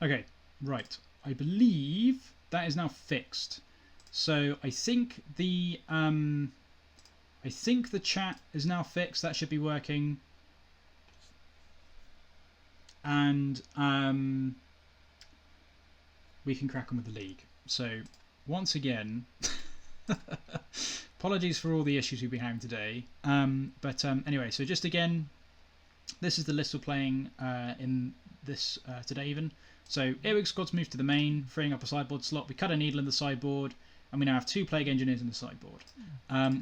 Okay, right. I believe that is now fixed. So I think the chat is now fixed. That should be working. And we can crack on with the league. So once again, apologies for all the issues we've been having today. Anyway, so just again, this is the list we're playing in this today even. So Earwig Squad's moved to the main, freeing up a sideboard slot. We cut a needle in the sideboard, and we now have 2 Plague Engineers in the sideboard.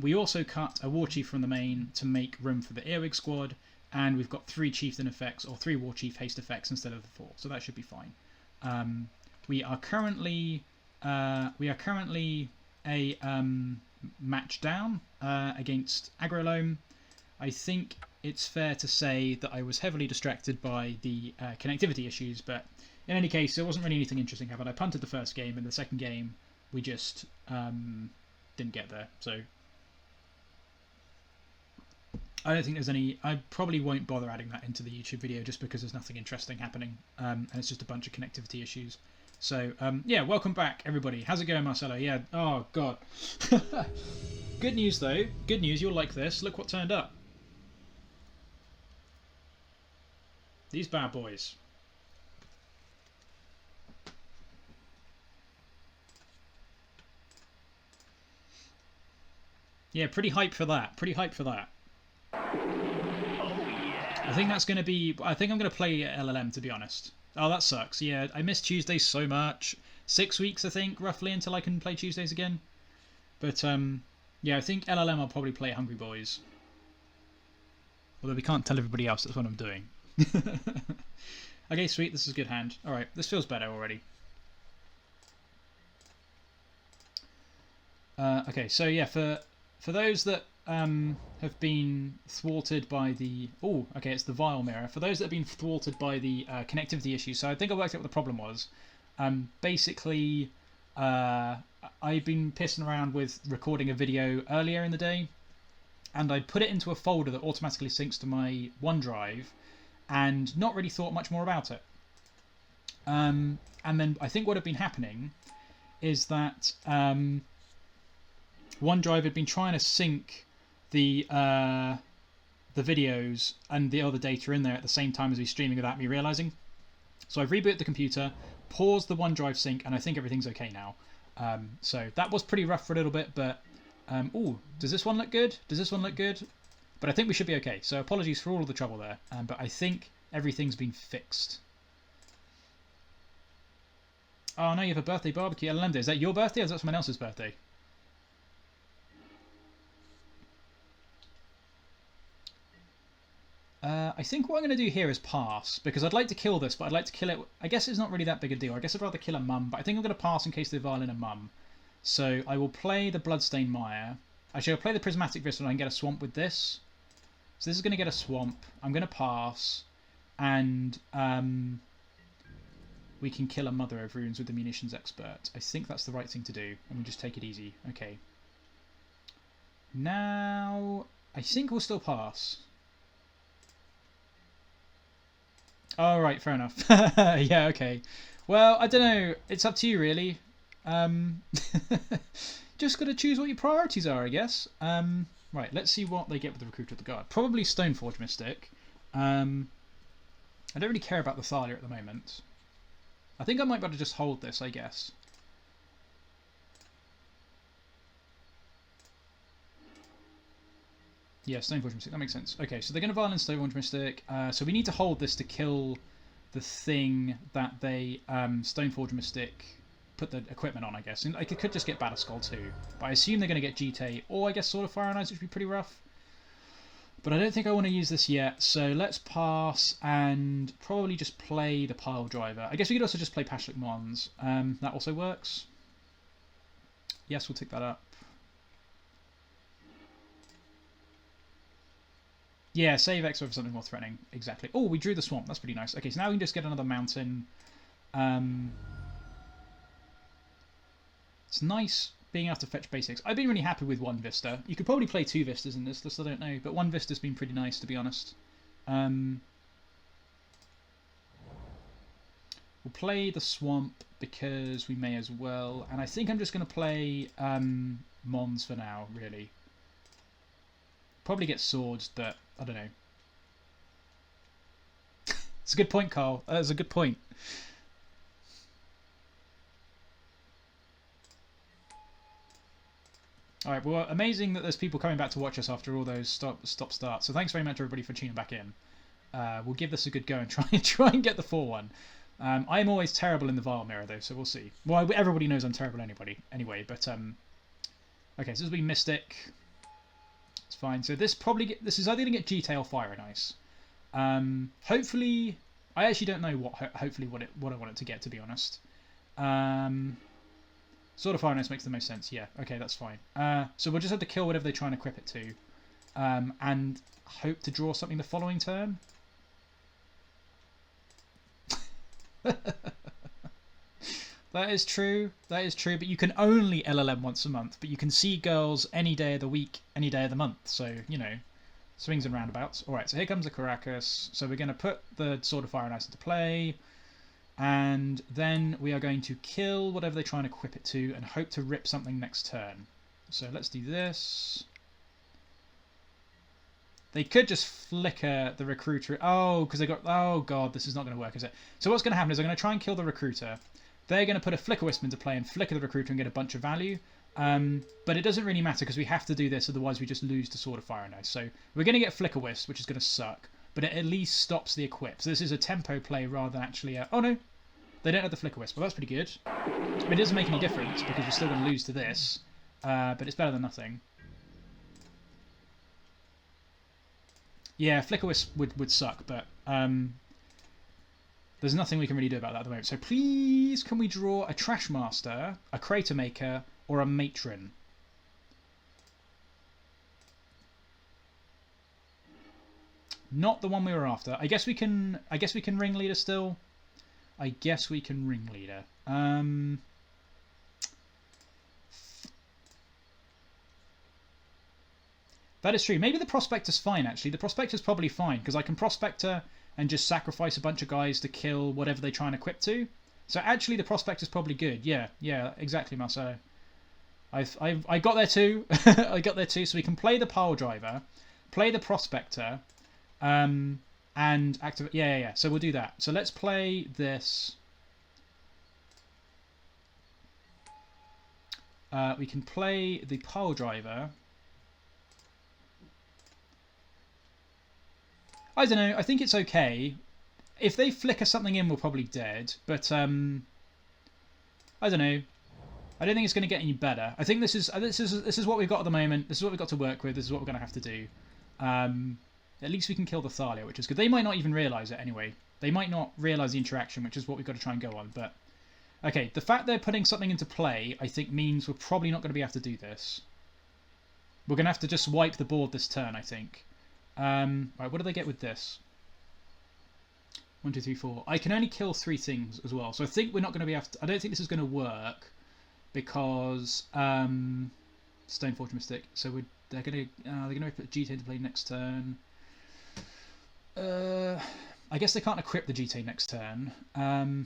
We also cut a Warchief from the main to make room for the Earwig Squad, and we've got 3 Chieftain effects, or 3 Warchief haste effects instead of the 4, so that should be fine. We are currently a match down against Agrolome. I think it's fair to say that I was heavily distracted by the connectivity issues, but in any case, there wasn't really anything interesting happened. I punted the first game, and the second game we just didn't get there. So I don't think there's any. I probably won't bother adding that into the YouTube video just because there's nothing interesting happening, and it's just a bunch of connectivity issues. So yeah, welcome back everybody. How's it going, Marcelo? Yeah. Oh God. Good news though. Good news. You'll like this. Look what turned up. These bad boys. Yeah, pretty hype for that. Pretty hype for that. Oh, yeah. I think that's going to be... I think I'm going to play LLM, to be honest. Oh, that sucks. Yeah, I miss Tuesdays so much. 6 weeks, I think, roughly, until I can play Tuesdays again. But, yeah, I think LLM I'll probably play Hungry Boys. Although we can't tell everybody else that's what I'm doing. Okay, sweet. This is a good hand. Alright, this feels better already. Okay, so yeah, for those that have been thwarted by the... Oh, okay, it's the Vial mirror. For those that have been thwarted by the connectivity issues, so I think I worked out what the problem was. Basically, I've been pissing around with recording a video earlier in the day, and I put it into a folder that automatically syncs to my OneDrive, and not really thought much more about it. And then I think what had been happening is that OneDrive had been trying to sync the videos and the other data in there at the same time as we streaming without me realizing. So I've rebooted the computer, paused the OneDrive sync, and I think everything's okay now. So that was pretty rough for a little bit, but oh, does this one look good? Does this one look good? But I think we should be okay. So apologies for all of the trouble there, but I think everything's been fixed. Oh no, you have a birthday barbecue. LLM, is that your birthday or is that someone else's birthday? I think what I'm going to do here is pass, because I'd like to kill this, but I'd like to kill it... I guess it's not really that big a deal. I guess I'd rather kill a mum, but I think I'm going to pass in case they violin a mum. So I will play the Bloodstained Mire. Actually, I'll play the Prismatic Vista and I can get a swamp with this. So this is going to get a swamp. I'm going to pass. And we can kill a Mother of Runes with the Munitions Expert. I think that's the right thing to do. And we just take it easy. Okay. Now, I think we'll still pass. All right, fair enough. Yeah, okay. Well, I don't know. It's up to you, really. Just got to choose what your priorities are, I guess. Right, let's see what they get with the Recruiter of the Guard. Probably Stoneforge Mystic. I don't really care about the Thalia at the moment. I think I might be able to just hold this, I guess. Yeah, Stoneforge Mystic, that makes sense. Okay, so they're going to violence Stoneforge Mystic. So we need to hold this to kill the thing that they Stoneforge Mystic put the equipment on, I guess. And I could just get Batterskull too. But I assume they're going to get GT, or I guess Sword of Fire and Ice, which would be pretty rough. But I don't think I want to use this yet, so let's pass and probably just play the Piledriver. I guess we could also just play Pashalik Mons. That also works. Yes, we'll tick that up. Yeah, save X for something more threatening. Exactly. Oh, we drew the swamp. That's pretty nice. Okay, so now we can just get another mountain. It's nice being able to fetch basics. I've been really happy with one Vista. You could probably play 2 Vistas in this list, I don't know. But one Vista's been pretty nice, to be honest. We'll play the Swamp because we may as well. And I think I'm just going to play Mons for now, really. Probably get swords, but I don't know. It's a good point, Carl. That's a good point. Alright, well, amazing that there's people coming back to watch us after all those stop-starts. So thanks very much, everybody, for tuning back in. We'll give this a good go and try and get the 4-1. I'm always terrible in the Vial Mirror, though, so we'll see. Well, everybody knows I'm terrible anyway, but... okay, so this will be Mystic. It's fine. So this is either going to get G-Tail Fire and Ice. Hopefully... I actually don't know what I want it to get, to be honest. Sword of Fire and Ice makes the most sense. Yeah, okay, that's fine. So we'll just have to kill whatever they try and equip it to. And hope to draw something the following turn. That is true. That is true. But you can only LLM once a month. But you can see girls any day of the week, any day of the month. So, you know, swings and roundabouts. Alright, so here comes the Caracas. So we're going to put the Sword of Fire and Ice into play. And then we are going to kill whatever they try and equip it to and hope to rip something next turn. So let's do this. They could just flicker the Recruiter. Oh, because they got... Oh, God, this is not going to work, is it? So what's going to happen is I'm going to try and kill the Recruiter. They're going to put a Flicker Wisp into play and flicker the Recruiter and get a bunch of value. But it doesn't really matter because we have to do this, otherwise we just lose to Sword of Fire and Ice. So we're going to get Flicker Wisp, which is going to suck. But it at least stops the equip. So this is a tempo play rather than actually a... Oh, no. They don't have the Flicker Wisp. Well, that's pretty good. I mean, it doesn't make any difference because we're still going to lose to this. But it's better than nothing. Yeah, Flicker Wisp would suck, but there's nothing we can really do about that at the moment. So please, can we draw a Trashmaster, a Cratermaker, or a Matron? Not the one we were after. I guess we can Ringleader still. I guess we can Ringleader. That is true. Maybe the Prospector's fine, actually. The Prospector's probably fine, because I can Prospector and just sacrifice a bunch of guys to kill whatever they try and equip to. So actually the Prospector's probably good. Yeah, exactly, Marcelo. I got there too. I got there too. So we can play the Piledriver, play the Prospector, and activate... Yeah. So we'll do that. So let's play this. We can play the Piledriver. I don't know. I think it's okay. If they flicker something in, we're probably dead. But I don't know. I don't think it's going to get any better. I think this is what we've got at the moment. This is what we've got to work with. This is what we're going to have to do. At least we can kill the Thalia, which is good. They might not even realise it anyway. They might not realise the interaction, which is what we've got to try and go on. But okay, the fact they're putting something into play, I think, means we're probably not going to be able to do this. We're going to have to just wipe the board this turn, I think. Right, what do they get with this? 1, 2, 3, 4. I can only kill 3 things as well, so I think we're not going to be able to... I don't think this is going to work because Stone Fortune Mystic. So they're going to put GT into play next turn. I guess they can't equip the GT next turn. Oh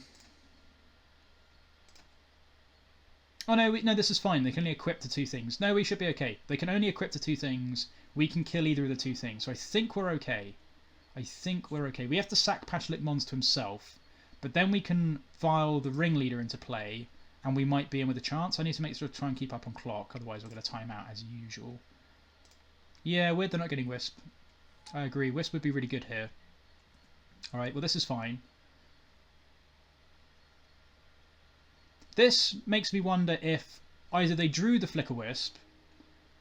no, this is fine. They can only equip to 2 things. No, we should be okay. They can only equip to 2 things. We can kill either of the 2 things. So I think we're okay. We have to sack Pashalik Mons to himself, but then we can file the Ringleader into play, and we might be in with a chance. I need to make sure to try and keep up on clock, otherwise we're going to time out as usual. Yeah, weird they're not getting Wisp. I agree. Wisp would be really good here. Alright, well this is fine. This makes me wonder if either they drew the Flicker Wisp,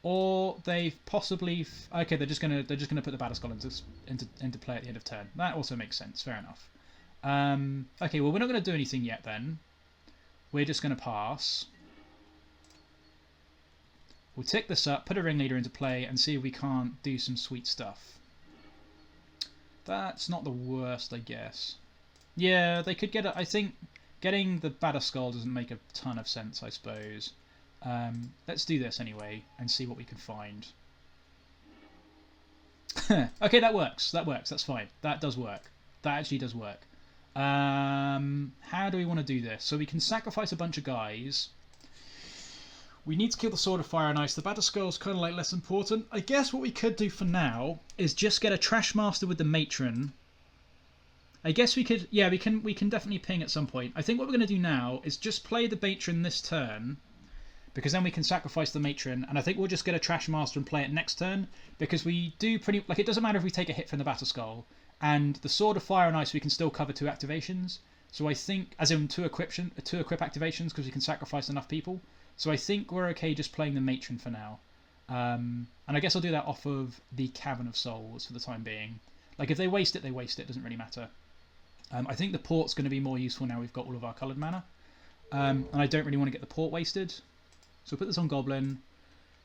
or they've possibly... Okay, they're just gonna put the Battle Skull into play at the end of turn. That also makes sense. Fair enough. Okay, well we're not going to do anything yet then. We're just going to pass. We'll tick this up, put a Ringleader into play, and see if we can't do some sweet stuff. That's not the worst, I guess. Yeah, they could get it. I think getting the Battle Skull doesn't make a ton of sense, I suppose. Let's do this anyway and see what we can find. Okay, that works. That's fine. That does work. That actually does work. How do we want to do this? So we can sacrifice a bunch of guys. We need to kill the Sword of Fire and Ice. The Battle Skull's kind of like less important. I guess what we could do for now is just get a Trashmaster with the Matron. I guess we could, yeah, we can definitely ping at some point. I think what we're going to do now is just play the Matron this turn, because then we can sacrifice the Matron, and I think we'll just get a Trashmaster and play it next turn, because we do pretty, like, it doesn't matter if we take a hit from the Battle Skull, and the Sword of Fire and Ice we can still cover 2 activations. So I think, as in 2 equip activations, because we can sacrifice enough people. So I think we're okay just playing the Matron for now. And I guess I'll do that off of the Cavern of Souls for the time being. Like, if they waste it, they waste it. It doesn't really matter. I think the port's going to be more useful now we've got all of our coloured mana. And I don't really want to get the port wasted. So we'll put this on Goblin.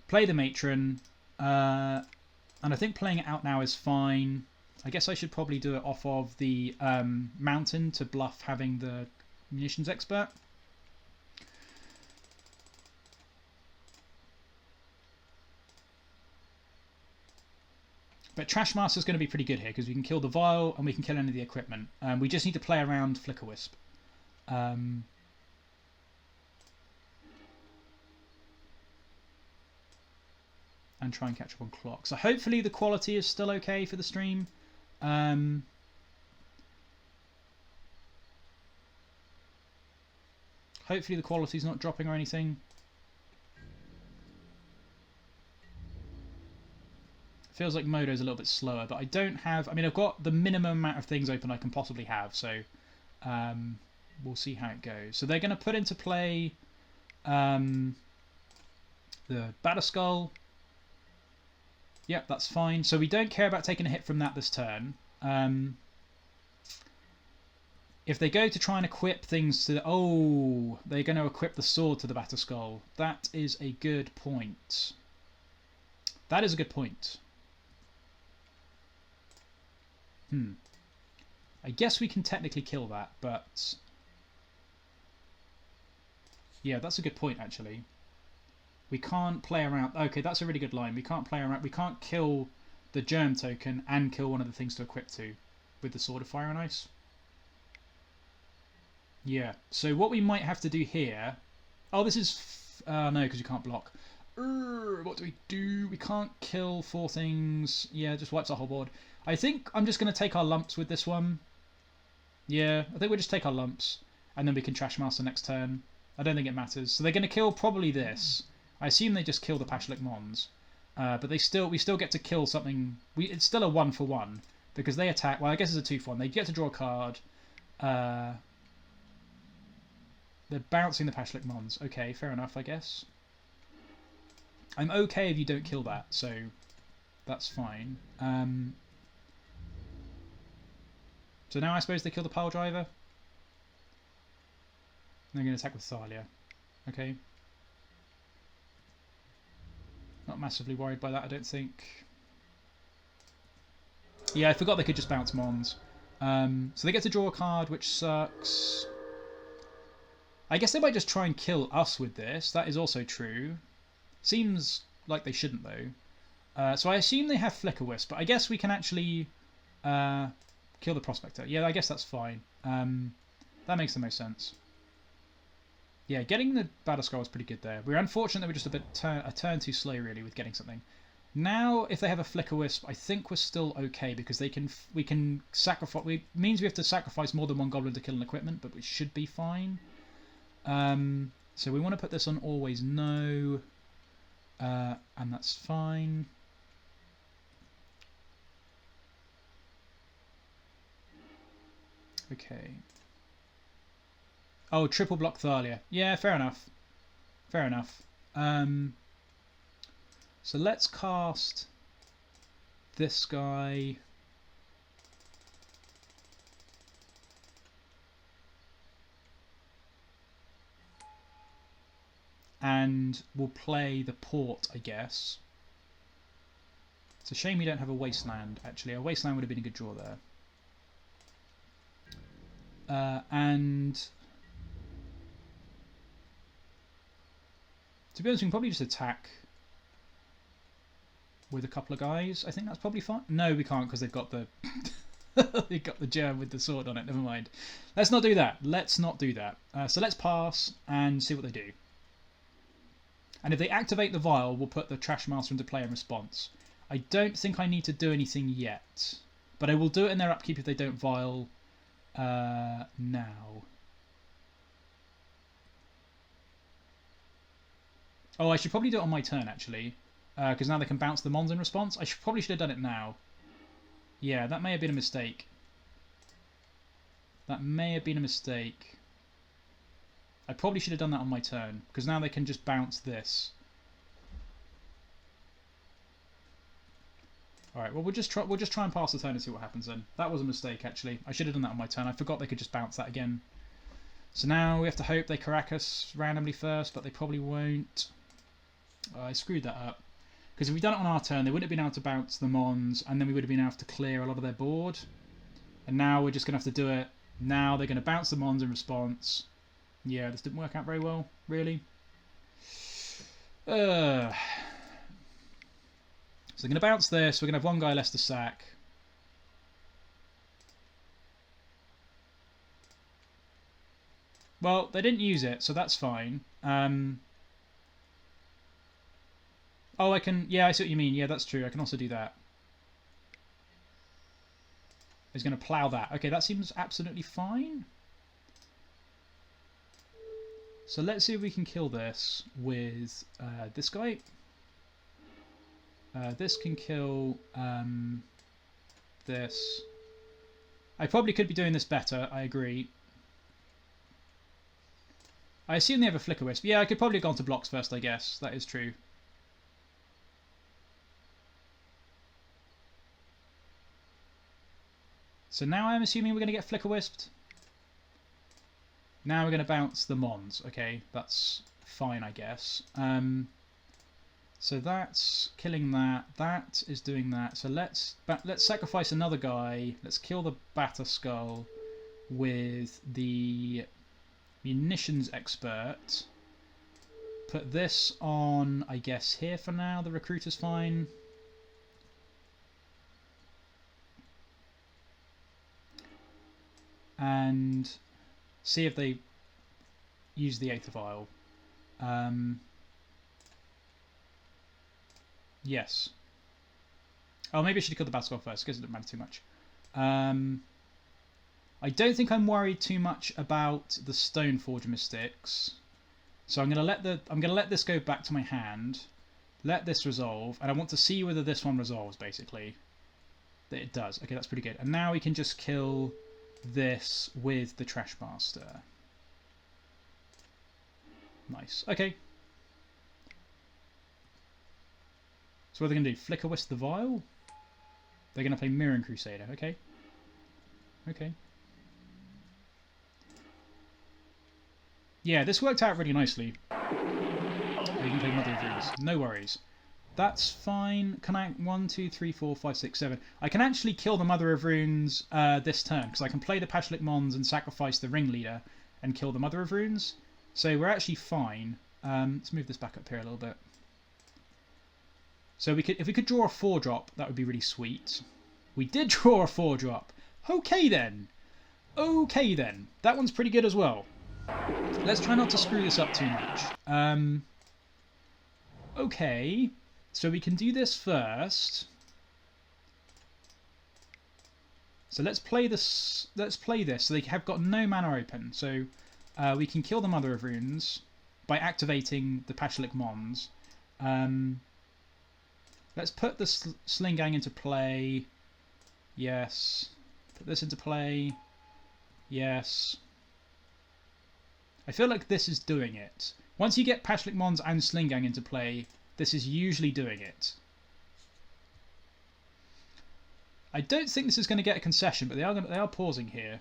Play the Matron. And I think playing it out now is fine. I guess I should probably do it off of the mountain to bluff having the Munitions Expert. But Trashmaster is going to be pretty good here because we can kill the Vial and we can kill any of the equipment. We just need to play around Flicker Wisp. And try and catch up on clock. So hopefully the quality is still okay for the stream. Hopefully the quality is not dropping or anything. Feels like Modo's a little bit slower, but I don't have... I mean, I've got the minimum amount of things open I can possibly have, so we'll see how it goes. So they're going to put into play the Battle Skull. Yep, that's fine. So we don't care about taking a hit from that this turn. If they go to try and equip things to... Oh, they're going to equip the sword to the Battle Skull. That is a good point. That is a good point. I guess we can technically kill that, but... Yeah, that's a good point, actually. We can't play around... Okay, that's a really good line. We can't play around... We can't kill the Germ token and kill one of the things to equip to with the Sword of Fire and Ice. Yeah, so what we might have to do here... Oh, this is... no, because you can't block. What do we do? We can't kill 4 things. Yeah, just wipes our whole board. I think I'm just going to take our lumps with this one. Yeah, I think we'll just take our lumps. And then we can Trashmaster next turn. I don't think it matters. So they're going to kill probably this. I assume they just kill the Pashalik Mons. But we still get to kill something. It's still a 1-for-1. Because they attack. Well, I guess it's a 2-for-1. They get to draw a card. They're bouncing the Pashalik Mons. Okay, fair enough, I guess. I'm okay if you don't kill that, so that's fine. So now I suppose they kill the Piledriver. They're going to attack with Thalia. Okay. Not massively worried by that, I don't think. Yeah, I forgot they could just bounce Mons. So they get to draw a card, which sucks. I guess they might just try and kill us with this. That is also true. Seems like they shouldn't, though. So I assume they have Flicker Wisp, but I guess we can actually kill the Prospector. Yeah, I guess that's fine. That makes the most sense. Yeah, getting the Battle Scroll was pretty good there. We were unfortunate that we were just a turn too slow, really, with getting something. Now, if they have a Flicker Wisp, I think we're still okay, because we can sacrifice... It means we have to sacrifice more than one Goblin to kill an equipment, but we should be fine. So we want to put this on Always No. And that's fine. Okay. Oh, triple block Thalia. Yeah, fair enough. Fair enough. So let's cast this guy. And we'll play the port, I guess. It's a shame we don't have a Wasteland, actually. A Wasteland would have been a good draw there. And to be honest, we can probably just attack with a couple of guys. I think that's probably fine. No, we can't because they've got the He got the gem with the sword on it. Never mind. Let's not do that. Let's not do that. So let's pass and see what they do. And if they activate the vial, we'll put the Trashmaster into play in response. I don't think I need to do anything yet, but I will do it in their upkeep if they don't vial now. Oh, I should probably do it on my turn, actually, because now they can bounce the Mons in response. I probably should have done it now. Yeah, that may have been a mistake. That may have been a mistake. I probably should have done that on my turn, because now they can just bounce this. Alright, well we'll just try and pass the turn and see what happens then. That was a mistake, actually. I should have done that on my turn. I forgot they could just bounce that again. So now we have to hope they Caracas randomly first, but they probably won't. I screwed that up. Because if we'd done it on our turn, they wouldn't have been able to bounce the Mons, and then we would have been able to clear a lot of their board. And now we're just going to have to do it. Now they're going to bounce the Mons in response. Yeah, this didn't work out very well, really. So they're going to bounce this. We're going to have one guy less to sack. Well, they didn't use it, so that's fine. Oh, I can... Yeah, I see what you mean. Yeah, that's true. I can also do that. He's going to plough that. Okay, that seems absolutely fine. So let's see if we can kill this with this guy. This can kill this. I probably could be doing this better, I agree. I assume they have a Flicker Wisp. Yeah, I could probably have gone to blocks first, I guess. That is true. So now I'm assuming we're going to get Flicker Wisped. Now we're going to bounce the Mons. Okay, that's fine, I guess. So that's killing that. That is doing that. So let's sacrifice another guy. Let's kill the Batter Skull with the Munitions Expert. Put this on, I guess, here for now. The Recruiter's fine. And see if they use the Aether Vial. Yes. Oh, maybe I should have killed the Battle first, because it didn't matter too much. I don't think I'm worried too much about the Stoneforge Mystics. So I'm gonna let this go back to my hand. Let this resolve, and I want to see whether this one resolves, basically. That it does. Okay, that's pretty good. And now we can just kill this with the Trashmaster. Nice. Okay. So what are they going to do? Flicker Wisp the Vial? They're going to play Mirroring Crusader. Okay. Okay. Yeah, this worked out really nicely. They can play Mother of Runes. No worries. That's fine. Can I... 1, 2, 3, 4, 5, 6, 7. I can actually kill the Mother of Runes this turn, because I can play the Pashalik Mons and sacrifice the Ringleader and kill the Mother of Runes. So we're actually fine. Let's move this back up here a little bit. So we could, if we could draw a 4-drop, that would be really sweet. We did draw a 4-drop. Okay then. Okay then. That one's pretty good as well. Let's try not to screw this up too much. Okay. So we can do this first. So let's play this. Let's play this. So they have got no mana open. So we can kill the Mother of Runes by activating the Pashalik Mons. Let's put the Sling-Gang into play. Yes. Put this into play. Yes. I feel like this is doing it. Once you get Pashalik Mons and Sling-Gang into play, this is usually doing it. I don't think this is going to get a concession, but they are pausing here.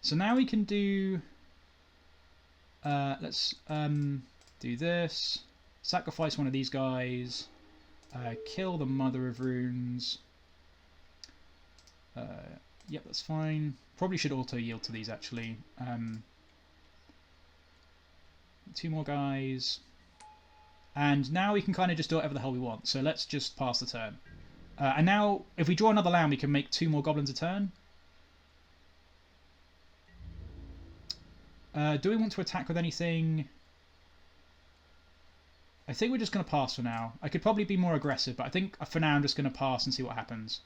So now we can do... let's do this. Sacrifice one of these guys. Kill the Mother of Runes. Yep, that's fine. Probably should auto-yield to these, actually. 2 more guys. And now we can kind of just do whatever the hell we want. So let's just pass the turn. And now, if we draw another land, we can make 2 more goblins a turn. Do we want to attack with anything? I think we're just going to pass for now. I could probably be more aggressive, but I think for now I'm just going to pass and see what happens.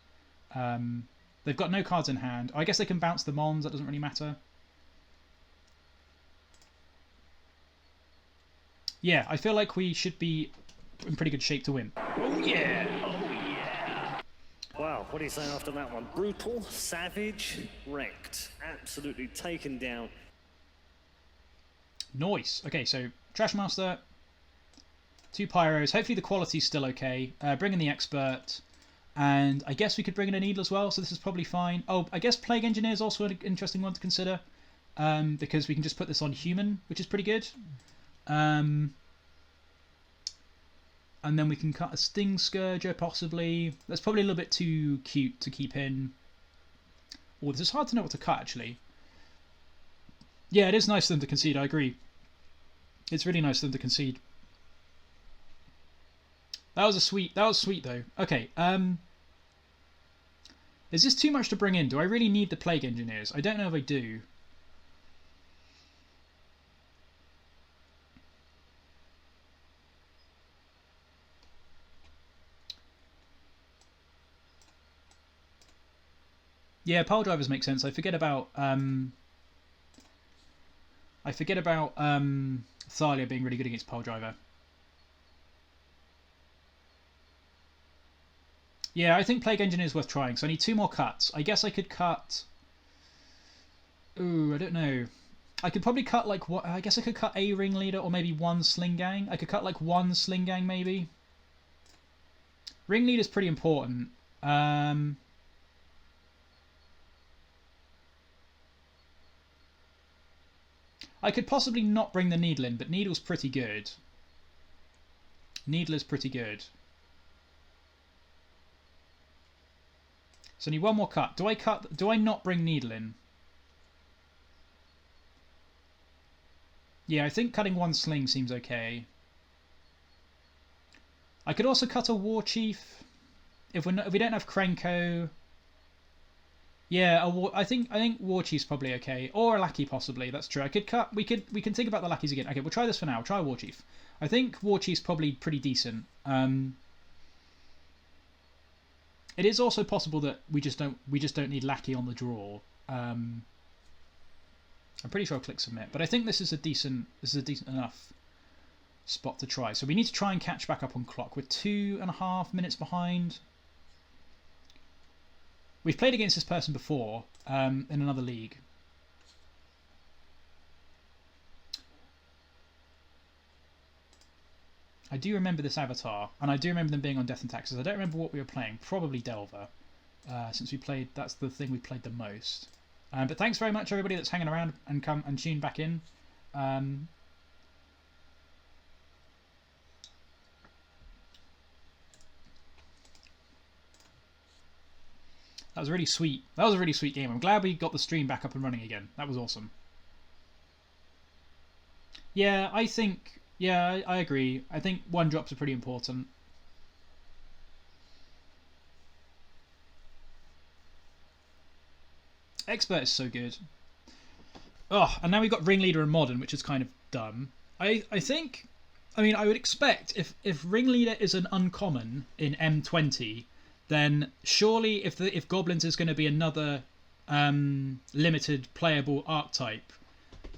They've got no cards in hand. I guess they can bounce the Mons. That doesn't really matter. Yeah, I feel like we should be in pretty good shape to win. Oh yeah! Oh yeah! Wow, what do you say after that one? Brutal, savage, wrecked. Absolutely taken down. Nice. Okay, so Trashmaster, 2 Pyros. Hopefully the quality's still okay. Bring in the Expert. And I guess we could bring in a Needle as well, so this is probably fine. Oh, I guess Plague Engineer is also an interesting one to consider. Because we can just put this on Human, which is pretty good. And then we can cut a Stingscourger, possibly. That's probably a little bit too cute to keep in. Oh, this is hard to know what to cut, actually. Yeah, it is nice for them to concede, I agree. It's really nice for them to concede. That was sweet, though. Okay, is this too much to bring in? Do I really need the Plague Engineers? I don't know if I do. Yeah, Piledrivers make sense. I forget about Thalia being really good against Piledriver. Yeah, I think Plague Engineer is worth trying. So I need 2 more cuts. I guess I could cut. Ooh, I don't know. I could probably cut like what? I guess I could cut a Ringleader or maybe 1 Sling-Gang. I could cut like 1 Sling-Gang maybe. Ringleader's pretty important. I could possibly not bring the Needle in, but Needle's pretty good. Needle is pretty good. So I need 1 more cut. Do I not bring Needle in? Yeah, I think cutting 1 Sling seems okay. I could also cut a Warchief if we don't have Krenko. Yeah, I think Warchief's probably okay, or a Lackey possibly. That's true. I could cut. We can think about the Lackeys again. Okay, we'll try this for now. We'll try a Warchief. I think Warchief's probably pretty decent. It is also possible that we just don't need Lackey on the draw. I'm pretty sure I'll click submit, but I think this is a decent enough spot to try. So we need to try and catch back up on clock. We're 2.5 minutes behind. We've played against this person before in another league. I do remember this avatar, and I do remember them being on Death and Taxes. I don't remember what we were playing. Probably Delver, since we played. That's the thing we played the most. But thanks very much, everybody that's hanging around and come and tune back in. That was really sweet. That was a really sweet game. I'm glad we got the stream back up and running again. That was awesome. Yeah, I think. Yeah, I agree. I think 1-drops are pretty important. Expert is so good. Oh, and now we've got Ringleader and Modern, which is kind of dumb. I think. I mean, I would expect if Ringleader is an uncommon in M20, then surely if Goblins is going to be another limited playable archetype,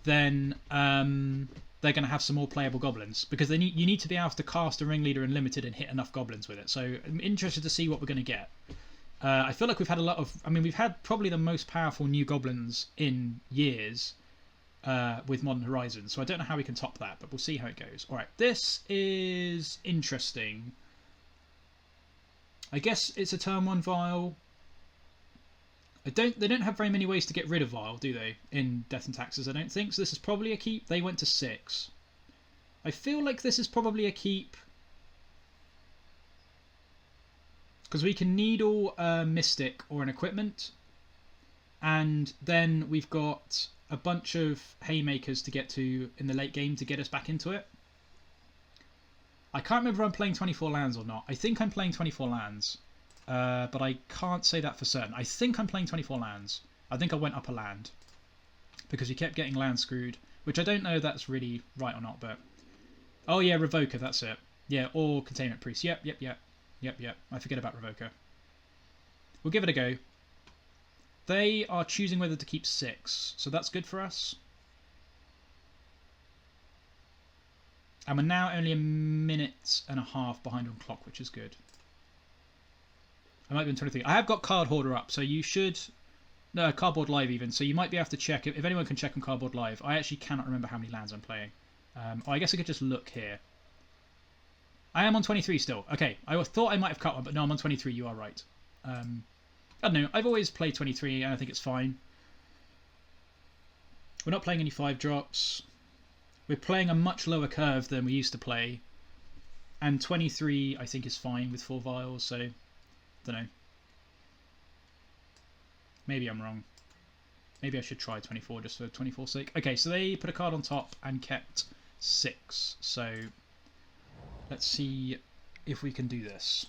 then they're going to have some more playable Goblins, because you need to be able to cast a Ringleader in limited and hit enough Goblins with it. So I'm interested to see what we're going to get. I feel like we've had a lot of. I mean, we've had probably the most powerful new Goblins in years with Modern Horizons. So I don't know how we can top that, but we'll see how it goes. All right, this is interesting. I guess it's a turn 1 Vial. They don't have very many ways to get rid of Vial, do they? In Death and Taxes, I don't think. So this is probably a keep. They went to 6. I feel like this is probably a keep, because we can Needle a Mystic or an Equipment, and then we've got a bunch of Haymakers to get to in the late game to get us back into it. I can't remember if I'm playing 24 lands or not. I think I'm playing 24 lands. but I can't say that for certain. I think I'm playing 24 lands. I think I went up a land because you kept getting land screwed, which I don't know if that's really right or not, but... Oh yeah, Revoker, that's it. Yeah, or Containment Priest. Yep. I forget about Revoker. We'll give it a go. They are choosing whether to keep 6, so that's good for us. And we're now only a minute and a half behind on clock, which is good. I might be on 23. I have got Card Hoarder up, so you should... No, Cardboard Live even, so you might be able to check... If anyone can check on Cardboard Live. I actually cannot remember how many lands I'm playing. I guess I could just look here. I am on 23 still. Okay, I thought I might have cut one, but no, I'm on 23. You are right. I don't know. I've always played 23, and I think it's fine. We're not playing any 5-drops. We're playing a much lower curve than we used to play. And 23, I think, is fine with 4 vials, so... Don't know. Maybe I'm wrong. Maybe I should try 24 just for 24's sake. Okay, so they put a card on top and kept 6. So let's see if we can do this.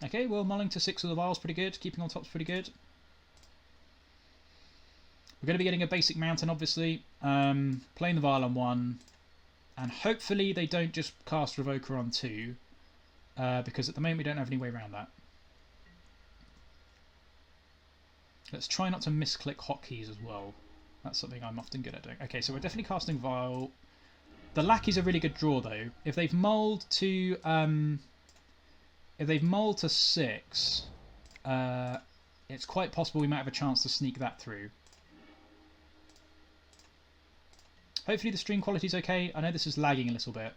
Okay, well, mulling to 6 of the vials pretty good. Keeping on top's pretty good. We're going to be getting a basic mountain, obviously. Playing the vial on 1. And hopefully they don't just cast Revoker on 2. Because at the moment we don't have any way around that. Let's try not to misclick hotkeys as well. That's something I'm often good at doing. Okay, so we're definitely casting Vial. The Lackey's a really good draw though. If they've mulled to 6, it's quite possible we might have a chance to sneak that through. Hopefully the stream quality's okay. I know this is lagging a little bit.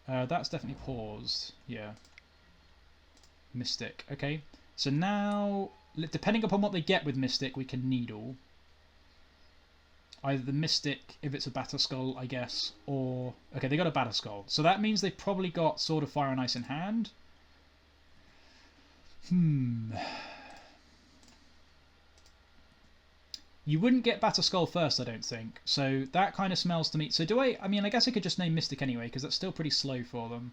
That's definitely paused. Yeah. Mystic. Okay. So now, depending upon what they get with Mystic, we can Needle. Either the Mystic, if it's a Batterskull, I guess, or... Okay, they got a Batterskull. So that means they've probably got Sword of Fire and Ice in hand. You wouldn't get Batterskull first, I don't think. So that kind of smells to me. So do I... I mean, I guess I could just name Mystic anyway, because that's still pretty slow for them.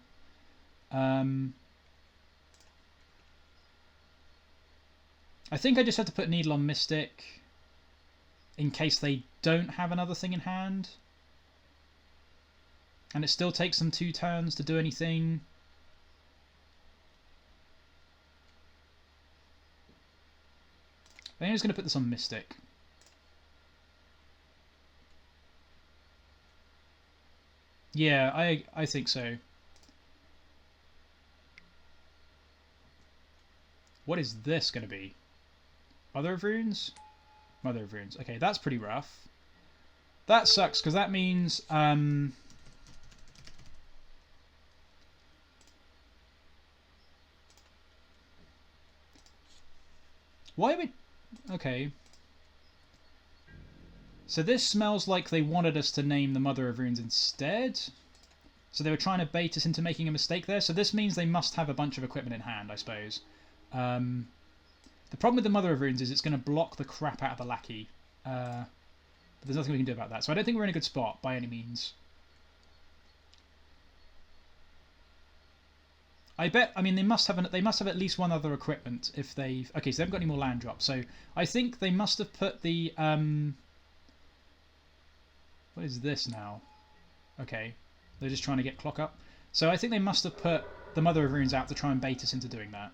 I think I just have to put Needle on Mystic in case they don't have another thing in hand. And it still takes them 2 turns to do anything. I think I'm just going to put this on Mystic. Yeah, I think so. What is this going to be? Mother of Runes? Mother of Runes. Okay, that's pretty rough. That sucks, because that means... Why would... Okay. So this smells like they wanted us to name the Mother of Runes instead. So they were trying to bait us into making a mistake there. So this means they must have a bunch of equipment in hand, I suppose. The problem with the Mother of Runes is it's going to block the crap out of the Lackey. But there's nothing we can do about that. So I don't think we're in a good spot by any means. I bet. I mean, they must have at least one other equipment if they've. Okay, so they haven't got any more land drops. So I think they must have put the. What is this now? Okay, they're just trying to get clock up. So I think they must have put the Mother of Runes out to try and bait us into doing that.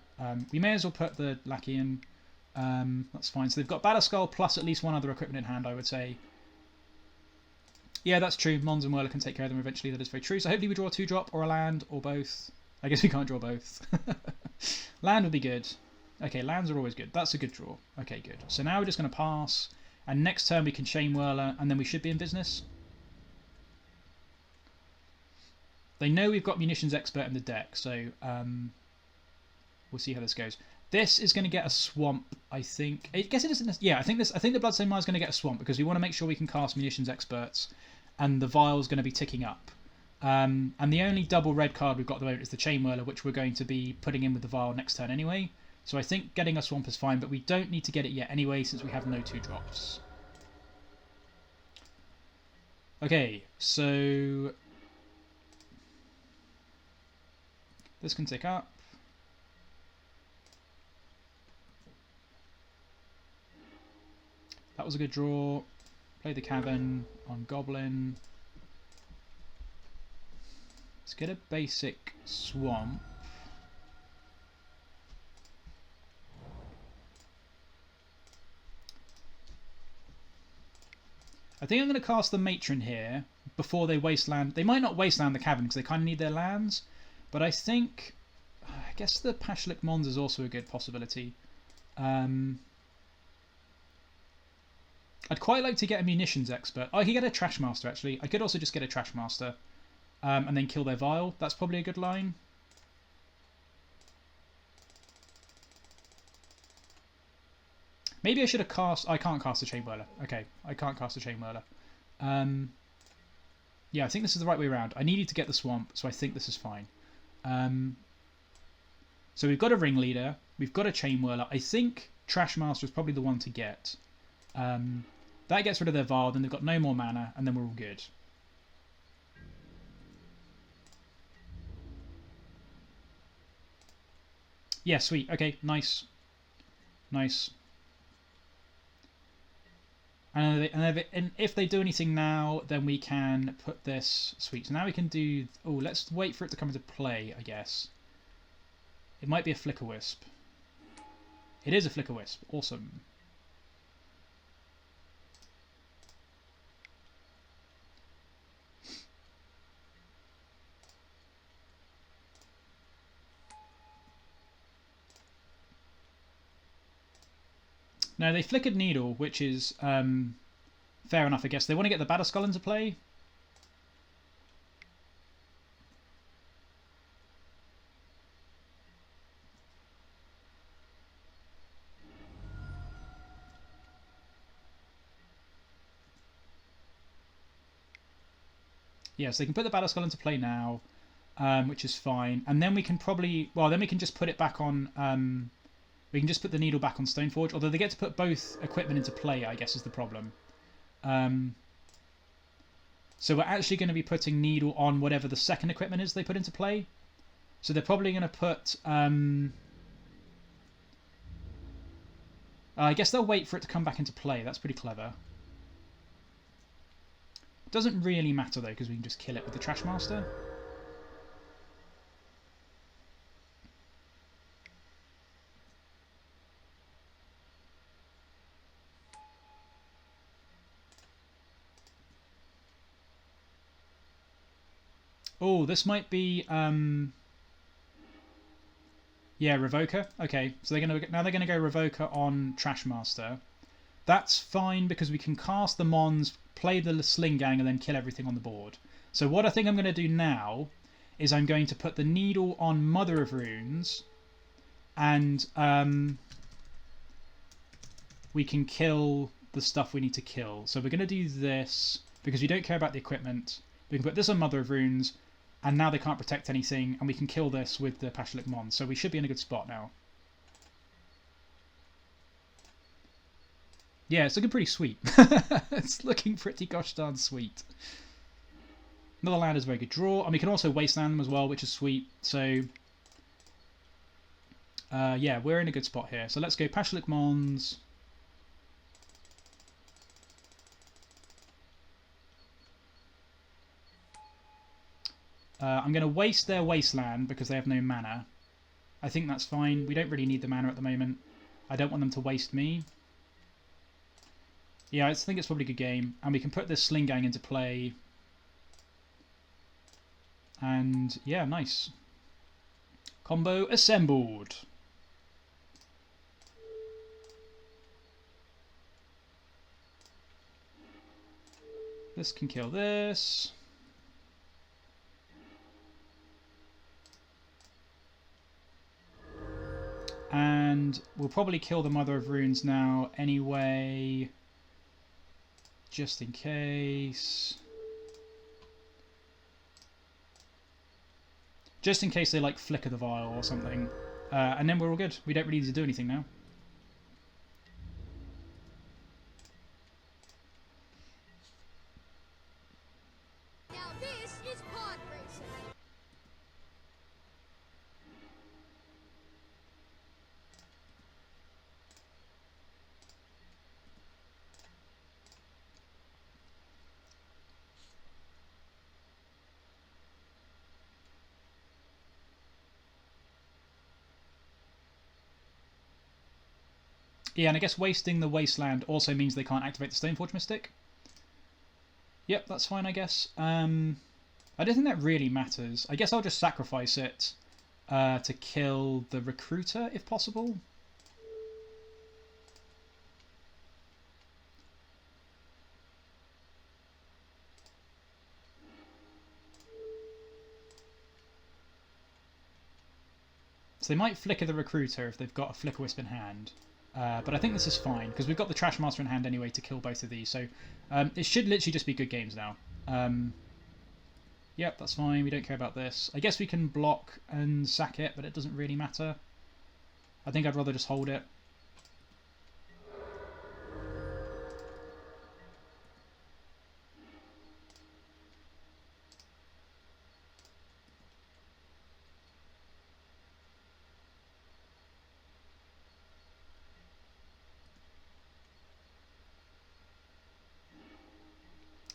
We may as well put the Lackey in. That's fine. So they've got Batterskull plus at least one other equipment in hand, I would say. Yeah, that's true. Mons and Whirler can take care of them eventually. That is very true. So hopefully we draw a 2-drop or a land or both. I guess we can't draw both. Land would be good. Okay, lands are always good. That's a good draw. Okay, good. So now we're just going to pass. And next turn we can Chainwhirler and then we should be in business. They know we've got Munitions Expert in the deck, so we'll see how this goes. This is going to get a swamp, I think. I guess it isn't. Yeah, I think the Bloodstained Mire is going to get a swamp because we want to make sure we can cast Munitions Experts, and the Vial is going to be ticking up. And the only double red card we've got at the moment is the Chainwhirler, which we're going to be putting in with the Vial next turn anyway. So I think getting a swamp is fine, but we don't need to get it yet anyway since we have no 2-drops. Okay, so This can tick up. That was a good draw. Play the Cavern on Goblin. Let's get a basic Swamp. I think I'm going to cast the Matron here before they Wasteland. They might not Wasteland the Cavern because they kind of need their lands. But I think... I guess the Pashalik Mons is also a good possibility. I'd quite like to get a Munitions Expert. Oh, I could get a Trashmaster, actually. I could also just get a Trashmaster. And then kill their Vial. That's probably a good line. Maybe I should have cast... I can't cast a Chainwhirler. Okay, I can't cast a Chainwhirler. Yeah, I think this is the right way around. I needed to get the Swamp, so I think this is fine. So we've got a Ringleader. We've got a Chainwhirler. I think Trashmaster is probably the one to get. That gets rid of their Vial, then they've got no more mana, and then we're all good. Yeah, sweet. Okay, nice. Nice. And if they do anything now, then we can put this... Sweet. So now we can do... Oh, let's wait for it to come into play, I guess. It might be a Flicker-Wisp. It is a Flicker-Wisp. Awesome. No, they Flickered Needle, which is fair enough, I guess. They want to get the Batterskull into play. Yes, they can put the Batterskull into play now, which is fine. And then we can probably... Well, then we can just put it back on... we can just put the Needle back on Stoneforge. Although they get to put both equipment into play, I guess, is the problem. So we're actually going to be putting Needle on whatever the second equipment is they put into play. So they're probably going to put... I guess they'll wait for it to come back into play. That's pretty clever. Doesn't really matter, though, because we can just kill it with the Trashmaster. Oh, this might be... yeah, Revoker. Okay, so now they're going to go Revoker on Trashmaster. That's fine because we can cast the Mons, play the Sling-Gang, and then kill everything on the board. So what I think I'm going to do now is I'm going to put the Needle on Mother of Runes, and we can kill the stuff we need to kill. So we're going to do this because we don't care about the equipment. We can put this on Mother of Runes, and now they can't protect anything, and we can kill this with the Pashalik Mons. So we should be in a good spot now. Yeah, it's looking pretty sweet. It's looking pretty gosh darn sweet. Another land is a very good draw. And we can also Wasteland them as well, which is sweet. So, yeah, we're in a good spot here. So let's go Pashalik Mons. I'm going to waste their Wasteland because they have no mana. I think that's fine. We don't really need the mana at the moment. I don't want them to waste me. Yeah, I think it's probably a good game. And we can put this Sling-Gang into play. And yeah, nice. Combo assembled. This can kill this. And we'll probably kill the Mother of Runes now anyway. Just in case. Just in case they like flicker the vial or something. And then we're all good. We don't really need to do anything now. Now this is pod racing. Yeah, and I guess wasting the Wasteland also means they can't activate the Stoneforge Mystic. Yep, that's fine, I guess. I don't think that really matters. I guess I'll just sacrifice it to kill the Recruiter, if possible. So they might flicker the Recruiter if they've got a Flicker Wisp in hand. But I think this is fine, because we've got the Trashmaster in hand anyway to kill both of these. So it should literally just be good games now. Yep, that's fine. We don't care about this. I guess we can block and sack it, but it doesn't really matter. I think I'd rather just hold it.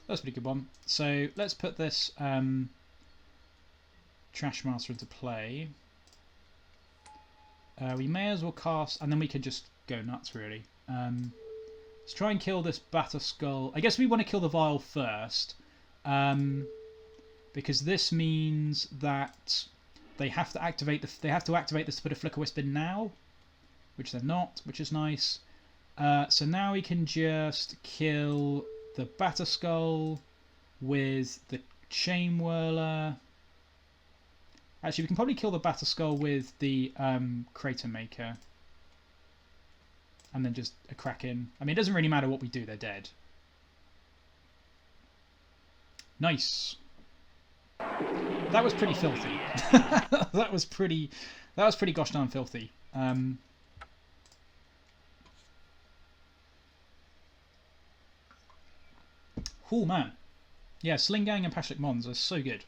That's a pretty good one. So let's put this Trashmaster into play. We may as well cast, and then we can just go nuts, really. Let's try and kill this Batterskull. I guess we want to kill the Vial first, because this means that they have to activate this to put a Flicker Wisp in now, which they're not, which is nice. So now we can just kill the Batterskull with the Chainwhirler. Actually, we can probably kill the Batterskull with the Cratermaker. And then just a crack in. I mean, it doesn't really matter what we do, they're dead. Nice. That was pretty filthy. that was pretty gosh darn filthy. Oh man, yeah, Sling-Gang and Pashalik Mons are so good.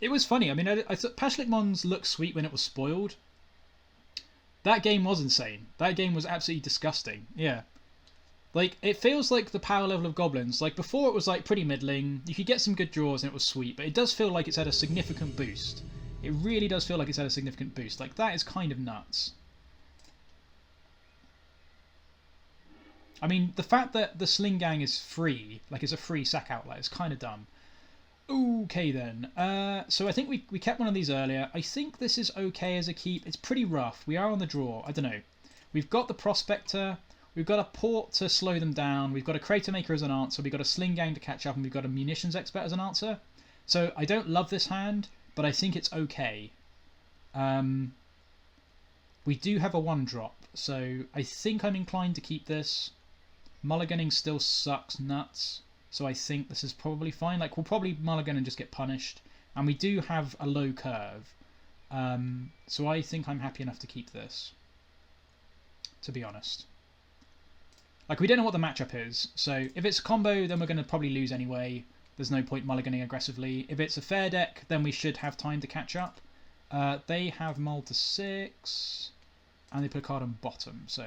It was funny. I mean, I thought Pashalik Mons looked sweet when it was spoiled. That game was insane. That game was absolutely disgusting. Yeah, like it feels like the power level of Goblins. Like before, it was like pretty middling. You could get some good draws and it was sweet, but it does feel like it's had a significant boost. It really does feel like it's had a significant boost. Like that is kind of nuts. I mean, the fact that the Sling-Gang is free, like it's a free sack outlet, is kind of dumb. Okay then, so I think we kept one of these earlier. I think this is okay as a keep. It's pretty rough. We are on the draw. I don't know. We've got the Prospector. We've got a Port to slow them down. We've got a Cratermaker as an answer. We've got a Sling-Gang to catch up. And we've got a Munitions Expert as an answer. So I don't love this hand, but I think it's okay. We do have a 1-drop, so I think I'm inclined to keep this. Mulliganing still sucks nuts, so I think this is probably fine. Like, we'll probably mulligan and just get punished. And we do have a low curve. So I think I'm happy enough to keep this, to be honest. Like, we don't know what the matchup is, so if it's a combo, then we're going to probably lose anyway. There's no point mulliganing aggressively. If it's a fair deck, then we should have time to catch up. They have mull to 6, and they put a card on bottom, so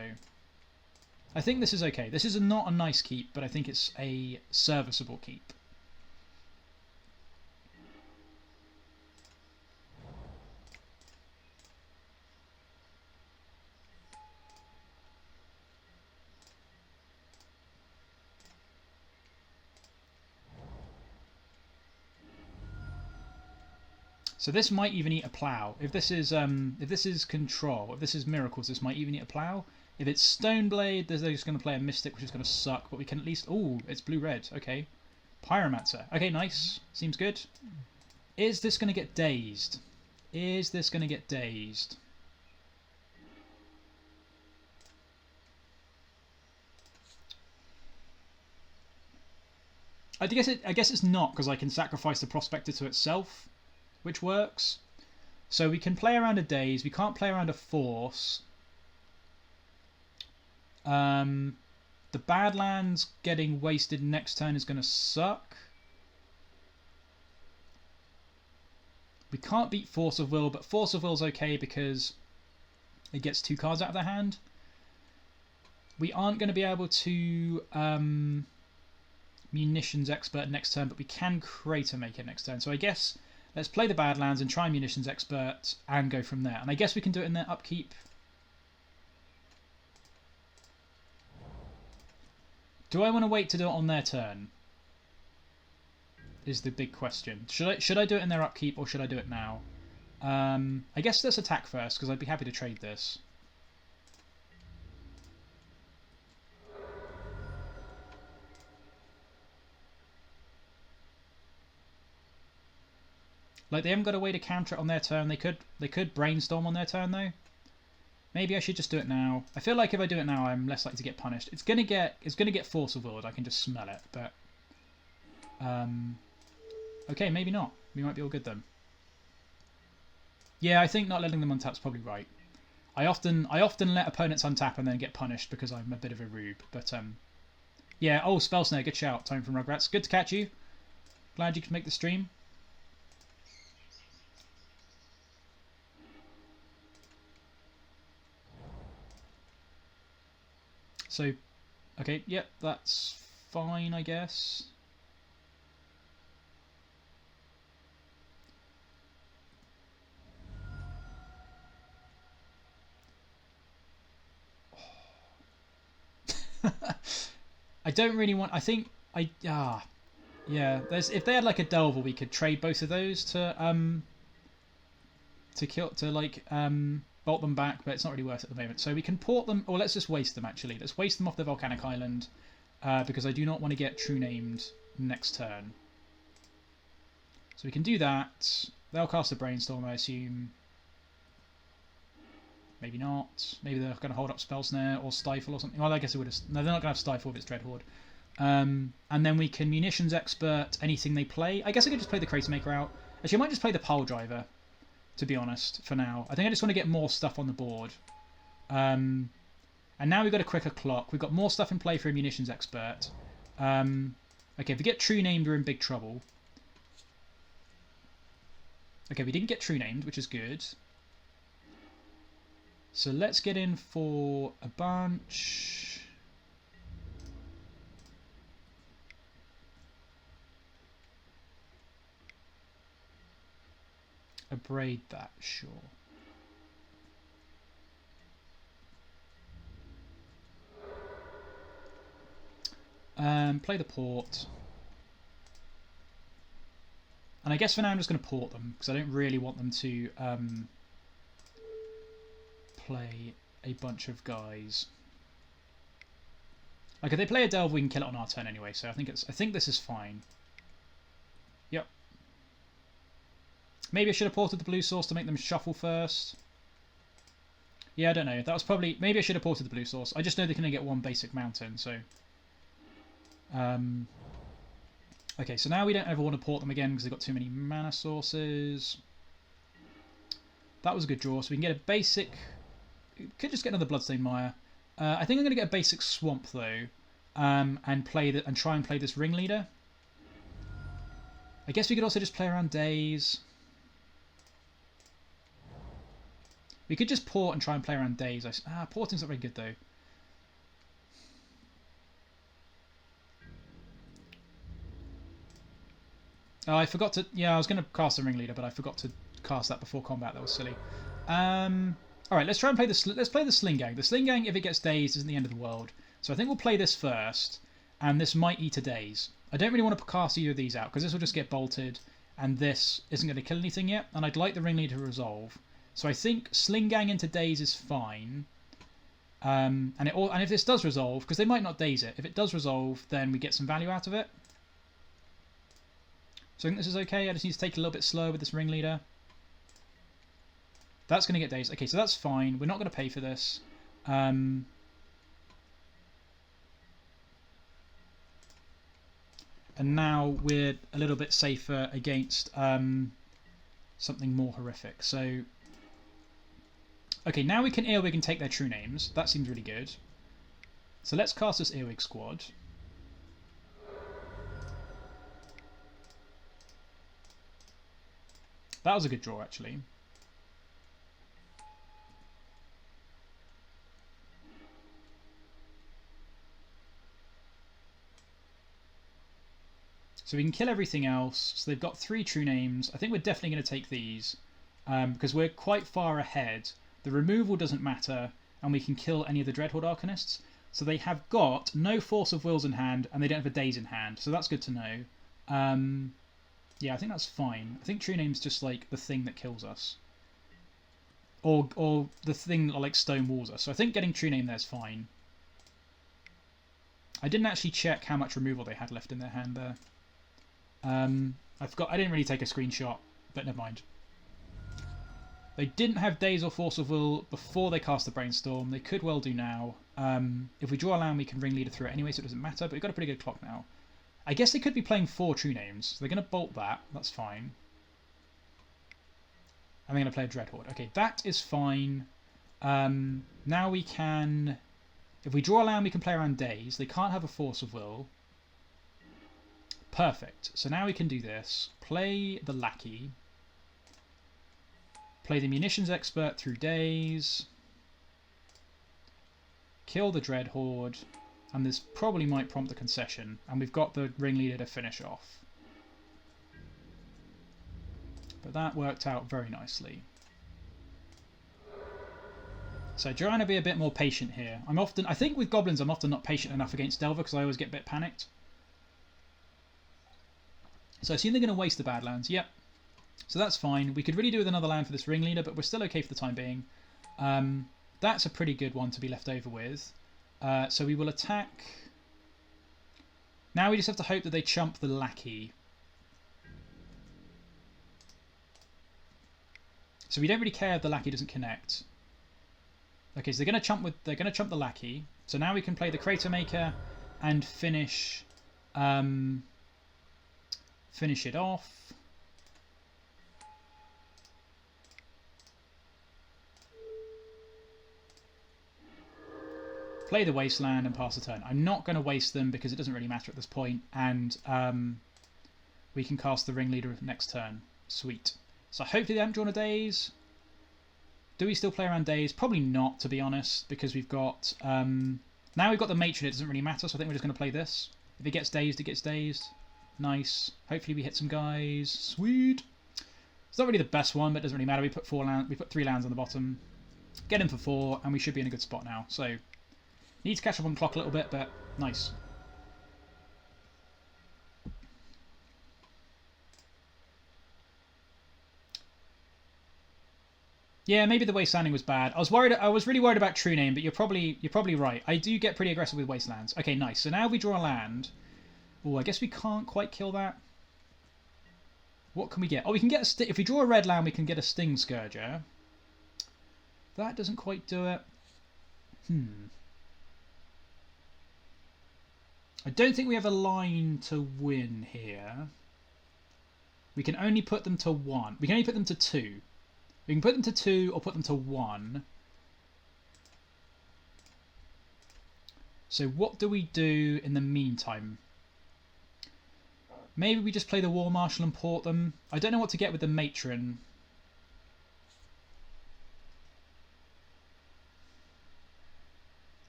I think this is okay. This is not a nice keep, but I think it's a serviceable keep. So this might even eat a plow. If this is control, if this is miracles, this might even eat a plow. If it's Stoneblade, they're just going to play a Mystic, which is going to suck. But we can at least... Oh, it's blue-red. Okay. Pyromancer. Okay, nice. Seems good. Is this going to get dazed? Is this going to get dazed? I guess it's not, because I can sacrifice the Prospector to itself, which works. So we can play around a daze. We can't play around a force. The Badlands getting wasted next turn is going to suck. We can't beat Force of Will, but Force of Will's okay because it gets 2 cards out of their hand. We aren't going to be able to Munitions Expert next turn, but we can Cratermaker next turn. So I guess let's play the Badlands and try Munitions Expert and go from there. And I guess we can do it in their upkeep. Do I want to wait to do it on their turn? Is the big question. Should I do it in their upkeep or should I do it now? I guess let's attack first because I'd be happy to trade this. Like, they haven't got a way to counter it on their turn. They could brainstorm on their turn though. Maybe I should just do it now. I feel like if I do it now, I'm less likely to get punished. It's gonna get Force of Will. I can just smell it, but okay, maybe not. We might be all good then. Yeah, I think not letting them untap is probably right. I often let opponents untap and then get punished because I'm a bit of a rube. But yeah. Oh, Spell Snare, good shout. Time from Rugrats. Good to catch you. Glad you could make the stream. So, okay, yep, that's fine, I guess. I don't really want. I think yeah. There's if they had like a Delver, we could trade both of those to bolt them back, but it's not really worth it at the moment. So we can port them, or let's just waste them actually. Let's waste them off the volcanic island because I do not want to get true named next turn. So we can do that. They'll cast a Brainstorm, I assume. Maybe not. Maybe they're going to hold up Spell Snare or Stifle or something. Well, I guess it would have. No, they're not going to have Stifle if it's Dreadhorde. And then we can Munitions Expert anything they play. I guess I could just play the Cratermaker out. Actually, I might just play the Piledriver, to be honest, for now. I think I just want to get more stuff on the board. And now we've got a quicker clock. We've got more stuff in play for a Munitions Expert. Okay, if we get True Named, we're in big trouble. Okay, we didn't get True Named, which is good. So let's get in for a bunch. Abrade that, sure. Play the port. And I guess for now I'm just going to port them, because I don't really want them to play a bunch of guys. Like if they play a Delve, we can kill it on our turn anyway, so I think this is fine. Yep. Maybe I should have ported the blue source to make them shuffle first. Yeah, I don't know. That was probably... Maybe I should have ported the blue source. I just know they're going to get one basic mountain, so... Okay, so now we don't ever want to port them again because they've got too many mana sources. That was a good draw, so we can get a basic... Could just get another Bloodstained Mire. I think I'm going to get a basic Swamp, though, and try and play this Ringleader. I guess we could also just play around Days. We could just port and try and play around Days. Porting's not very good, though. Oh, I forgot to... Yeah, I was going to cast a Ringleader, but I forgot to cast that before combat. That was silly. Alright, let's try and play the... Let's play the Sling-Gang. The Sling-Gang, if it gets Dazed, isn't the end of the world. So I think we'll play this first, and this might eat a Daze. I don't really want to cast either of these out, because this will just get bolted, and this isn't going to kill anything yet, and I'd like the Ringleader to resolve. So I think Sling-Gang into Daze is fine. And if this does resolve, because they might not Daze it, if it does resolve, then we get some value out of it. So I think this is okay. I just need to take it a little bit slower with this Ringleader. That's going to get Dazed. Okay, so that's fine. We're not going to pay for this. And now we're a little bit safer against something more horrific. So, okay, now we can Earwig and take their true names. That seems really good. So let's cast this Earwig Squad. That was a good draw, actually. So we can kill everything else. So they've got 3 true names. I think we're definitely going to take these because we're quite far ahead. The removal doesn't matter, and we can kill any of the Dreadhorde Arcanists. So they have got no Force of Wills in hand, and they don't have a Daze in hand. So that's good to know. Yeah, I think that's fine. I think True Name's just like the thing that kills us. Or the thing that like stone walls us. So I think getting True Name there is fine. I didn't actually check how much removal they had left in their hand there. I didn't really take a screenshot, but never mind. They didn't have Daze or Force of Will before they cast the Brainstorm. They could well do now. If we draw a land, we can Ringleader through it anyway, so it doesn't matter. But we've got a pretty good clock now. I guess they could be playing 4 True Names. So they're going to bolt that. That's fine. And they're going to play a Dreadhorde. Okay, that is fine. Now we can... If we draw a land, we can play around Daze. They can't have a Force of Will. Perfect. So now we can do this. Play the Lackey. Play the Munitions Expert through Daze. Kill the Dreadhorde. And this probably might prompt the concession. And we've got the Ringleader to finish off. But that worked out very nicely. So trying to be a bit more patient here. I think with Goblins I'm often not patient enough against Delver because I always get a bit panicked. So I assume they're going to waste the Badlands. Yep. So that's fine. We could really do with another land for this Ringleader, but we're still okay for the time being. That's a pretty good one to be left over with. So we will attack. Now we just have to hope that they chump the Lackey. So we don't really care if the Lackey doesn't connect. Okay, so they're going to chump the Lackey. So now we can play the Cratermaker and finish it off. Play the Wasteland and pass the turn. I'm not going to waste them because it doesn't really matter at this point, and we can cast the Ringleader next turn. Sweet. So hopefully they haven't drawn a Daze. Do we still play around Daze? Probably not, to be honest, because we've got... now we've got the Matron, it doesn't really matter, so I think we're just going to play this. If it gets dazed, it gets dazed. Nice. Hopefully we hit some guys. Sweet. It's not really the best one, but it doesn't really matter. We put 3 lands on the bottom. Get him for 4, and we should be in a good spot now. So, need to catch up on clock a little bit, but nice. Yeah, maybe the Wastelanding was bad. I was really worried about True Name, but you're probably right. I do get pretty aggressive with Wastelands. Okay, nice. So now we draw a land. Oh, I guess we can't quite kill that. What can we get? Oh, we can get if we draw a red land, we can get a Stingscourger. That doesn't quite do it. I don't think we have a line to win here. We can only put them to 1. We can only put them to 2. We can put them to 2 or put them to 1. So what do we do in the meantime? Maybe we just play the War Marshal and port them. I don't know what to get with the Matron.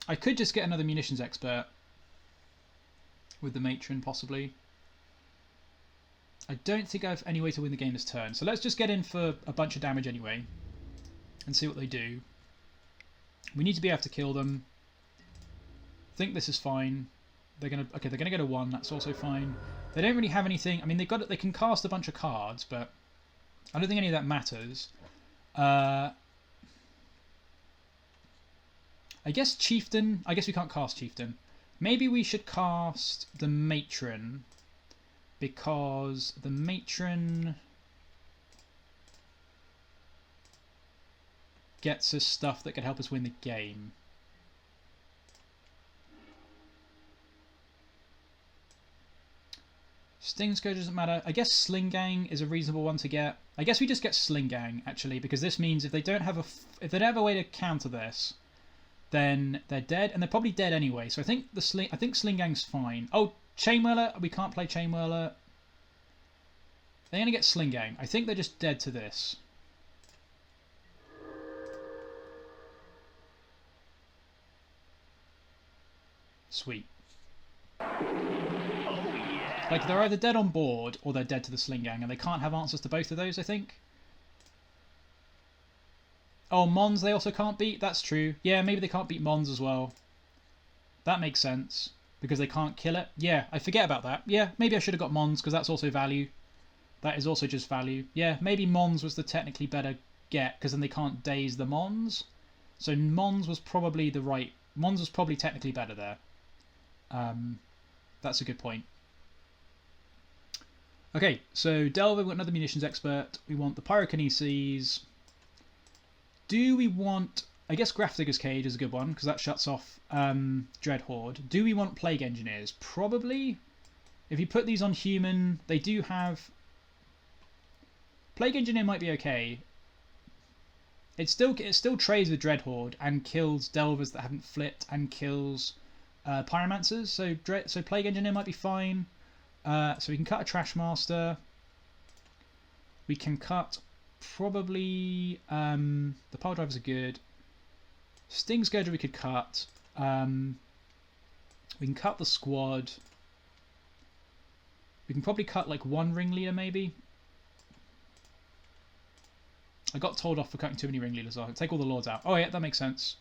I could just get another Munitions Expert with the Matron, possibly. I don't think I have any way to win the game this turn. So let's just get in for a bunch of damage anyway. And see what they do. We need to be able to kill them. I think this is fine. They're gonna get a 1, that's also fine. They don't really have anything. I mean, they can cast a bunch of cards, but I don't think any of that matters. I guess Chieftain. I guess we can't cast Chieftain. Maybe we should cast the Matron, because the Matron gets us stuff that could help us win the game. Stingscourger doesn't matter. I guess Sling-Gang is a reasonable one to get. I guess we just get Sling-Gang actually, because this means if they don't have a way to counter this, then they're dead, and they're probably dead anyway. So I think Sling-Gang's fine. Oh, Chainwhirler, we can't play Chainwhirler. They're gonna get Sling-Gang. I think they're just dead to this. Sweet. Like, they're either dead on board or they're dead to the Sling-Gang, and they can't have answers to both of those, I think. Oh, Mons they also can't beat? That's true. Yeah, maybe they can't beat Mons as well. That makes sense. Because they can't kill it. Yeah, I forget about that. Yeah, maybe I should have got Mons, because that's also value. That is also just value. Yeah, maybe Mons was the technically better get, because then they can't daze the Mons. So Mons was probably the right... Mons was probably technically better there. That's a good point. Okay, so Delver, we've got another Munitions Expert. We want the Pyrokinesis. Do we want... I guess Grafdigger's Cage is a good one, because that shuts off Dreadhorde. Do we want Plague Engineers? Probably. If you put these on human, they do have... Plague Engineer might be okay. It still trades with Dreadhorde and kills Delvers that haven't flipped and kills Pyromancers. So Plague Engineer might be fine. So we can cut a Trashmaster. We can cut probably... the Piledrivers are good. Stingscourger we could cut. We can cut the squad. We can probably cut like one Ringleader maybe. I got told off for cutting too many Ringleaders. I'll take all the Lords out. Oh yeah, that makes sense.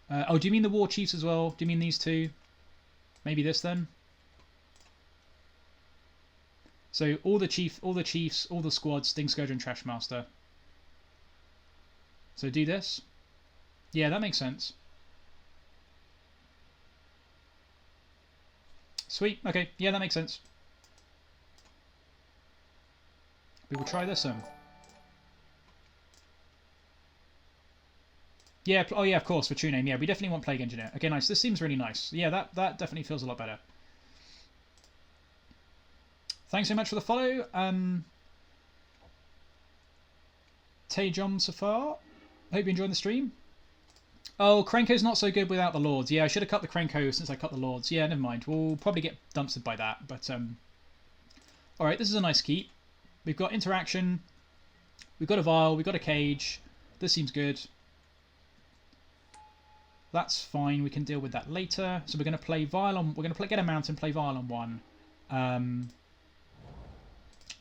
Oh, do you mean the Warchiefs as well? Do you mean these two? Maybe this then? So all the chiefs, all the squads, Stingscourger and Trashmaster. So do this. Yeah, that makes sense. Sweet. Okay. Yeah, that makes sense. We will try this one. Yeah. Oh, yeah. Of course, for true name. Yeah, we definitely want Plague Engineer. Okay, nice. This seems really nice. Yeah, that definitely feels a lot better. Thanks so much for the follow. Taejom so far. Hope you enjoyed the stream. Oh, Krenko's not so good without the Lords. Yeah, I should have cut the Krenko since I cut the Lords. Yeah, never mind. We'll probably get dumpstered by that. But, alright, this is a nice keep. We've got interaction. We've got a Vial. We've got a Cage. This seems good. That's fine. We can deal with that later. So we're going to play Vial on... We're going to get a Mountain, play Vial on one.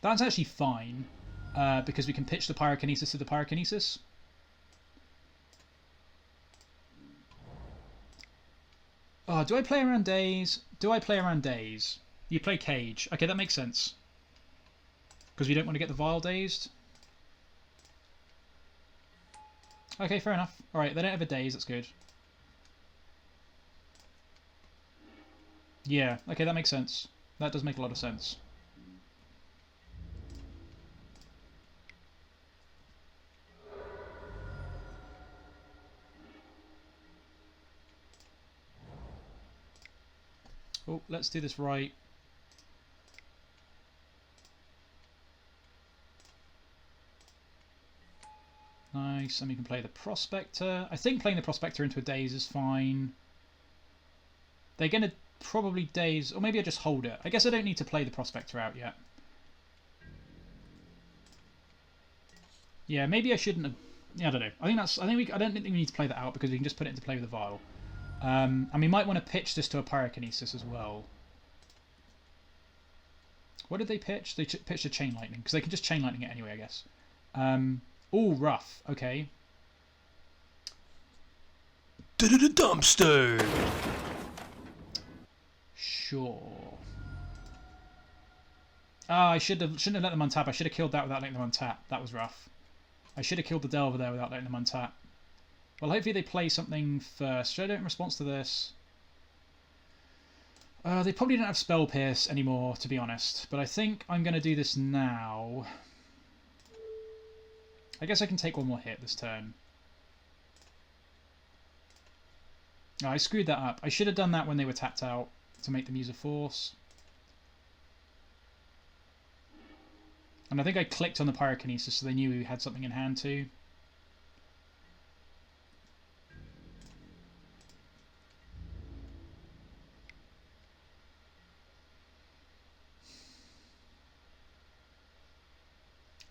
That's actually fine. Because we can pitch the Pyrokinesis to the Pyrokinesis. Oh, do I play around days? Do I play around days? You play Cage. Okay, that makes sense. Because we don't want to get the Vial dazed. Okay, fair enough. Alright, they don't have a daze, that's good. Yeah, okay, that makes sense. That does make a lot of sense. Oh, let's do this right. Nice, and we can play the Prospector. I think playing the Prospector into a daze is fine. They're going to probably daze, or maybe I just hold it. I guess I don't need to play the Prospector out yet. Yeah, maybe I shouldn't have... Yeah, I don't know. I don't think we need to play that out because we can just put it into play with the Vial. And we might want to pitch this to a Pyrokinesis as well. What did they pitch? They pitched a Chain Lightning, because they can just Chain Lightning it anyway, I guess. Oh, rough. Okay. Dumpster. Sure. Ah, I shouldn't have let them untap. I should have killed that without letting them untap. That was rough. I should have killed the Delver there without letting them untap. Well, hopefully they play something first. Should I do it in response to this? They probably don't have Spell Pierce anymore, to be honest. But I think I'm going to do this now. I guess I can take one more hit this turn. Oh, I screwed that up. I should have done that when they were tapped out to make them use a Force. And I think I clicked on the Pyrokinesis so they knew we had something in hand too.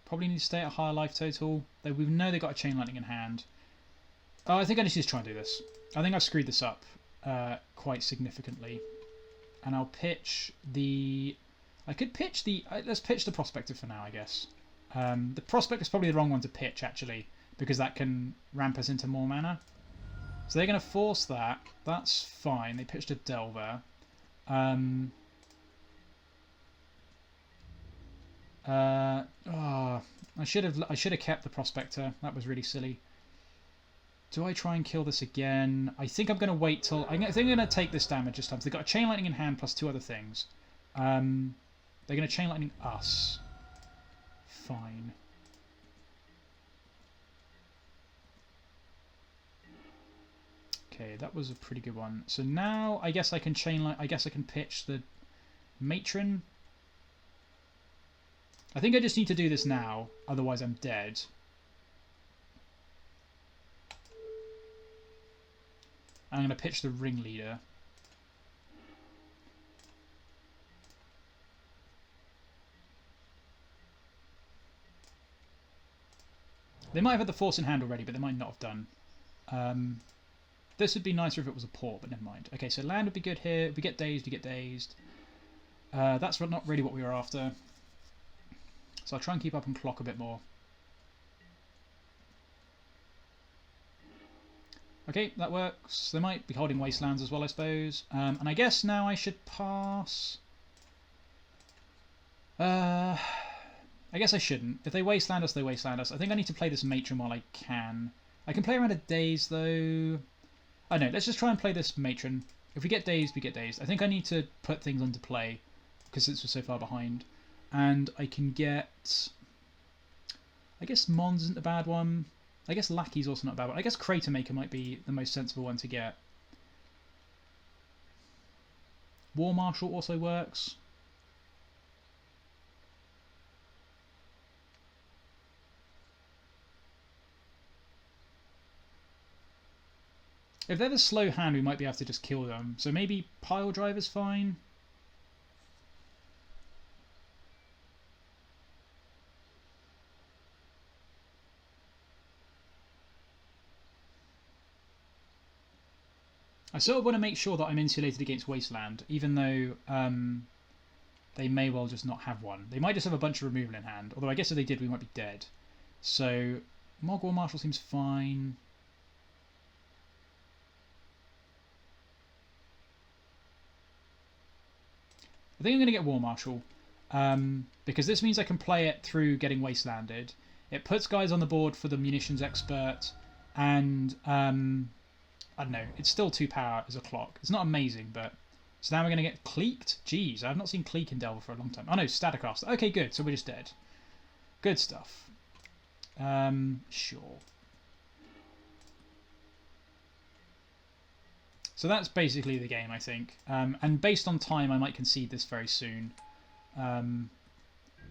Probably need to stay at a higher life total. Though we know they've got a Chain Lightning in hand. Oh, I think I just need to try and do this. I think I've screwed this up quite significantly. And I'll pitch the... I could pitch the... let's pitch the Prospector for now, I guess. The Prospector is probably the wrong one to pitch, actually. Because that can ramp us into more mana. So they're going to force that. That's fine. They pitched a Delver. I should have kept the Prospector. That was really silly. Do I try and kill this again? I think I'm going to wait till... I think I'm going to take this damage this time. So they've got a Chain Lightning in hand plus 2 other things. They're going to Chain Lightning us. Fine. Okay, that was a pretty good one. So now I guess I can I guess I can pitch the Matron. I think I just need to do this now, otherwise I'm dead. I'm going to pitch the Ringleader. They might have had the Force in hand already, but they might not have done. This would be nicer if it was a port, but never mind. Okay, so land would be good here. If we get dazed, we get dazed. That's not really what we were after. So I'll try and keep up and clock a bit more. Okay, that works. They might be holding Wastelands as well, I suppose. And I guess now I should pass. I guess I shouldn't. If they Wasteland us, they Wasteland us. I think I need to play this Matron while I can. I can play around a Daze, though. I don't know, let's just try and play this Matron. If we get dazed, we get dazed. I think I need to put things into play, because since we're so far behind. And I can get... I guess Mons isn't a bad one. I guess Lackey's also not a bad one. I guess Cratermaker might be the most sensible one to get. War Marshal also works. If they're the slow hand, we might be able to just kill them. So maybe Piledriver's fine. I sort of want to make sure that I'm insulated against Wasteland, even though they may well just not have one. They might just have a bunch of removal in hand, although I guess if they did, we might be dead. So Mogg War Marshal seems fine. I think I'm going to get War Marshal, because this means I can play it through getting Wastelanded. It puts guys on the board for the Munitions Expert, and I don't know, it's still 2 power as a clock. It's not amazing, but... So now we're going to get Cleeked? Jeez, I've not seen Cleek in Delver for a long time. Oh no, Staticaster. Okay, good, so we're just dead. Good stuff. Sure. So that's basically the game, I think. And based on time, I might concede this very soon.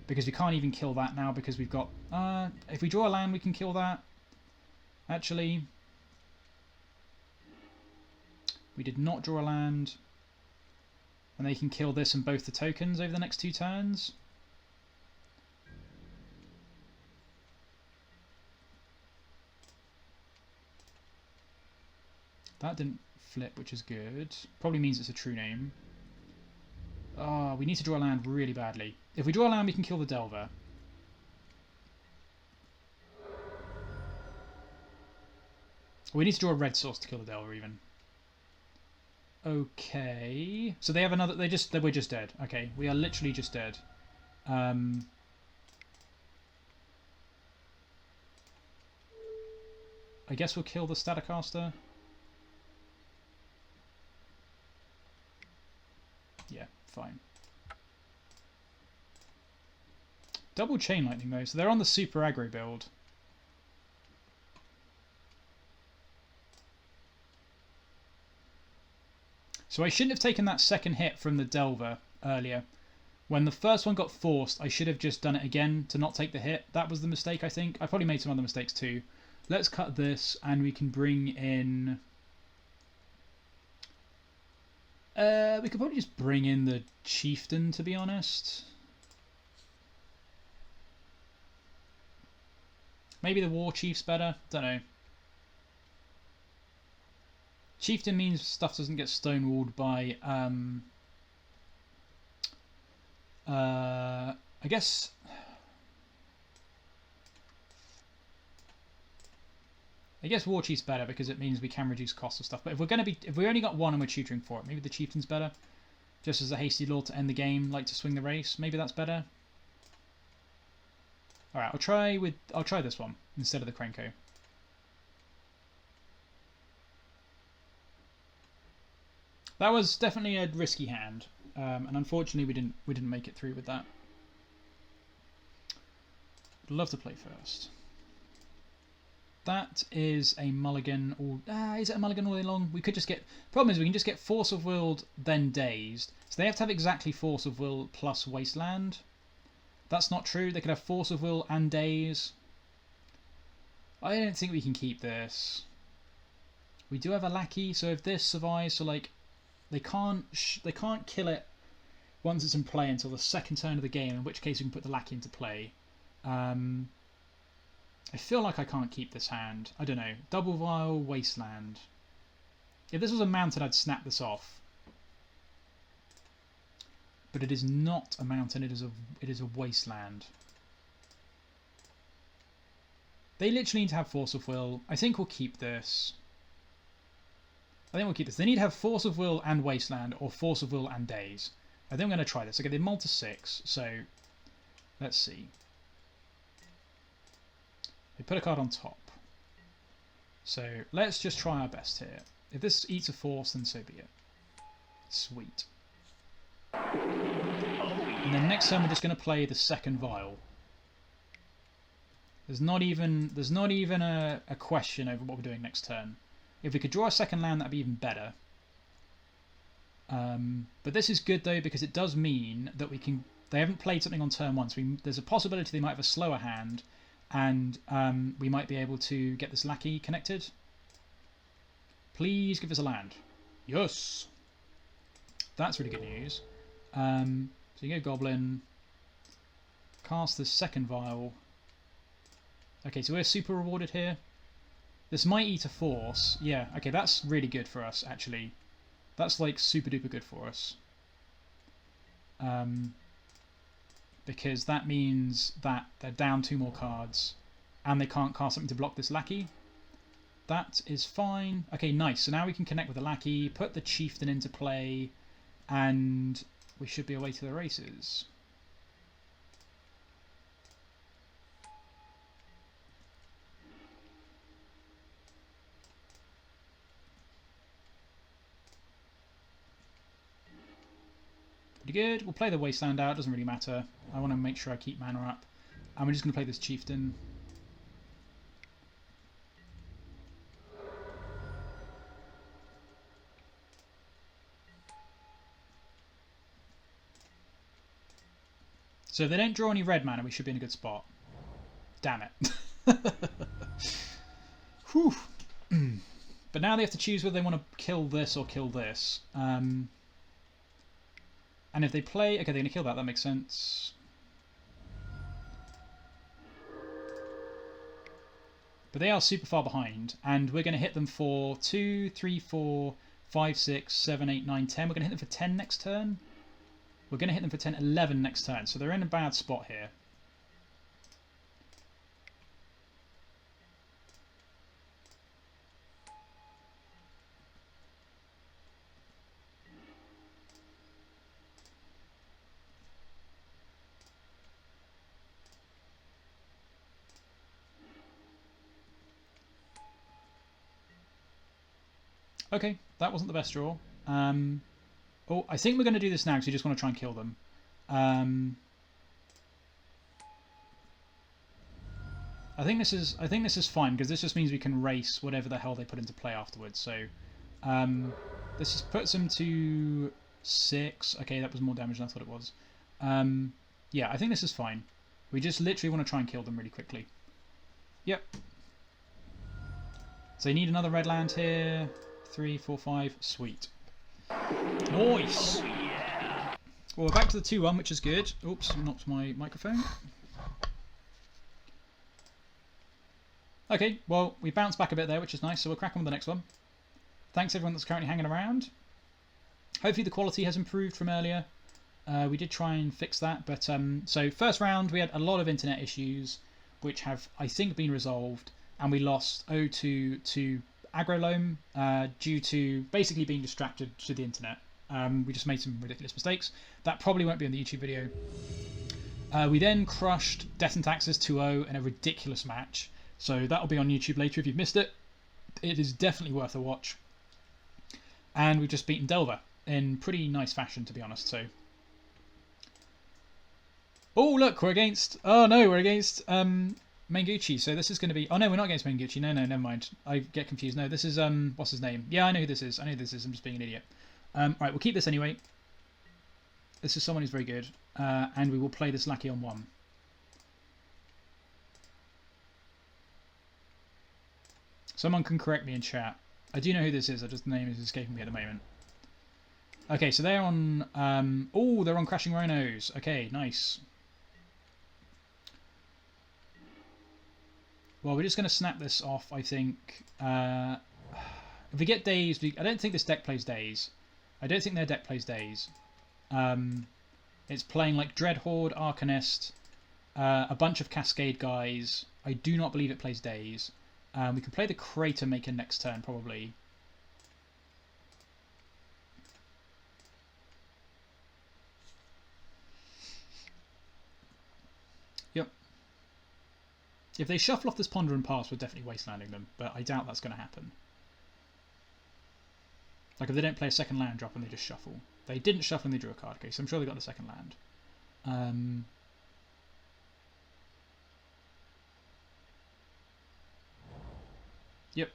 Because we can't even kill that now because we've got... if we draw a land, we can kill that. Actually... We did not draw a land. And they can kill this and both the tokens over the next 2 turns. That didn't flip, which is good. Probably means it's a true name. Oh, we need to draw a land really badly. If we draw a land, we can kill the Delver. We need to draw a red source to kill the Delver, even. Okay. So they have another... We're just dead. Okay, we are literally just dead. I guess we'll kill the Staticaster. Yeah, fine. Double Chain Lightning though, so they're on the super aggro build. So I shouldn't have taken that second hit from the Delver earlier. When the first one got forced, I should have just done it again to not take the hit. That was the mistake, I think. I probably made some other mistakes too. Let's cut this and we can bring in... we could probably just bring in the Chieftain, to be honest. Maybe the Warchief's better. Don't know. Chieftain means stuff doesn't get stonewalled by... I guess... I guess Warchief's better because it means we can reduce costs of stuff. But if we only got one and we're tutoring for it, maybe the Chieftain's better. Just as a hasty lord to end the game, like to swing the race. Maybe that's better. All right, I'll try this one instead of the Krenko. That was definitely a risky hand, and unfortunately we didn't make it through with that. I'd love to play first. That is a mulligan. Is it a mulligan all day long? We could just get. Problem is we can just get Force of Will then Dazed. So they have to have exactly Force of Will plus Wasteland. That's not true. They could have Force of Will and Daze. I don't think we can keep this. We do have a Lackey, so if this survives, so like they can't kill it once it's in play until the second turn of the game. In which case we can put the Lackey into play. I feel like I can't keep this hand. I don't know. Double Vial, Wasteland. If this was a mountain, I'd snap this off. But it is not a mountain. It is a Wasteland. They literally need to have Force of Will. I think we'll keep this. They need to have Force of Will and Wasteland, or Force of Will and Daze. I think I'm going to try this. Okay, they mulled to 6, so let's see. They put a card on top. So let's just try our best here. If this eats a force, then so be it. Sweet. And then next turn we're just going to play the second vial. There's not even a question over what we're doing next turn. If we could draw a second land, that'd be even better. But this is good though because it does mean that we can. They haven't played something on turn 1, so there's a possibility they might have a slower hand. And we might be able to get this Lackey connected. Please give us a land. Yes! That's really good news. So you go Goblin. Cast the second Vial. Okay, so we're super rewarded here. This might eat a force. Yeah, okay, that's really good for us, actually. That's like super duper good for us. Because that means that they're down 2 more cards and they can't cast something to block this Lackey. That is fine. Okay, nice. So now we can connect with the Lackey, put the Chieftain into play, and we should be away to the races. Pretty good. We'll play the Wasteland out. Doesn't really matter. I want to make sure I keep mana up. And we're just going to play this Chieftain. So if they don't draw any red mana, we should be in a good spot. Damn it. Whew. But now they have to choose whether they want to kill this or kill this. And if they play... Okay, they're going to kill that. That makes sense. But they are super far behind. And we're going to hit them for 2, 3, 4, 5, 6, 7, 8, 9, 10. We're going to hit them for 10 next turn. We're going to hit them for 10, 11 next turn. So they're in a bad spot here. Okay, that wasn't the best draw. Oh, I think we're going to do this now because we just want to try and kill them. I think this is fine because this just means we can race whatever the hell they put into play afterwards. So this just puts them to 6. Okay, that was more damage than I thought it was. Yeah, I think this is fine. We just literally want to try and kill them really quickly. Yep. So you need another red land here. 3, 4, 5. Sweet. Nice! Well, we're back to the 2-1, which is good. Oops, knocked my microphone. Okay, well, we bounced back a bit there, which is nice, so we'll crack on with the next one. Thanks everyone that's currently hanging around. Hopefully the quality has improved from earlier. We did try and fix that, but so first round we had a lot of internet issues, which have, I think, been resolved. and we lost O2 to Aggro Loam due to basically being distracted to the internet. We just made some ridiculous mistakes. That probably won't be on the YouTube video. We then crushed Death and Taxes 2-0 in a ridiculous match. So that'll be on YouTube later if you've missed it. It is definitely worth a watch. And we've just beaten Delver in pretty nice fashion, to be honest. So, oh look, we're against. Oh no, we're against Manguchi. So this is going to be. Oh no, we're not against Manguchi. No, never mind. I get confused. No, this is what's his name? Yeah, I know who this is. I know who this is. I'm just being an idiot. Right, we'll keep this anyway. This is someone who's very good, and we will play this Lackey on 1. Someone can correct me in chat. I do know who this is. The name is escaping me at the moment. Okay, so they're on. Oh, they're on Crashing Rhinos. Okay, nice. Well, we're just going to snap this off, I think. If we get Days, I don't think this deck plays Days. I don't think their deck plays Days. It's playing like Dreadhorde, Arcanist, a bunch of Cascade guys. I do not believe it plays Days. We can play the Cratermaker next turn, probably. Yep. If they shuffle off this Ponder and Pass, we're definitely wastelanding them, but I doubt that's going to happen. Like if they don't play a second land drop and they just shuffle. They didn't shuffle and they drew a card. Okay, so I'm sure they got the second land. Yep.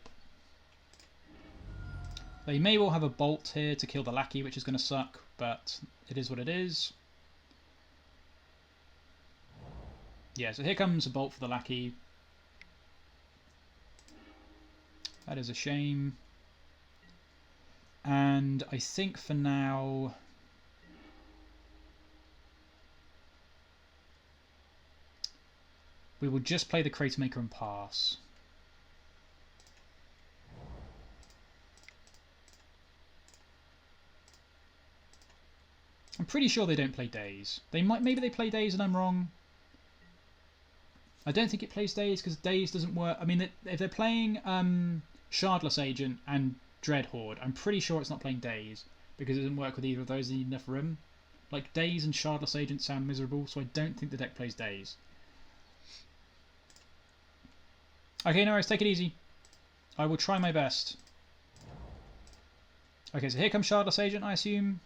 They may well have a bolt here to kill the Lackey, which is going to suck, but it is what it is. Yeah, so here comes a bolt for the Lackey. That is a shame. And I think for now... we will just play the Cratermaker and pass. I'm pretty sure they don't play Days. They might, maybe they play Days and I'm wrong. I don't think it plays Days because Days doesn't work. I mean, if they're playing Shardless Agent and Dreadhorde, I'm pretty sure it's not playing Days because it doesn't work with either of those. They need enough room. Like Days and Shardless Agent sound miserable, so I don't think the deck plays Days. Okay, no worries, take it easy. I will try my best. Okay, so here comes Shardless Agent, I assume.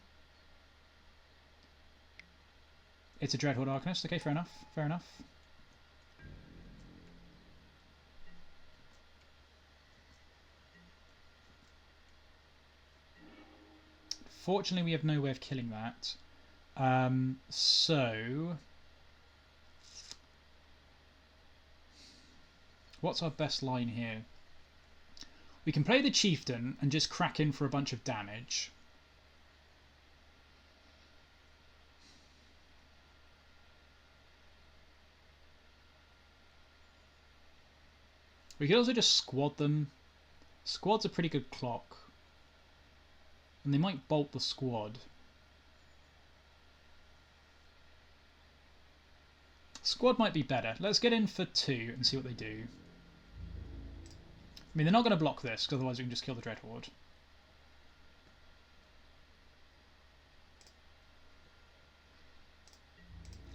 It's a Dreadhorde Arcanist. Okay, fair enough. Fair enough. Fortunately, we have no way of killing that. So... what's our best line here? We can play the Chieftain and just crack in for a bunch of damage. We could also just squad them. Squad's a pretty good clock. And they might bolt the squad. Squad might be better. Let's get in for 2 and see what they do. I mean, they're not going to block this, because otherwise we can just kill the Dreadhorde.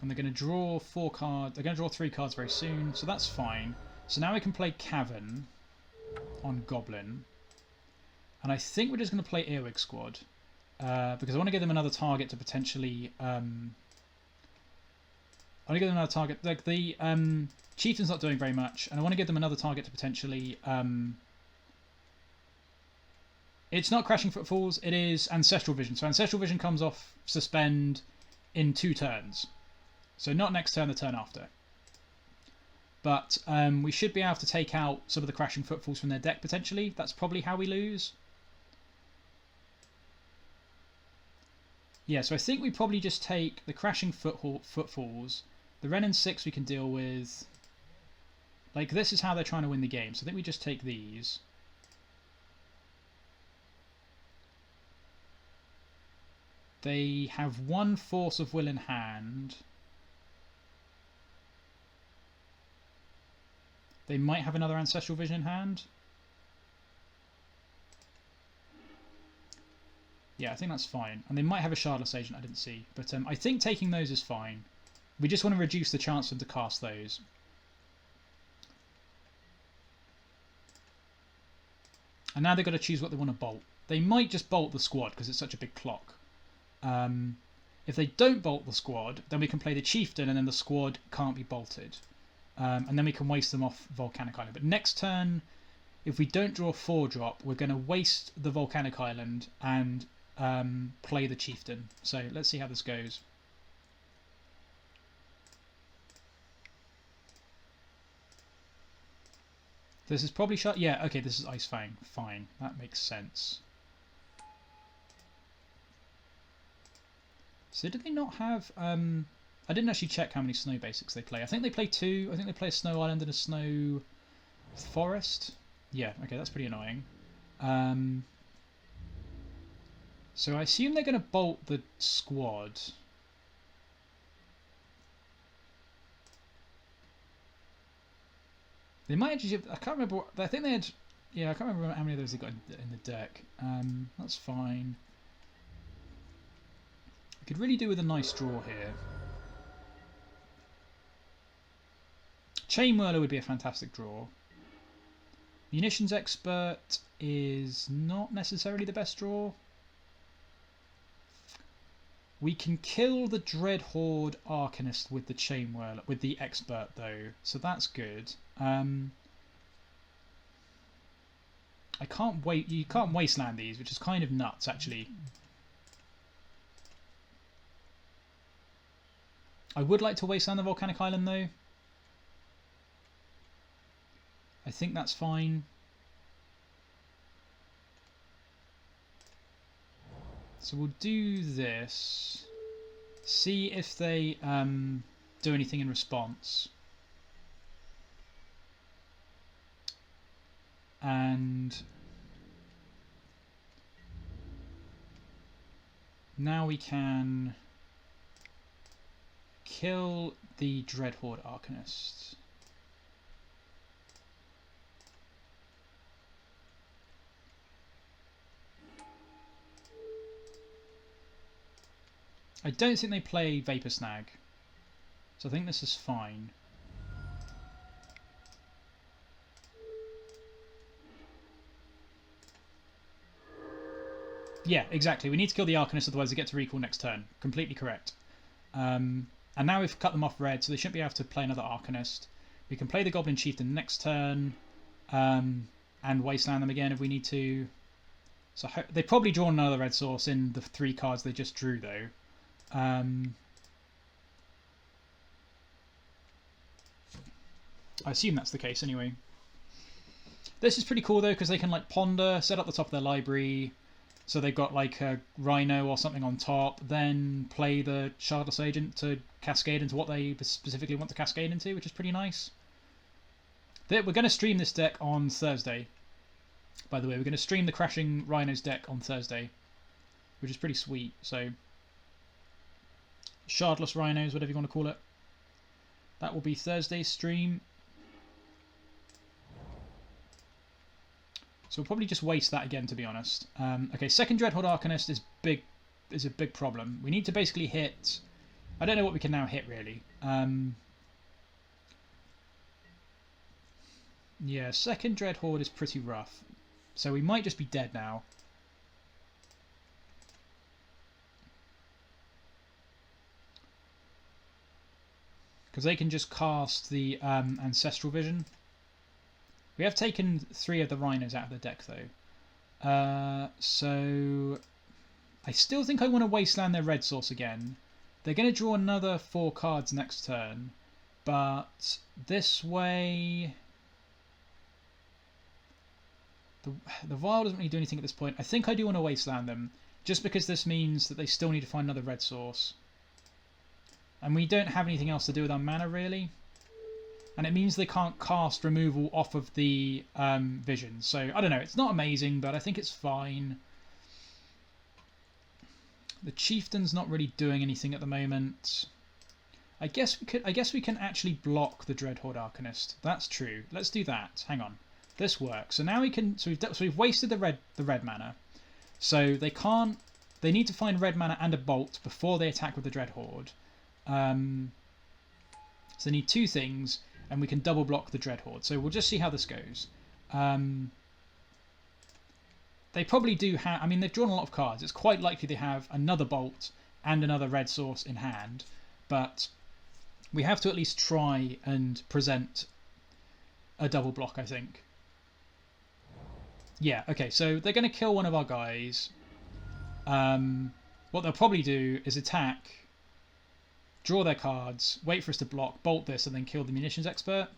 And they're going to draw 4 cards. They're going to draw 3 cards very soon, so that's fine. So now we can play Cavern on Goblin. And I think we're just going to play Earwig Squad. Because I want to give them another target to potentially... I want to give them another target. Like the Chieftain's not doing very much, and I want to give them another target to potentially... it's not Crashing Footfalls, it is Ancestral Vision. So Ancestral Vision comes off Suspend in 2 turns. So not next turn, the turn after. But we should be able to take out some of the Crashing Footfalls from their deck, potentially. That's probably how we lose. Yeah, so I think we probably just take the Crashing Footfalls. The Wrenn and 6 we can deal with. Like, this is how they're trying to win the game. So I think we just take these. They have 1 Force of Will in hand. They might have another Ancestral Vision in hand. Yeah, I think that's fine. And they might have a Shardless Agent I didn't see. But I think taking those is fine. We just want to reduce the chance of them to cast those. And now they've got to choose what they want to bolt. They might just bolt the squad because it's such a big clock. If they don't bolt the squad, then we can play the Chieftain and then the squad can't be bolted. And then we can waste them off Volcanic Island. But next turn, if we don't draw a 4-drop, we're going to waste the Volcanic Island and play the Chieftain. So let's see how this goes. This is probably shut. Yeah, okay, this is Ice Fang. Fine, that makes sense. So did they not have... I didn't actually check how many snow basics they play. I think they play 2. I think they play a Snow Island and a Snow Forest. Yeah, okay, that's pretty annoying. So I assume they're going to bolt the squad. They might actually... I can't remember... I think they had... Yeah, I can't remember how many of those they got in the deck. That's fine. We could really do with a nice draw here. Chainwhirler would be a fantastic draw. Munitions Expert is not necessarily the best draw. We can kill the Dreadhorde Arcanist with the Chainwhirler, with the Expert though, so that's good. I can't wait. You can't wasteland these, which is kind of nuts actually. I would like to wasteland the Volcanic Island though. I think that's fine. So we'll do this. See if they do anything in response. And now we can kill the Dreadhorde Arcanist. I don't think they play Vapor Snag, so I think this is fine. Yeah, exactly. We need to kill the Arcanist, otherwise they get to recall next turn. Completely correct. And now we've cut them off red, so they shouldn't be able to play another Arcanist. We can play the Goblin Chieftain next turn, and wasteland them again if we need to. So they probably draw another red source in the 3 cards they just drew, though. I assume that's the case anyway. This is pretty cool though, because they can like ponder, set up the top of their library, so they've got like a Rhino or something on top, then play the Shardless Agent to cascade into what they specifically want to cascade into, which is pretty nice. We're going to stream this deck on Thursday. By the way, we're going to stream the Crashing Rhinos deck on Thursday, which is pretty sweet. So Shardless Rhinos, whatever you want to call it. That will be Thursday's stream. So we'll probably just waste that again, to be honest. Okay, second Dreadhorde Arcanist is a big problem. We need to basically hit... I don't know what we can now hit, really. Yeah, second Dreadhorde is pretty rough. So we might just be dead now. Because they can just cast the Ancestral Vision. We have taken 3 of the Rhinos out of the deck, though. So I still think I want to wasteland their red source again. They're going to draw another 4 cards next turn. But this way... The Vial doesn't really do anything at this point. I think I do want to wasteland them. Just because this means that they still need to find another red source. And we don't have anything else to do with our mana, really. And it means they can't cast removal off of the vision. So, I don't know. It's not amazing, but I think it's fine. The Chieftain's not really doing anything at the moment. I guess we can actually block the Dreadhorde Arcanist. That's true. Let's do that. Hang on. This works. So now we can. So we've wasted the red mana. So they can't. They need to find red mana and a bolt before they attack with the Dreadhorde. So they need two things, and we can double block the Dreadhorde. So we'll just see how this goes. They probably do have. I mean, they've drawn a lot of cards. It's quite likely they have another bolt and another red source in hand, but we have to at least try and present a double block, I think. Yeah, okay, so they're going to kill one of our guys. What they'll probably do is attack, draw their cards, wait for us to block, bolt this, and then kill the Munitions Expert.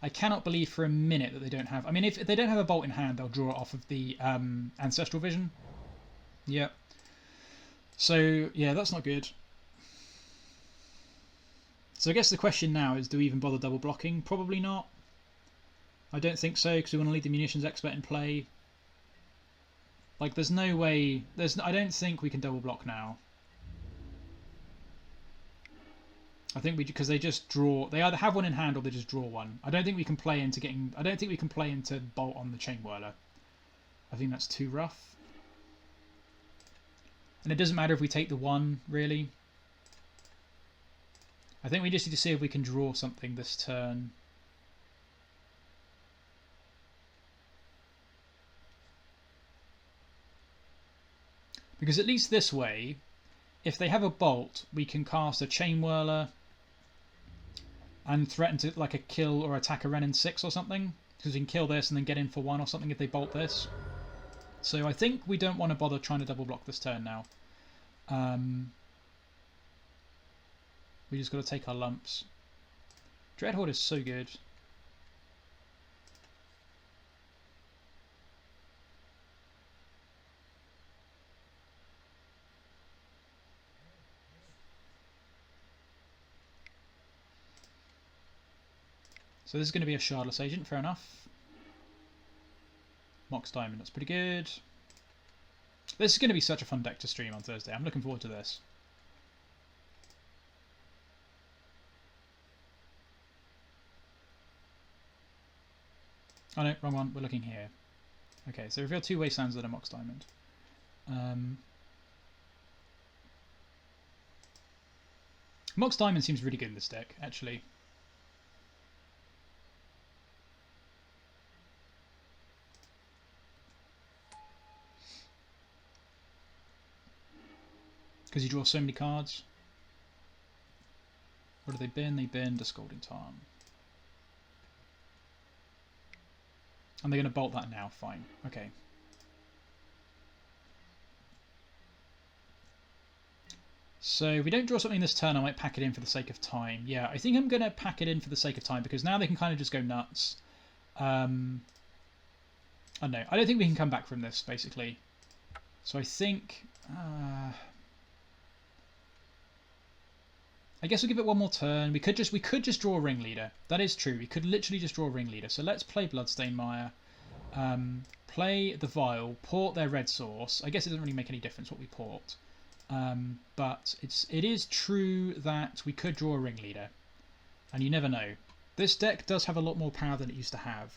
I cannot believe for a minute that they don't have... I mean, if they don't have a bolt in hand, they'll draw it off of the Ancestral Vision. Yep. So, yeah, that's not good. So I guess the question now is, do we even bother double blocking? Probably not. I don't think so, because we want to leave the Munitions Expert in play. Like, there's no way... I don't think we can double block now. I think because they just draw... They either have one in hand or they just draw one. I don't think we can play into getting... I don't think we can play into bolt on the Chainwhirler. I think that's too rough. And it doesn't matter if we take the one, really. I think we just need to see if we can draw something this turn. Because at least this way, if they have a bolt, we can cast a Chainwhirler and threaten to like a kill or attack a Renin 6 or something. Because we can kill this and then get in for 1 or something if they bolt this. So I think we don't want to bother trying to double block this turn now. We just got to take our lumps. Dreadhorde is so good. So this is going to be a Shardless Agent, fair enough. Mox Diamond, that's pretty good. This is going to be such a fun deck to stream on Thursday. I'm looking forward to this. Oh no, wrong one. We're looking here. Okay, so reveal 2 Wastelands that are Mox Diamond. Mox Diamond seems really good in this deck, actually. Because you draw so many cards. What do they bin? They bin the Scalding Tarn. And they're going to bolt that now. Fine. Okay. So if we don't draw something this turn, I might pack it in for the sake of time. Yeah, I think I'm going to pack it in for the sake of time because now they can kind of just go nuts. I don't know. I don't think we can come back from this, basically. So I think... I guess we'll give it one more turn. We could just draw a Ringleader. That is true. We could literally just draw a Ringleader. So let's play Bloodstained Mire. Play the Vial. Port their red source. I guess it doesn't really make any difference what we port. But it is true that we could draw a Ringleader. And you never know. This deck does have a lot more power than it used to have.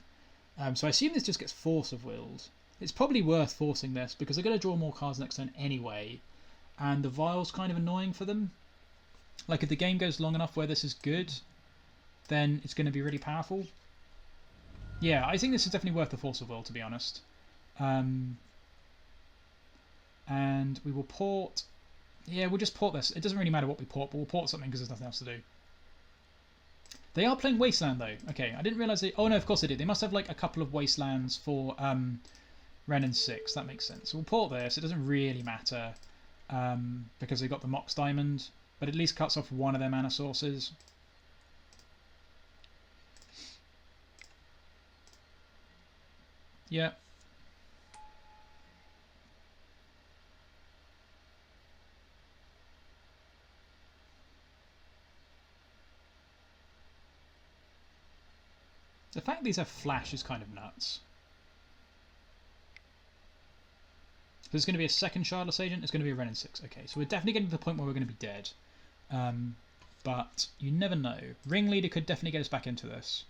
So I assume this just gets Force of Willed. It's probably worth forcing this because they're going to draw more cards next turn anyway. And the Vial's kind of annoying for them. Like, if the game goes long enough where this is good, then it's going to be really powerful. Yeah, I think this is definitely worth the Force of Will, to be honest. And we will port... Yeah, we'll just port this. It doesn't really matter what we port, but we'll port something because there's nothing else to do. They are playing Wasteland, though. Okay, I didn't realise they... Oh, no, of course they did. They must have, like, a couple of Wastelands for Renin 6. That makes sense. So we'll port this. It doesn't really matter because they got the Mox Diamond. But at least cuts off one of their mana sources. Yeah. The fact these have flash is kind of nuts. There's going to be a second Shardless Agent. It's going to be a Renin 6. Okay, so we're definitely getting to the point where we're going to be dead. But you never know. Ringleader could definitely get us back into this.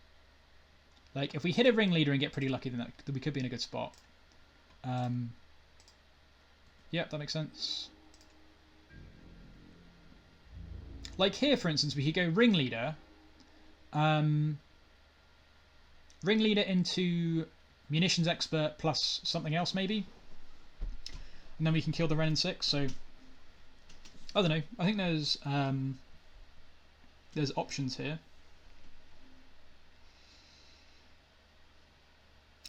Like, if we hit a Ringleader and get pretty lucky, then we could be in a good spot. Yep, that makes sense. Like here, for instance, we could go Ringleader. Ringleader into Munitions Expert plus something else, maybe. And then we can kill the Ren and 6, so... I don't know. I think there's options here.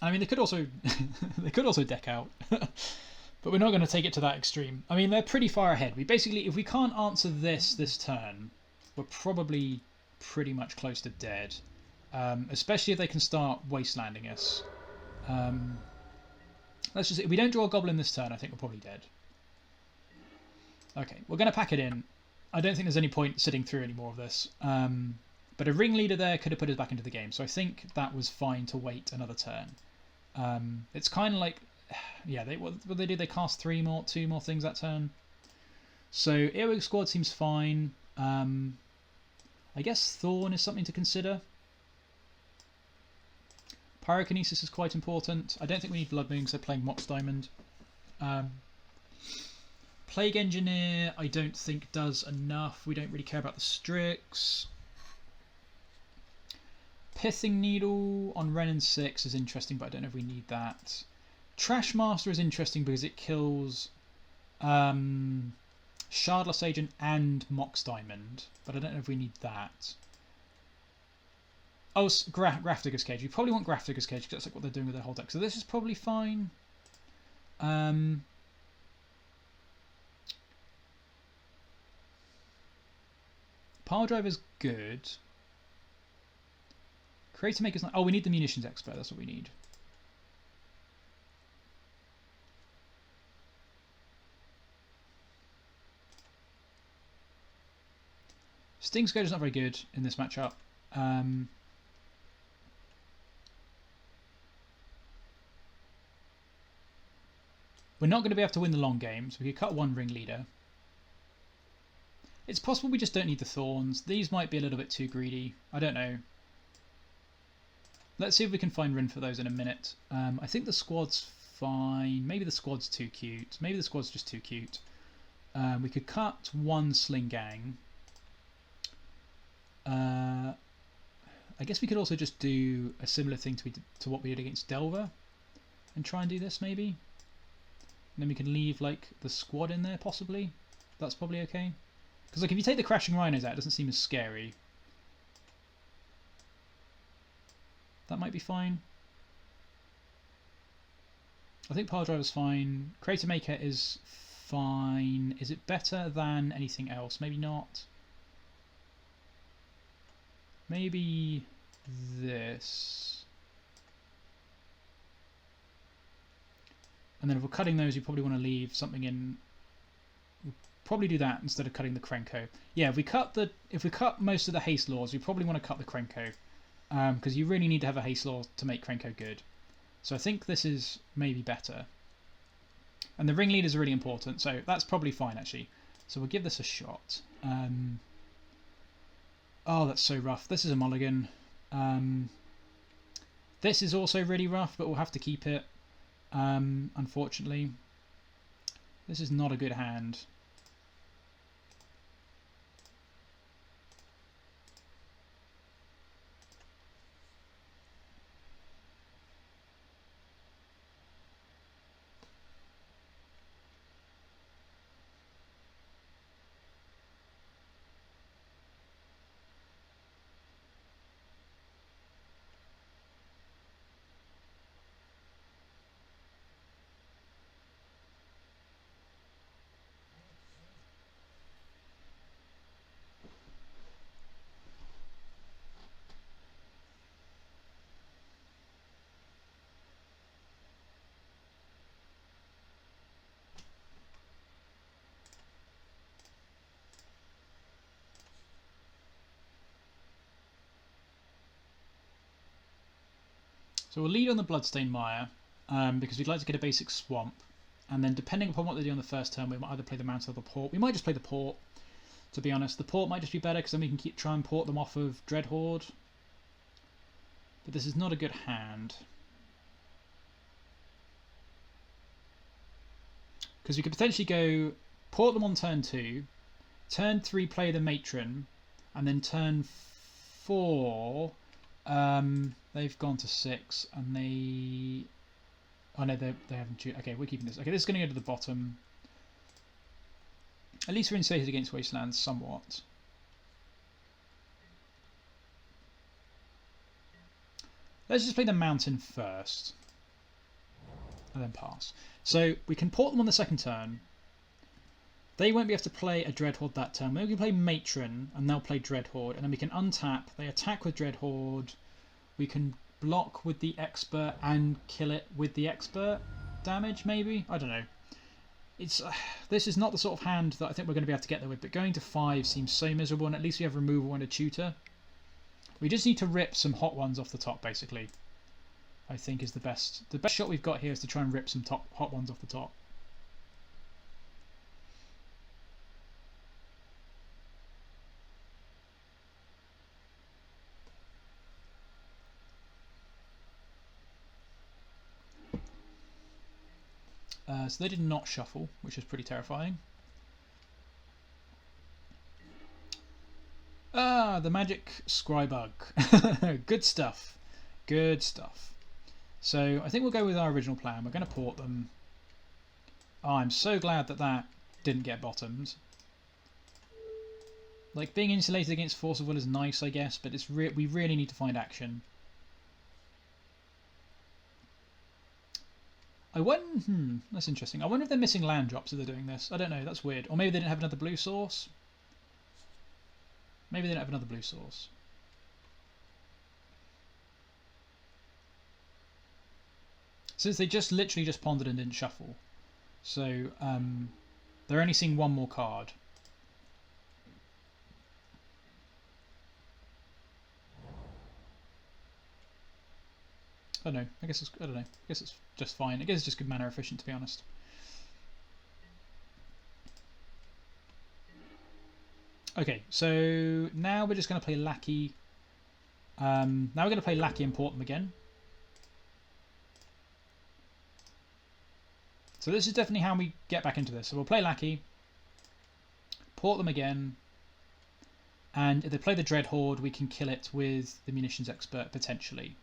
I mean, they could also deck out, but we're not going to take it to that extreme. I mean, they're pretty far ahead. We basically, if we can't answer this turn, we're probably pretty much close to dead. Especially if they can start wastelanding us. Let's just, if we don't draw a goblin this turn, I think we're probably dead. Okay, we're going to pack it in. I don't think there's any point sitting through any more of this. But a Ringleader there could have put us back into the game, so I think that was fine to wait another turn. It's kind of like, yeah, what they do? They cast two more things that turn. So Earwig Squad seems fine. I guess Thorn is something to consider. Pyrokinesis is quite important. I don't think we need Blood Moon because they're playing Mox Diamond. Plague Engineer I don't think does enough. We don't really care about the Strix. Pithing Needle on Ren and 6 is interesting, but I don't know if we need that. Trashmaster is interesting because it kills Shardless Agent and Mox Diamond, but I don't know if we need that. Oh, Grafdigger's Cage. You probably want Grafdigger's Cage because that's like what they're doing with their whole deck. So this is probably fine. Piledriver's good. Cratermaker's not... Oh, we need the Munitions Expert. That's what we need. Stingscourger's not very good in this matchup. We're not going to be able to win the long game, so we could cut one Ringleader. It's possible we just don't need the Thorns. These might be a little bit too greedy. I don't know. Let's see if we can find Rin for those in a minute. I think the squad's fine. Maybe the squad's too cute. Maybe the squad's just too cute. We could cut one Sling-Gang. I guess we could also just do a similar thing to what we did against Delver and try and do this maybe. And then we can leave like the squad in there possibly. That's probably okay. Because like if you take the Crashing Rhinos out, it doesn't seem as scary. That might be fine. I think Piledriver's fine. Cratermaker is fine. Is it better than anything else? Maybe not. Maybe this. And then if we're cutting those, you probably want to leave something in. We'll probably do that instead of cutting the Krenko. Yeah, if we cut most of the haste laws, we probably want to cut the Krenko. Because you really need to have a haste law to make Krenko good. So I think this is maybe better. And the Ringleader is really important, so that's probably fine actually. So we'll give this a shot. Oh, that's so rough. This is a mulligan. This is also really rough, but we'll have to keep it. Unfortunately. This is not a good hand. So we'll lead on the Bloodstained Mire because we'd like to get a basic swamp, and then depending upon what they do on the first turn, we might either play the Mantle or the Port. We might just play the Port. to be honest. The port might just be better because then we can try and port them off of Dreadhorde. But this is not a good hand. Because we could potentially go port them on turn 2, turn 3 play the Matron, and then turn 4 they've gone to 6 and they... Oh no, they haven't... Okay, we're keeping this. Okay, this is going to go to the bottom. At least we're insulated against Wastelands somewhat. Let's just play the Mountain first. And then pass. So we can port them on the second turn. They won't be able to play a Dreadhorde that turn. We can play Matron and they'll play Dreadhorde. And then we can untap. They attack with Dreadhorde. We can block with the Expert and kill it with the Expert damage, maybe? I don't know. This is not the sort of hand that I think we're going to be able to get there with, but going to 5 seems so miserable, and at least we have removal and a tutor. We just need to rip some hot ones off the top, basically. I think is the best shot we've got here is to try and rip some hot ones off the top. So they did not shuffle, which is pretty terrifying. Ah, the magic Scrybug. Good stuff. Good stuff. So I think we'll go with our original plan. We're going to port them. Oh, I'm so glad that that didn't get bottomed. Like, being insulated against Force of Will is nice, I guess, but it's we really need to find action. That's interesting. I wonder if they're missing land drops if they're doing this. I don't know, that's weird. Or maybe they didn't have another blue source. Maybe they don't have another blue source. Since they just literally just pondered and didn't shuffle. So they're only seeing one more card. I don't know. I don't know. I guess it's just fine. I guess it's just good mana efficient, to be honest. Okay, so now we're just going to play Lackey. Now we're going to play Lackey and port them again. So this is definitely how we get back into this. So we'll play Lackey, port them again, and if they play the Dreadhorde, we can kill it with the Munitions Expert, potentially.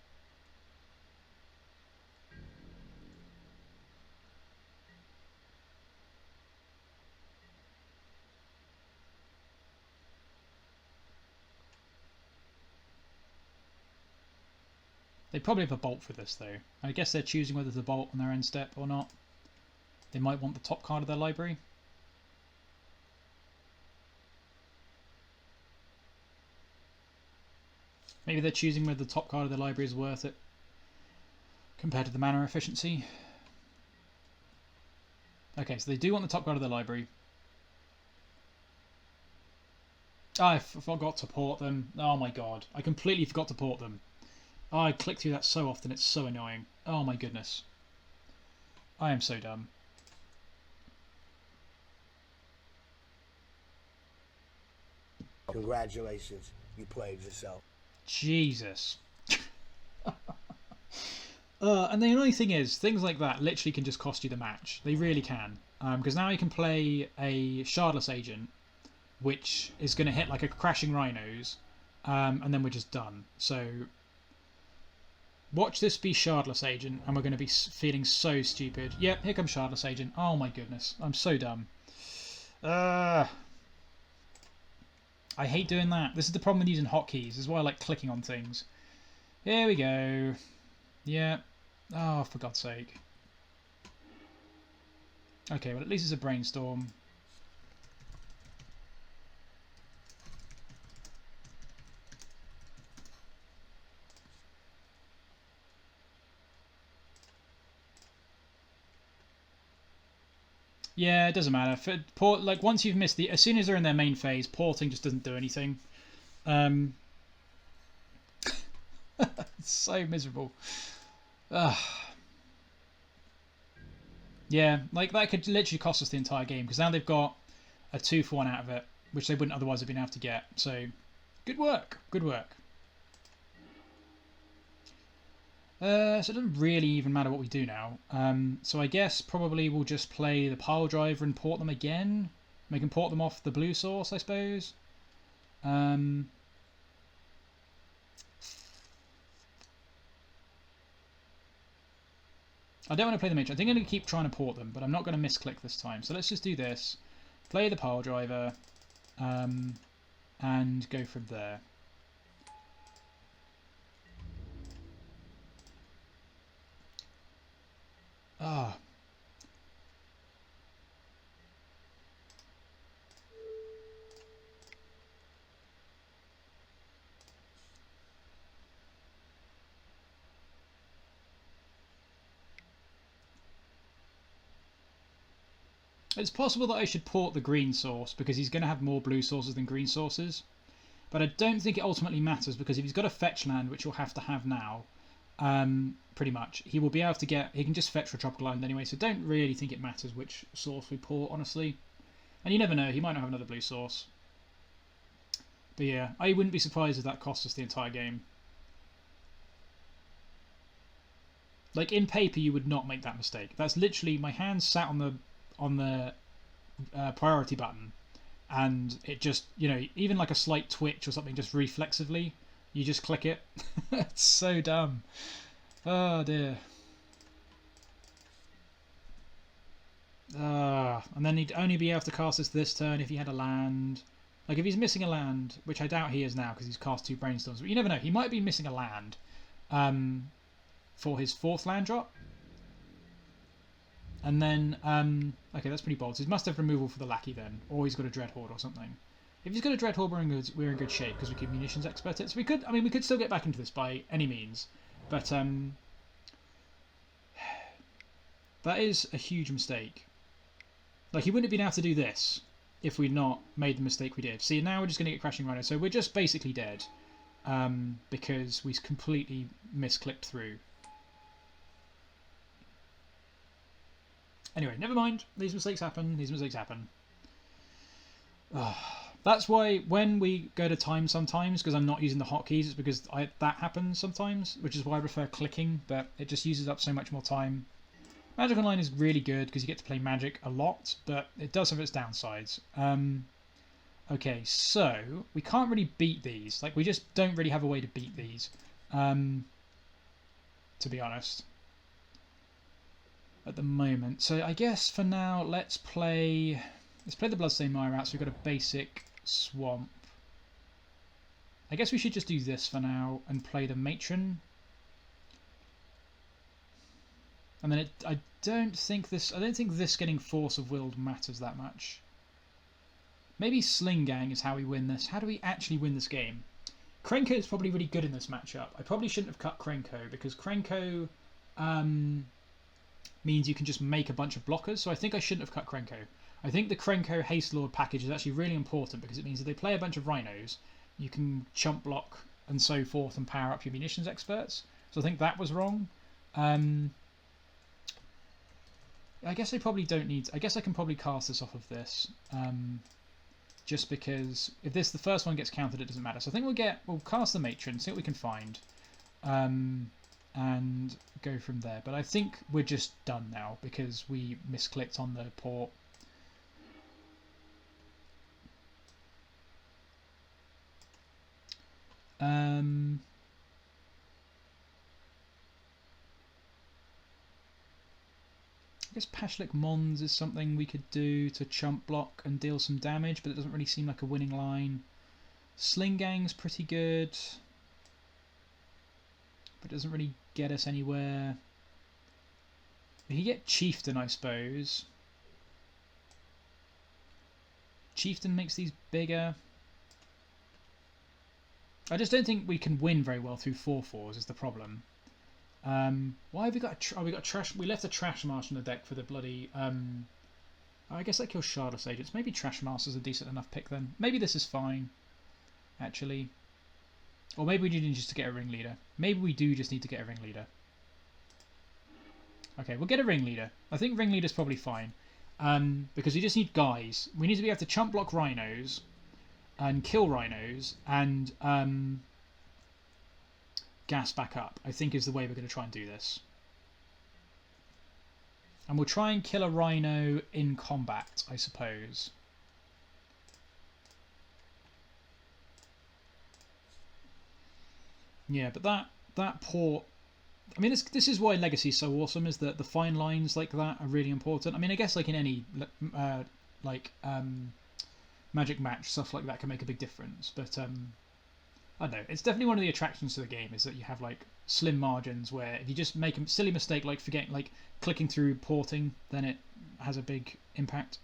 They probably have a bolt for this, though. I guess they're choosing whether to bolt on their end step or not. They might want the top card of their library. Maybe they're choosing whether the top card of their library is worth it compared to the mana efficiency. Okay, so they do want the top card of their library. Oh, I forgot to port them. Oh my god. I completely forgot to port them. Oh, I click through that so often, it's so annoying. Oh my goodness. I am so dumb. Congratulations, you played yourself. Jesus. And the annoying thing is, things like that literally can just cost you the match. They really can. Because now you can play a Shardless Agent, which is going to hit like a Crashing Rhinos, and then we're just done. So... watch this be Shardless Agent, and we're going to be feeling so stupid. Yep, here comes Shardless Agent. Oh my goodness, I'm so dumb. I hate doing that. This is the problem with using hotkeys. This is why I like clicking on things. Here we go. Yeah. Oh, for God's sake. Okay, well at least it's a brainstorm. Yeah, it doesn't matter. For port, like once you've missed as soon as they're in their main phase, porting just doesn't do anything. It's so miserable. Yeah, like that could literally cost us the entire game because now they've got a 2-for-1 out of it. which they wouldn't otherwise have been able to get. So, good work, good work. So it doesn't really even matter what we do now. So I guess probably we'll just play the Piledriver and port them again. We can port them off the blue source, I suppose. I don't want to play the Matron. I think I'm going to keep trying to port them, but I'm not going to misclick this time. So let's just do this. Play the Piledriver, and go from there. Ah. It's possible that I should port the green source because he's going to have more blue sources than green sources. But I don't think it ultimately matters because if he's got a fetch land, which he'll have to have now, pretty much, he will be able to get... He can just fetch for a Tropical Island anyway, so don't really think it matters which source we port, honestly. And you never know, he might not have another blue source. But yeah, I wouldn't be surprised if that cost us the entire game. Like, in paper, you would not make that mistake. That's literally... My hand sat on the priority button, and it just, you know, even like a slight twitch or something, just reflexively, you just click it. It's so dumb. Oh dear. And then he'd only be able to cast this turn if he had a land. Like if he's missing a land, which I doubt he is now because he's cast 2 Brainstorms, but you never know, he might be missing a land for his 4th land drop. And then, okay, that's pretty bold. So he must have removal for the Lackey then, or he's got a Dreadhorde or something. If he's got a Dreadhorde, we're in good shape because we could Munitions Expert it. So we could, I mean, we could still get back into this by any means, but that is a huge mistake. Like he wouldn't have been able to do this if we'd not made the mistake we did. See, now we're just going to get Crashing Rhino, so we're just basically dead because we completely misclicked through. Anyway, never mind. These mistakes happen. These mistakes happen. That's why when we go to time sometimes, because I'm not using the hotkeys, it's because that happens sometimes, which is why I prefer clicking, but it just uses up so much more time. Magic Online is really good because you get to play Magic a lot, but it does have its downsides. Okay, so we can't really beat these. Like, we just don't really have a way to beat these, to be honest. At the moment, so I guess for now let's play the Bloodstained Mire out. So we've got a basic swamp. I guess we should just do this for now and play the Matron. And then I don't think this getting Force of Will matters that much. Maybe Sling-Gang is how we win this. How do we actually win this game? Krenko is probably really good in this matchup. I probably shouldn't have cut Krenko because Krenko means you can just make a bunch of blockers, so I think I shouldn't have cut Krenko. I think the Krenko Haste Lord package is actually really important because it means if they play a bunch of rhinos, you can chump block and so forth and power up your Munitions Experts. So I think that was wrong. I guess I probably don't need... I guess I can probably cast this off of this. Just because if the first one gets countered, it doesn't matter. So I think we'll cast the Matron, see what we can find. And go from there. But I think we're just done now because we misclicked on the port. I guess Pashalik Mons is something we could do to chump block and deal some damage, but it doesn't really seem like a winning line. Sling-Gang's pretty good, but it doesn't really get us anywhere. We could get Chieftain, I suppose. Chieftain makes these bigger. I just don't think we can win very well through 4/4s is the problem. Why have we got we got trash? We left a Trashmaster in the deck for the bloody. I guess that kills Shardless Agents. Maybe Trashmaster's a decent enough pick then. Maybe this is fine, actually. Or maybe we need just to get a Ringleader. Maybe we do just need to get a Ringleader. Okay, we'll get a Ringleader. I think Ringleader's probably fine. Because we just need guys. We need to be able to chump block rhinos and kill rhinos and gas back up, I think is the way we're going to try and do this. And we'll try and kill a rhino in combat, I suppose. Yeah, but that port... I mean, this is why Legacy is so awesome, is that the fine lines like that are really important. I mean, I guess like in any Magic match, stuff like that can make a big difference. But I don't know. It's definitely one of the attractions to the game, is that you have like slim margins where if you just make a silly mistake like clicking through porting, then it has a big impact.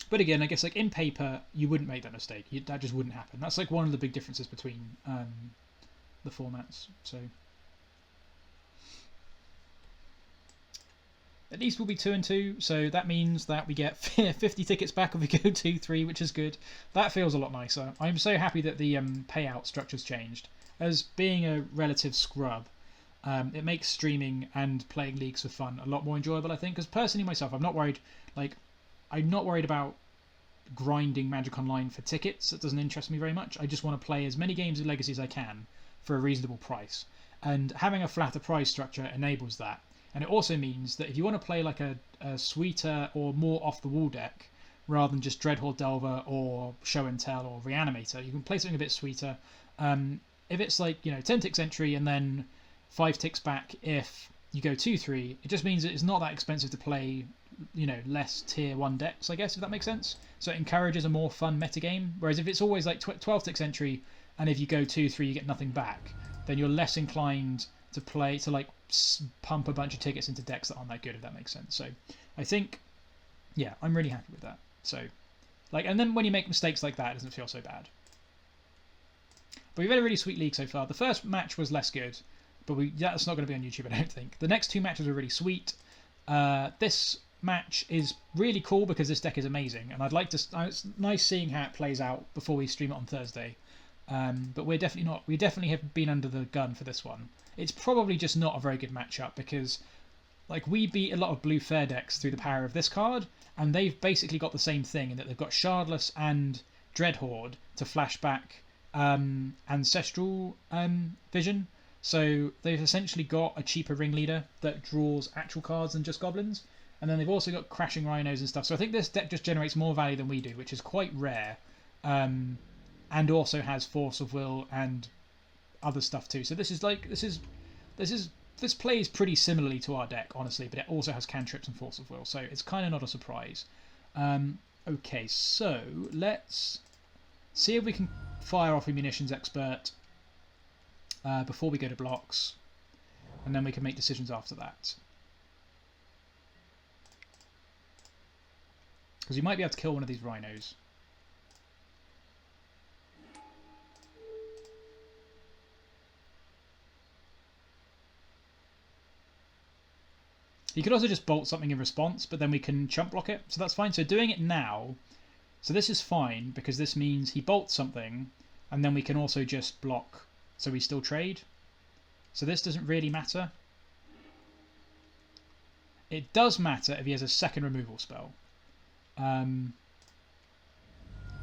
But again, I guess like in paper, you wouldn't make that mistake. That just wouldn't happen. That's like one of the big differences between the formats. So at least we'll be 2 and 2. So that means that we get 50 tickets back if we go 2-3, which is good. That feels a lot nicer. I'm so happy that the payout structure's changed. As being a relative scrub, it makes streaming and playing leagues for fun a lot more enjoyable, I think. Because personally myself, I'm not worried. I'm not worried about grinding Magic Online for tickets. That doesn't interest me very much. I just want to play as many games of Legacy as I can for a reasonable price. And having a flatter price structure enables that. And it also means that if you want to play like a sweeter or more off-the-wall deck, rather than just Dreadhorde Delver or Show and Tell or Reanimator, you can play something a bit sweeter. If it's like, 10 ticks entry and then 5 ticks back if you go 2-3, it just means that it's not that expensive to play less tier 1 decks, I guess, if that makes sense. So it encourages a more fun metagame. Whereas if it's always like 12 ticks entry and if you go 2-3 you get nothing back, then you're less inclined to pump a bunch of tickets into decks that aren't that good, if that makes sense. So I think, yeah, I'm really happy with that. So and then when you make mistakes like that, it doesn't feel so bad. But we've had a really sweet league so far. The first match was less good, but that's not going to be on YouTube, I don't think. The next 2 matches were really sweet. This match is really cool because this deck is amazing, and I'd like to. It's nice seeing how it plays out before we stream it on Thursday. But we're definitely not. We definitely have been under the gun for this one. It's probably just not a very good matchup because, we beat a lot of blue fair decks through the power of this card, and they've basically got the same thing in that they've got Shardless and Dreadhorde to flashback Ancestral Vision. So they've essentially got a cheaper Ringleader that draws actual cards than just Goblins. And then they've also got Crashing Rhinos and stuff. So I think this deck just generates more value than we do, which is quite rare. And also has Force of Will and other stuff too. So this plays pretty similarly to our deck, honestly, but it also has cantrips and Force of Will. So it's kind of not a surprise. Okay, so let's see if we can fire off a Munitions Expert before we go to blocks, and then we can make decisions after that. Because you might be able to kill one of these rhinos. You could also just bolt something in response, but then we can chump block it, so that's fine. So doing it now, so this is fine because this means he bolts something, and then we can also just block, so we still trade. So this doesn't really matter. It does matter if he has a second removal spell.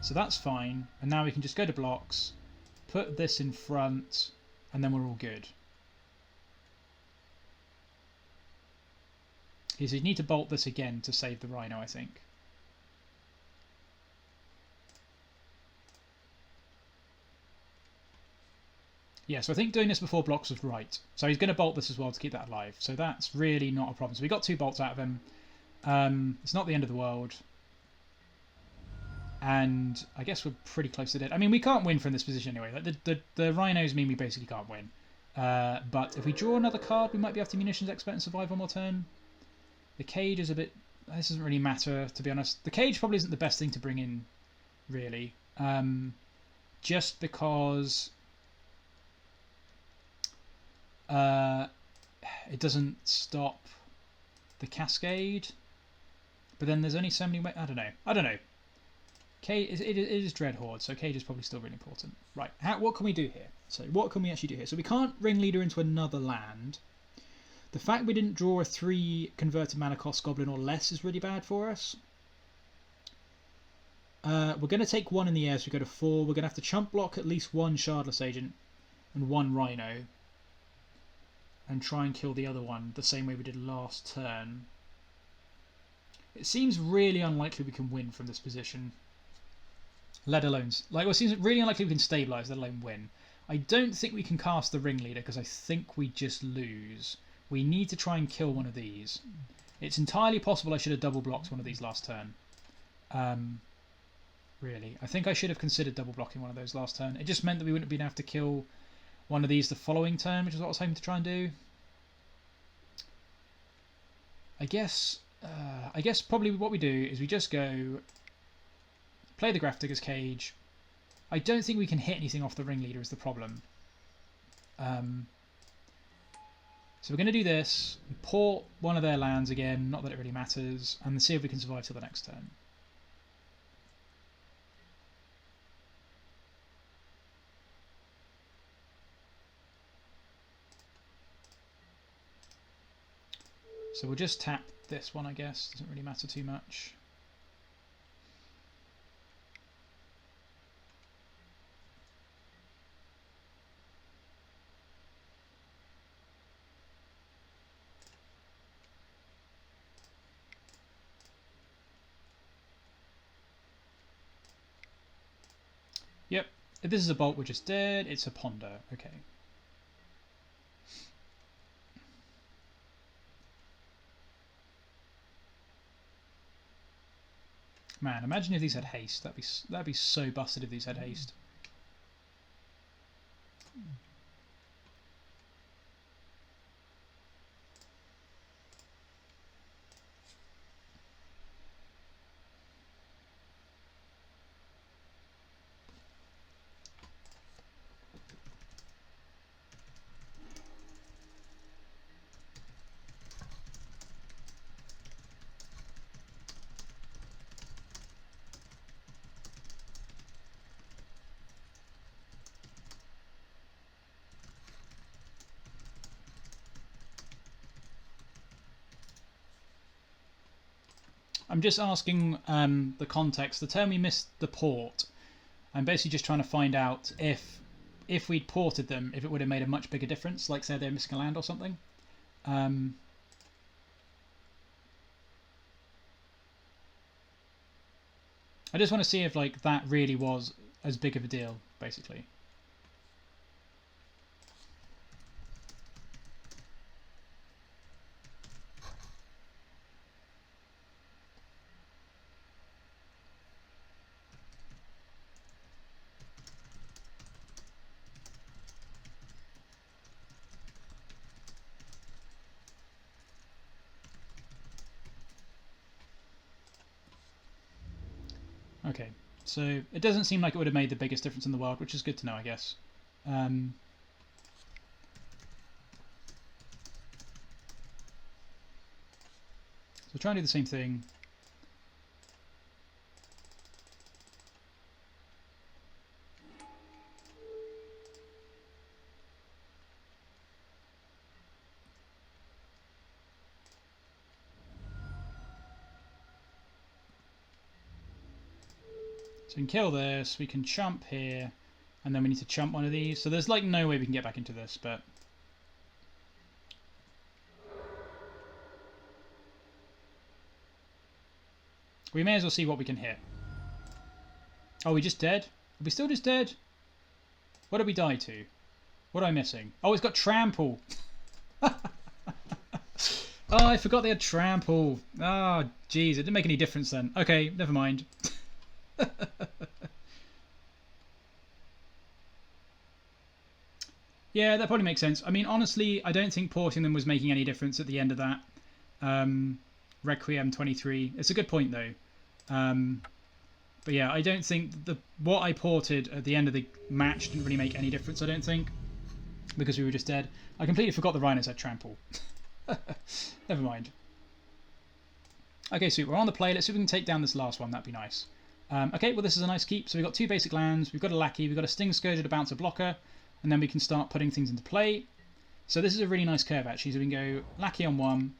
So that's fine, and now we can just go to blocks, put this in front, and then we're all good. So you need to bolt this again to save the Rhino, I think. Yeah, so I think doing this before blocks was right. So he's going to bolt this as well to keep that alive. So that's really not a problem. So we got 2 bolts out of him. It's not the end of the world. And I guess we're pretty close to dead. I mean, we can't win from this position anyway. Like the rhinos mean we basically can't win. But if we draw another card, we might be able to Munitions Expert and survive one more turn. The cage is a bit... This doesn't really matter, to be honest. The cage probably isn't the best thing to bring in, really. Just because... it doesn't stop the cascade. But then there's only so many ways... I don't know. It is Dreadhorde, so Cage is probably still really important. Right, what can we do here? So what can we actually do here? So we can't Ringleader into another land. The fact we didn't draw a 3 converted mana cost Goblin or less is really bad for us. We're going to take 1 in the air, so we go to 4. We're going to have to chump block at least 1 Shardless Agent and 1 Rhino. And try and kill the other one the same way we did last turn. It seems really unlikely we can win from this position. Let alone... Like, well, it seems really unlikely we can stabilise, let alone win. I don't think we can cast the Ringleader because I think we just lose. We need to try and kill one of these. It's entirely possible I should have double blocked one of these last turn. Really. I think I should have considered double blocking one of those last turn. It just meant that we wouldn't have been able to kill one of these the following turn, which is what I was hoping to try and do. I guess probably what we do is we just go play the Grafdigger's Cage. I don't think we can hit anything off the Ringleader is the problem. So we're going to do this, port one of their lands again, not that it really matters, and see if we can survive till the next turn. So we'll just tap this one, I guess. Doesn't really matter too much. Yep. If this is a bolt, we're just dead. It's a ponder. Okay. Man, imagine if these had haste. That'd be so busted if these had haste. I'm just asking the context. The turn we missed the port, I'm basically just trying to find out if we'd ported them, if it would have made a much bigger difference, like say they're missing a land or something. I just want to see if like that really was as big of a deal, basically. Okay, so it doesn't seem like it would have made the biggest difference in the world, which is good to know, I guess. So we'll try and do the same thing. So we can kill this, we can chump here, and then we need to chump one of these. So there's like no way we can get back into this, but... we may as well see what we can hit. Oh, we just dead? Are we still just dead? What did we die to? What am I missing? Oh, it's got trample! Oh, I forgot they had trample. Oh, jeez, it didn't make any difference then. Okay, never mind. Yeah, that probably makes sense. I mean, honestly, I don't think porting them was making any difference at the end of that. Requiem 23. It's a good point, though. But yeah, I don't think what I ported at the end of the match didn't really make any difference, I don't think. Because we were just dead. I completely forgot the Rhinos had trample. Never mind. Okay, sweet. We're on the play. Let's see if we can take down this last one. That'd be nice. Okay, well, this is a nice keep. So we've got 2 basic lands. We've got a Lackey. We've got a Stingscourger to bounce a blocker. And then we can start putting things into play. So this is a really nice curve, actually. So we can go Lackey on 1.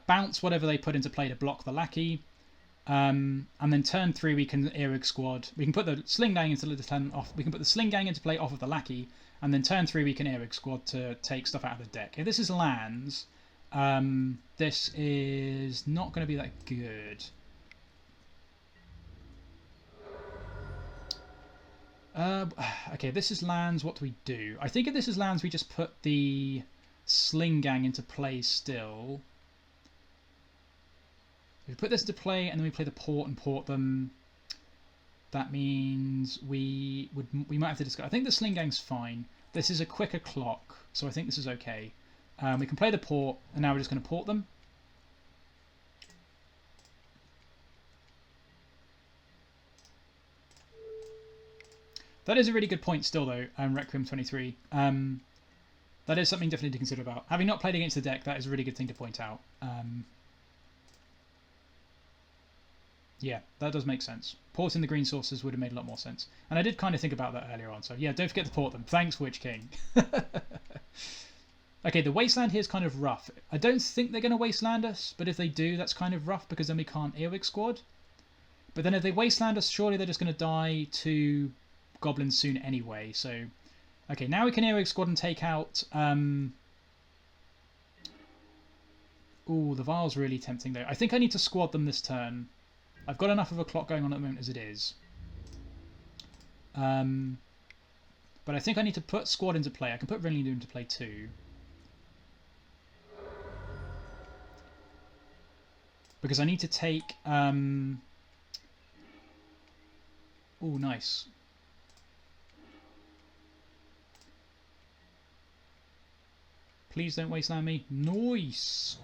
Bounce whatever they put into play to block the Lackey. And then turn 3 we can Earwig Squad. We can put the Sling-Gang into the off. We can put the Sling-Gang into play off of the Lackey, and then turn 3 we can Earwig Squad to take stuff out of the deck. If this is lands, this is not going to be that good. Okay, this is lands. What do we do? I think if this is lands, we just put the Sling-Gang into play still. We put this into play, and then we play the port and port them. That means we might have to discuss. I think the Sling-Gang's fine. This is a quicker clock, so I think this is okay. We can play the port, and now we're just going to port them. That is a really good point still, though, Requiem 23. That is something definitely to consider about. Having not played against the deck, that is a really good thing to point out. Yeah, that does make sense. Porting the green sources would have made a lot more sense. And I did kind of think about that earlier on, so yeah, don't forget to port them. Thanks, Witch King. Okay, the Wasteland here is kind of rough. I don't think they're going to Wasteland us, but if they do, that's kind of rough because then we can't Earwig Squad. But then if they Wasteland us, surely they're just going to die to Goblins soon anyway, so... Okay, now we can Earwig Squad and take out... Ooh, the Vial's really tempting though. I think I need to squad them this turn. I've got enough of a clock going on at the moment as it is. But I think I need to put squad into play. I can put Ringleader into play too. Because I need to take... Oh, nice. Please don't wasteland me. Nice.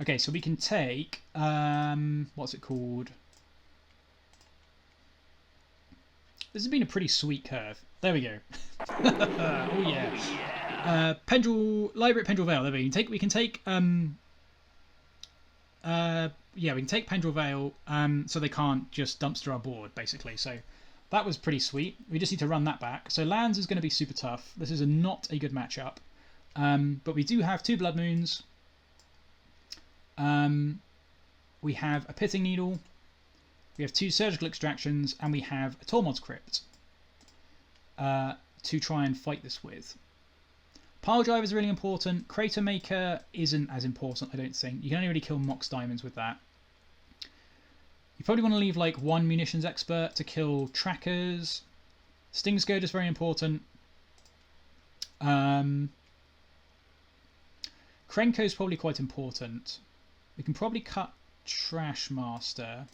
Okay, so we can take... what's it called? This has been a pretty sweet curve. There we go. Oh yeah. Library at Pendrell Vale. There we go. We can take yeah, we can take Pendrell Vale, so they can't just dumpster our board, basically. So that was pretty sweet. We just need to run that back. So lands is going to be super tough. This is not a good matchup. But we do have 2 Blood Moons. We have a Pithing Needle. We have 2 Surgical Extractions, and we have a Tormod's Crypt to try and fight this with. Piledriver is really important. Cratermaker isn't as important, I don't think. You can only really kill Mox Diamonds with that. You probably want to leave like 1 Munitions Expert to kill trackers. Stingscourger is very important. Krenko is probably quite important. We can probably cut Trashmaster.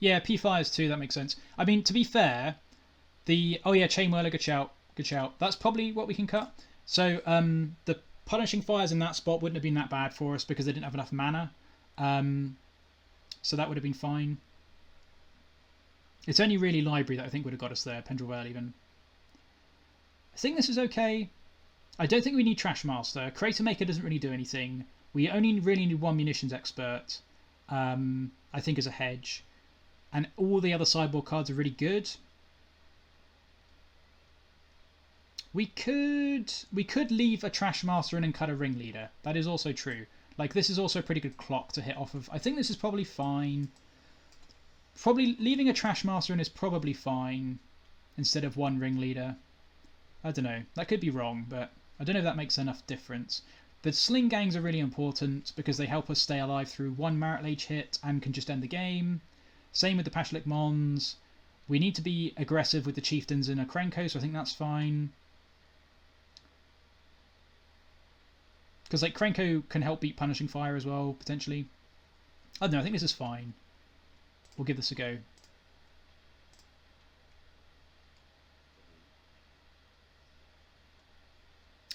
Yeah, P-Fires too, that makes sense. I mean, to be fair, the... Oh yeah, Chainwhirler, good shout. Good shout. That's probably what we can cut. So, the Punishing Fires in that spot wouldn't have been that bad for us because they didn't have enough mana. So that would have been fine. It's only really Library that I think would have got us there, Pendrell Vale even. I think this is okay. I don't think we need Trashmaster. Cratermaker doesn't really do anything. We only really need 1 Munitions Expert, I think, as a hedge. And all the other sideboard cards are really good. We could leave a Trashmaster in and cut a Ringleader. That is also true. Like, this is also a pretty good clock to hit off of. I think this is probably fine. Probably leaving a Trashmaster in is probably fine instead of 1 Ringleader. I don't know. That could be wrong, but I don't know if that makes enough difference. The Sling-Gangs are really important because they help us stay alive through 1 Marit Lage hit and can just end the game. Same with the Pashalik Mons. We need to be aggressive with the Chieftains in a Krenko, so I think that's fine. Because like Krenko can help beat Punishing Fire as well, potentially. I don't know, I think this is fine. We'll give this a go.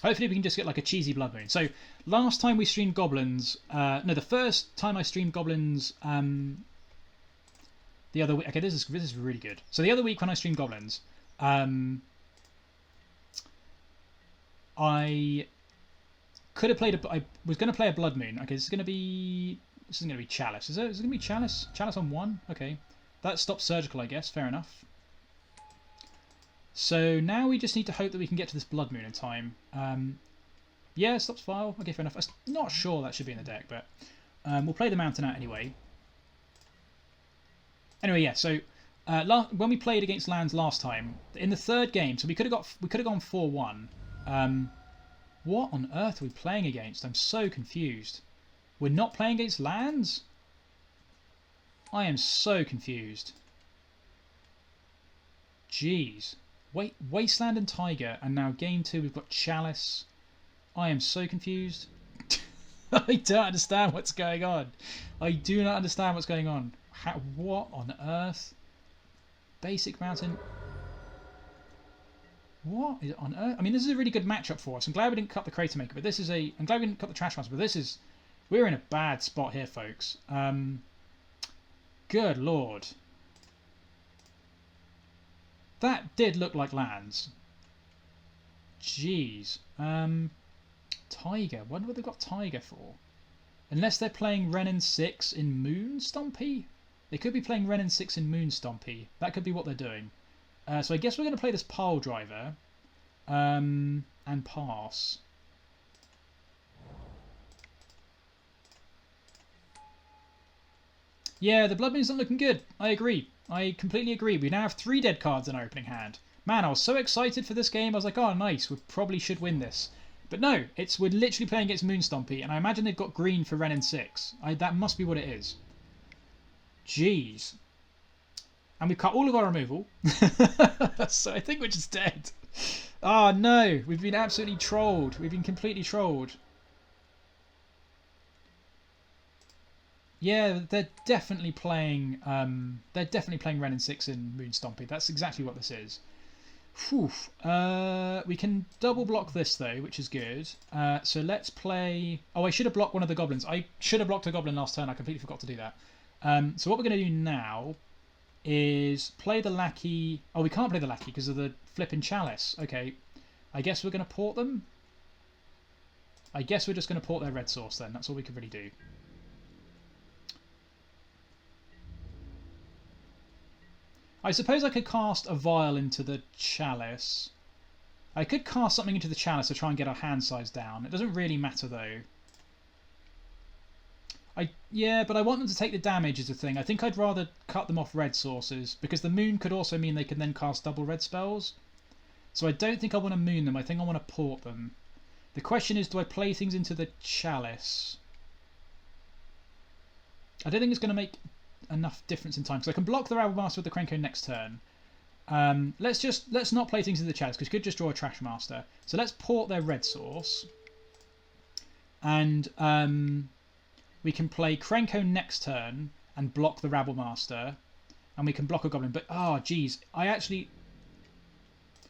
Hopefully we can just get like a cheesy Blood Moon. So last time we streamed Goblins, no, the first time I streamed Goblins, the other week. Okay, this is really good. So the other week when I streamed Goblins, I could have played I was going to play a Blood Moon. Okay, this isn't going to be Chalice. Is it going to be Chalice? Chalice on 1? Okay, that stops Surgical, I guess. Fair enough. So now we just need to hope that we can get to this Blood Moon in time. Yeah, stops file. Okay, fair enough. I'm not sure that should be in the deck, but we'll play the Mountain out anyway. Anyway, yeah. So when we played against lands last time, in the third game, so we could have gone 4-1. What on earth are we playing against? I'm so confused. We're not playing against lands? I am so confused. Jeez. Wasteland and Tiger, and now game 2 we've got Chalice. I am so confused. I don't understand what's going on. I do not understand what's going on. What on earth? Basic Mountain. What is on earth? I mean, this is a really good matchup for us. I'm glad we didn't cut the Cratermaker, but this is a... I'm glad we didn't cut the Trashmaster, but this is... We're in a bad spot here, folks. Good lord. That did look like lands. Jeez. Tiger. Wonder what they've got Tiger for. Unless they're playing Renin 6 in Moon Stompy? They could be playing Renin 6 in Moon Stompy. That could be what they're doing. So I guess we're going to play this Piledriver. And pass. Yeah, the Blood Moon's not looking good. I agree. I completely agree. We now have 3 dead cards in our opening hand. Man, I was so excited for this game. I was like, oh, nice. We probably should win this. But no, we're literally playing against Moon Stompy, and I imagine they've got green for Renin 6. That must be what it is. Jeez. And we've cut all of our removal. So I think we're just dead. Oh, no. We've been absolutely trolled. We've been completely trolled. Yeah, they're definitely playing Renin 6 in Moon Stompy. That's exactly what this is. Whew. We can double block this though, which is good. So let's play... Oh, I should have blocked one of the goblins. I should have blocked a goblin last turn. I completely forgot to do that. So what we're going to do now is play the Lackey. Oh, we can't play the Lackey because of the flipping Chalice. Okay. I guess we're going to port them. I guess we're just going to port their red source then. That's all we can really do. I suppose I could cast a Vial into the Chalice. I could cast something into the Chalice to try and get our hand size down. It doesn't really matter though. Yeah, but I want them to take the damage is the thing. I think I'd rather cut them off red sources because the moon could also mean they can then cast double red spells. So I don't think I want to moon them. I think I want to port them. The question is, do I play things into the Chalice? I don't think it's going to make enough difference in time because I can block the Rabble Master with the Krenko next turn. Let's not play things in the Chalice because we could just draw a Trashmaster. So let's port their red source, and we can play Krenko next turn and block the Rabble Master, and we can block a Goblin. But oh, geez,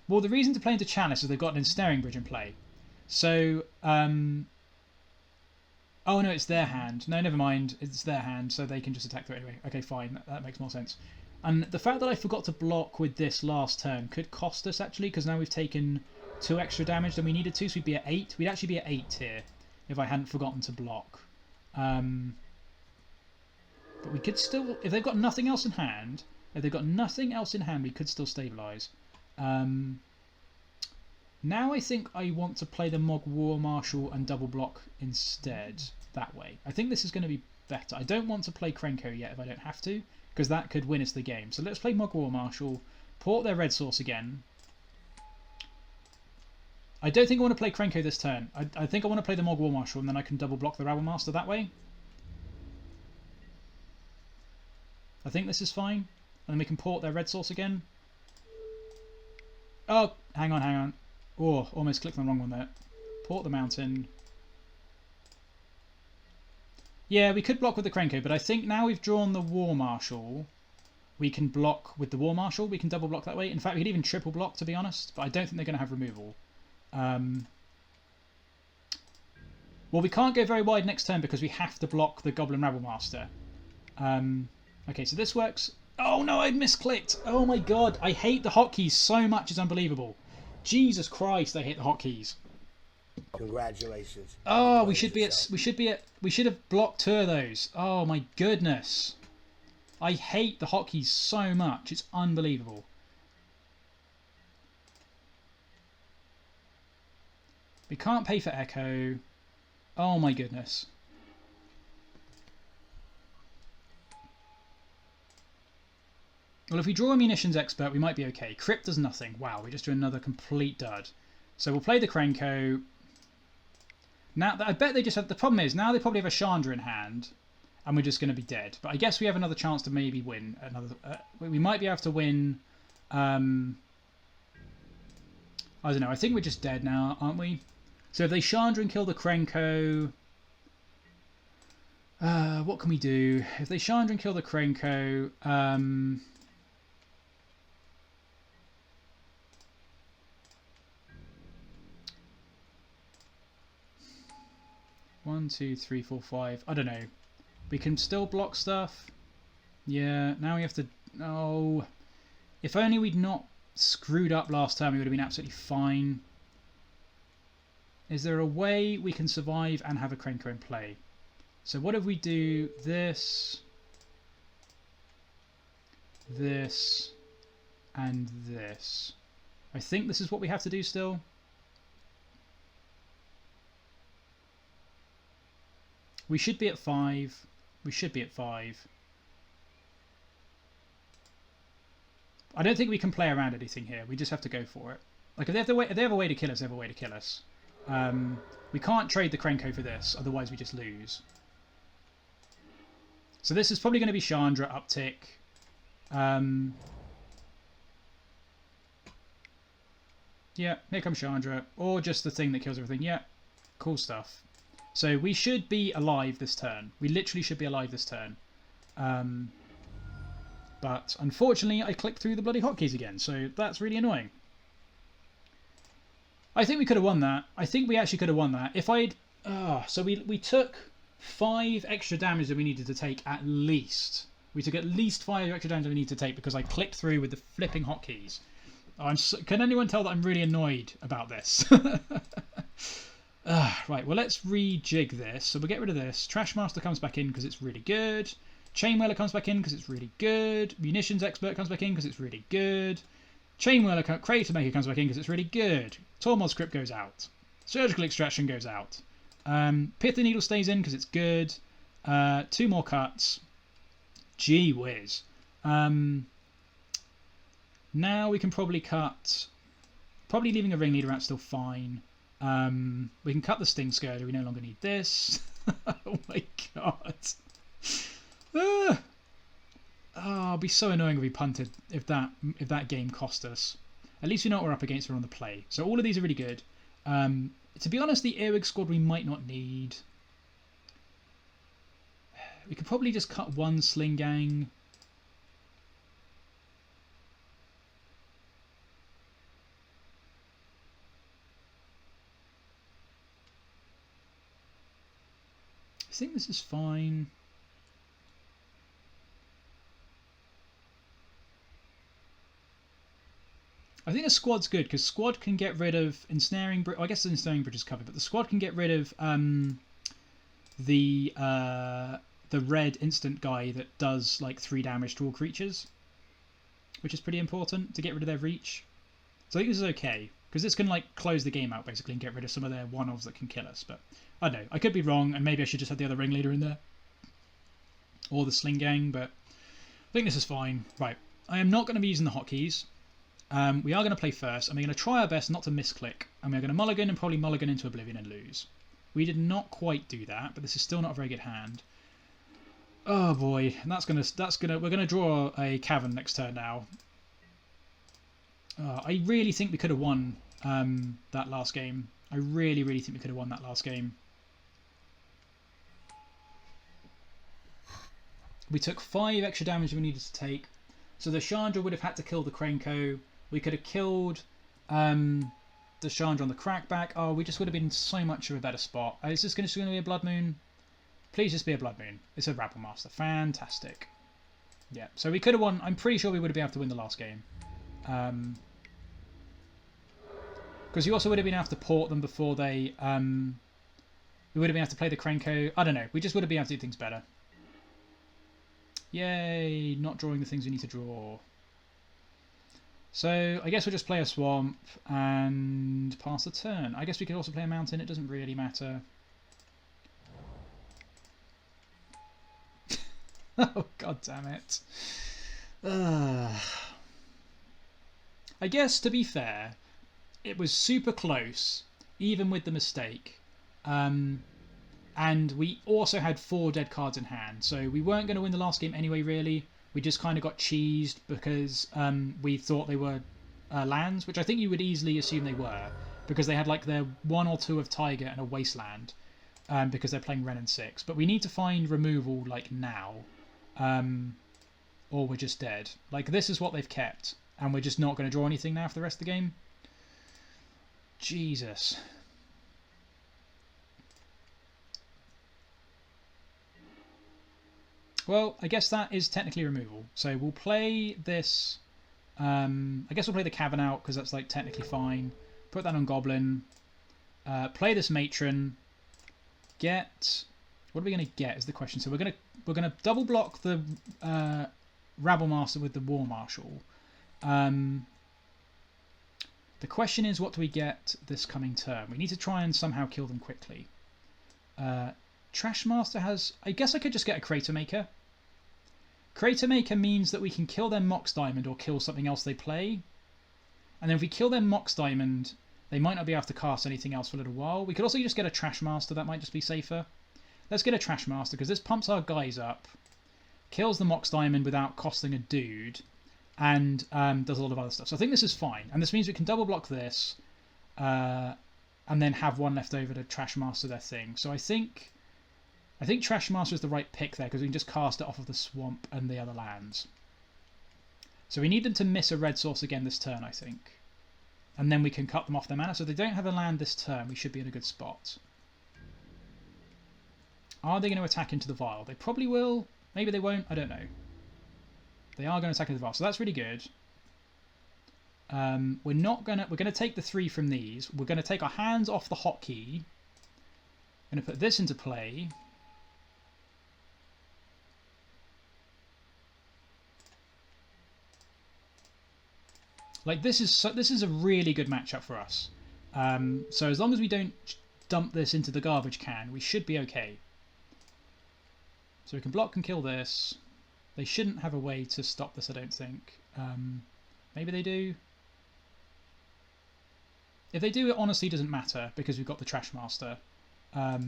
well, the reason to play into Chalice is they've got an Ensnaring Bridge in play. So oh no, it's their hand. No, never mind. It's their hand, so they can just attack through it anyway. Okay, fine. That makes more sense. And the fact that I forgot to block with this last turn could cost us, actually, because now we've taken 2 extra damage than we needed to, so we'd be at 8. We'd actually be at 8 here if I hadn't forgotten to block. But we could still... If they've got nothing else in hand, we could still stabilise. Now I think I want to play the Mogg War Marshal and double block instead, that way. I think this is going to be better. I don't want to play Krenko yet if I don't have to, because that could win us the game. So let's play Mogg War Marshal, port their red source again. I don't think I want to play Krenko this turn. I think I want to play the Mogg War Marshal and then I can double block the Rabble Master that way. I think this is fine. And then we can port their red source again. Oh, hang on. Oh, almost clicked on the wrong one there. Port the mountain. Yeah, we could block with the Krenko, but I think now we've drawn the War Marshal, we can block with the War Marshal. We can double block that way. In fact, we could even triple block, to be honest, but I don't think they're going to have removal. Well, we can't go very wide next turn because we have to block the Goblin Rabble Master. Okay, so this works. Oh no, I misclicked. Oh my god, I hate the hotkeys so much, it's unbelievable. Jesus Christ, I hate the hotkeys. Congratulations. Oh, we should have blocked 2 of those. Oh my goodness. I hate the hotkeys so much, it's unbelievable. We can't pay for Echo. Oh my goodness. Well, if we draw a Munitions Expert, we might be okay. Crypt does nothing. Wow, we just do another complete dud. So we'll play the Krenko. Now, I bet they just had... The problem is, now they probably have a Chandra in hand, and we're just going to be dead. But I guess we have another chance to maybe win. We might be able to win... I don't know. I think we're just dead now, aren't we? So if they Chandra and kill the Krenko... what can we do? If they Chandra and kill the Krenko... 1, 2, 3, 4, 5. I don't know. We can still block stuff. Yeah, now we have to... Oh. If only we'd not screwed up last time, we would have been absolutely fine. Is there a way we can survive and have a Krenko in play? So what if we do this, this, and this? I think this is what we have to do still. We should be at 5. We should be at 5. I don't think we can play around anything here. We just have to go for it. Like, if they have a way to kill us, they have a way to kill us. We can't trade the Krenko for this, otherwise we just lose. So this is probably going to be Chandra uptick. Yeah, here comes Chandra. Or just the thing that kills everything. Yeah, cool stuff. So we should be alive this turn. We literally should be alive this turn. But unfortunately, I clicked through the bloody hotkeys again, so that's really annoying. I think we could have won that. I think we actually could have won that. If I'd... so we took 5 extra damage that we needed to take at least. We took at least 5 extra damage that we needed to take because I clicked through with the flipping hotkeys. Can anyone tell that I'm really annoyed about this? Right, well, let's rejig this. So we'll get rid of this. Trashmaster comes back in because it's really good. Chainwhirler comes back in because it's really good. Munitions Expert comes back in because it's really good. Chainwhirler Cratermaker comes back in because it's really good. Tormod Script goes out. Surgical Extraction goes out. Pithing Needle stays in because it's good. 2 more cuts. Gee whiz. Now we can probably cut... Probably leaving a Ringleader out still fine. We can cut the Stingscourger. We no longer need this. Oh my god. Oh, it'd be so annoying if we punted if that game cost us. At least we know what we're up against. We're on the play. So all of these are really good. To be honest, the Earwig Squad we might not need. We could probably just cut 1 Sling-Gang. I think this is fine. I think the squad's good because squad can get rid of ensnaring bridge. I guess the ensnaring bridge is covered, but the squad can get rid of the red instant guy that does like 3 damage to all creatures, which is pretty important to get rid of their reach. So I think this is okay because this can like close the game out basically and get rid of some of their one-offs that can kill us. But I don't know. I could be wrong, and maybe I should just have the other Ringleader in there or the Sling-Gang. But I think this is fine. Right, I am not going to be using the hotkeys. We are going to play first, and we're going to try our best not to misclick, and we're going to mulligan and probably mulligan into Oblivion and lose. We did not quite do that, but this is still not a very good hand. Oh boy, and we're gonna draw a Cavern next turn now. I really think we could have won that last game. I really think we could have won that last game. We took 5 extra damage we needed to take, so the Chandra would have had to kill the Krenko. We could have killed the Chandra on the Crackback. Oh, we just would have been in so much of a better spot. Is this going to be a Blood Moon? Please just be a Blood Moon. It's a Rabble Master. Fantastic. Yeah, so we could have won. I'm pretty sure we would have been able to win the last game. Because you also would have been able to port them before they... we would have been able to play the Krenko. I don't know. We just would have been able to do things better. Yay, not drawing the things we need to draw. So I guess we'll just play a swamp and pass the turn. I guess we could also play a mountain. It doesn't really matter. Oh, god damn it. I guess, to be fair, it was super close, even with the mistake. And we also had 4 dead cards in hand, so we weren't going to win the last game anyway, really. We just kind of got cheesed because we thought they were lands, which I think you would easily assume they were, because they had like their 1 or 2 of Tiger and a Wasteland, because they're playing Ren and 6. But we need to find removal like now, or we're just dead. Like, this is what they've kept, and we're just not going to draw anything now for the rest of the game. Jesus. Well, I guess that is technically removal. So we'll play this. I guess we'll play the Cavern out because that's like technically fine. Put that on Goblin. Play this Matron. Get. What are we going to get? Is the question. So we're gonna double block the Rabble Master with the War Marshal. The question is, what do we get this coming turn? We need to try and somehow kill them quickly. Trashmaster has... I guess I could just get a Cratermaker. Cratermaker means that we can kill their Mox Diamond or kill something else they play. And then if we kill their Mox Diamond, they might not be able to cast anything else for a little while. We could also just get a Trashmaster. That might just be safer. Let's get a Trashmaster because this pumps our guys up. Kills the Mox Diamond without costing a dude. And does a lot of other stuff. So I think this is fine. And this means we can double block this. And then have 1 left over to Trashmaster their thing. So I think Trashmaster is the right pick there because we can just cast it off of the swamp and the other lands. So we need them to miss a red source again this turn, I think. And then we can cut them off their mana. So if they don't have a land this turn, we should be in a good spot. Are they going to attack into the vial? They probably will. Maybe they won't. I don't know. They are going to attack into the vial, so that's really good. We're going to take the 3 from these. We're going to take our hands off the hotkey. Going to put this into play. Like, this is a really good matchup for us. So as long as we don't dump this into the garbage can, we should be okay. So we can block and kill this. They shouldn't have a way to stop this, I don't think. Maybe they do. If they do, it honestly doesn't matter because we've got the Trashmaster. Have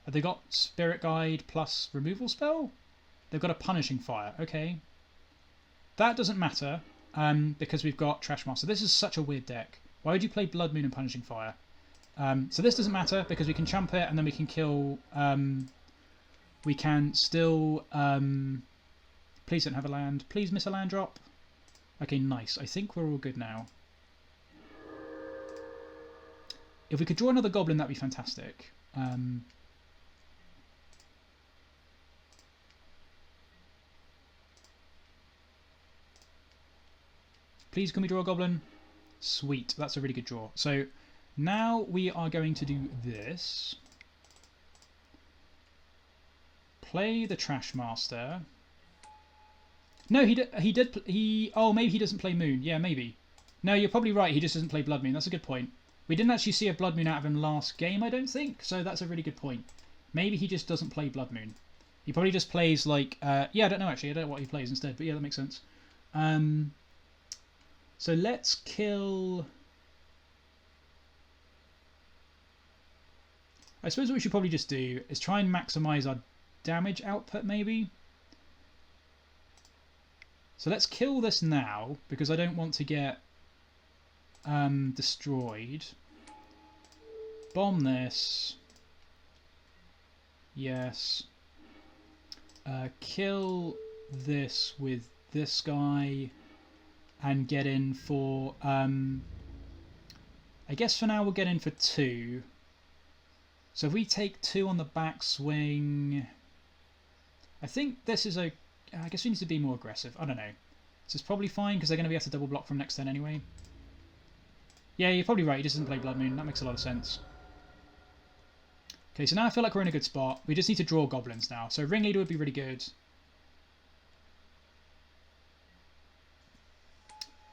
they got Spirit Guide plus removal spell? They've got a Punishing Fire. Okay. That doesn't matter because we've got Trashmaster. This is such a weird deck. Why would you play Blood Moon and Punishing Fire? So this doesn't matter because we can chump it and then we can kill... we can still... please don't have a land. Please miss a land drop. Okay, nice. I think we're all good now. If we could draw another Goblin, that'd be fantastic. Please, can we draw a Goblin? Sweet. That's a really good draw. So now we are going to do this. Play the Trashmaster. No, oh, maybe he doesn't play Moon. Yeah, maybe. No, you're probably right. He just doesn't play Blood Moon. That's a good point. We didn't actually see a Blood Moon out of him last game, I don't think. So that's a really good point. Maybe he just doesn't play Blood Moon. He probably just plays like... yeah, I don't know actually. I don't know what he plays instead. But yeah, that makes sense. So let's kill... I suppose what we should probably just do is try and maximize our damage output, maybe. So let's kill this now, because I don't want to get destroyed. Bomb this. Yes. Kill this with this guy. And get in for... I guess for now we'll get in for 2. So if we take 2 on the back swing... I think this is a... I guess we need to be more aggressive. I don't know. This is probably fine because they're going to be able to double block from next turn anyway. Yeah, you're probably right. He just doesn't play Blood Moon. That makes a lot of sense. Okay, so now I feel like we're in a good spot. We just need to draw Goblins now. So Ringleader would be really good.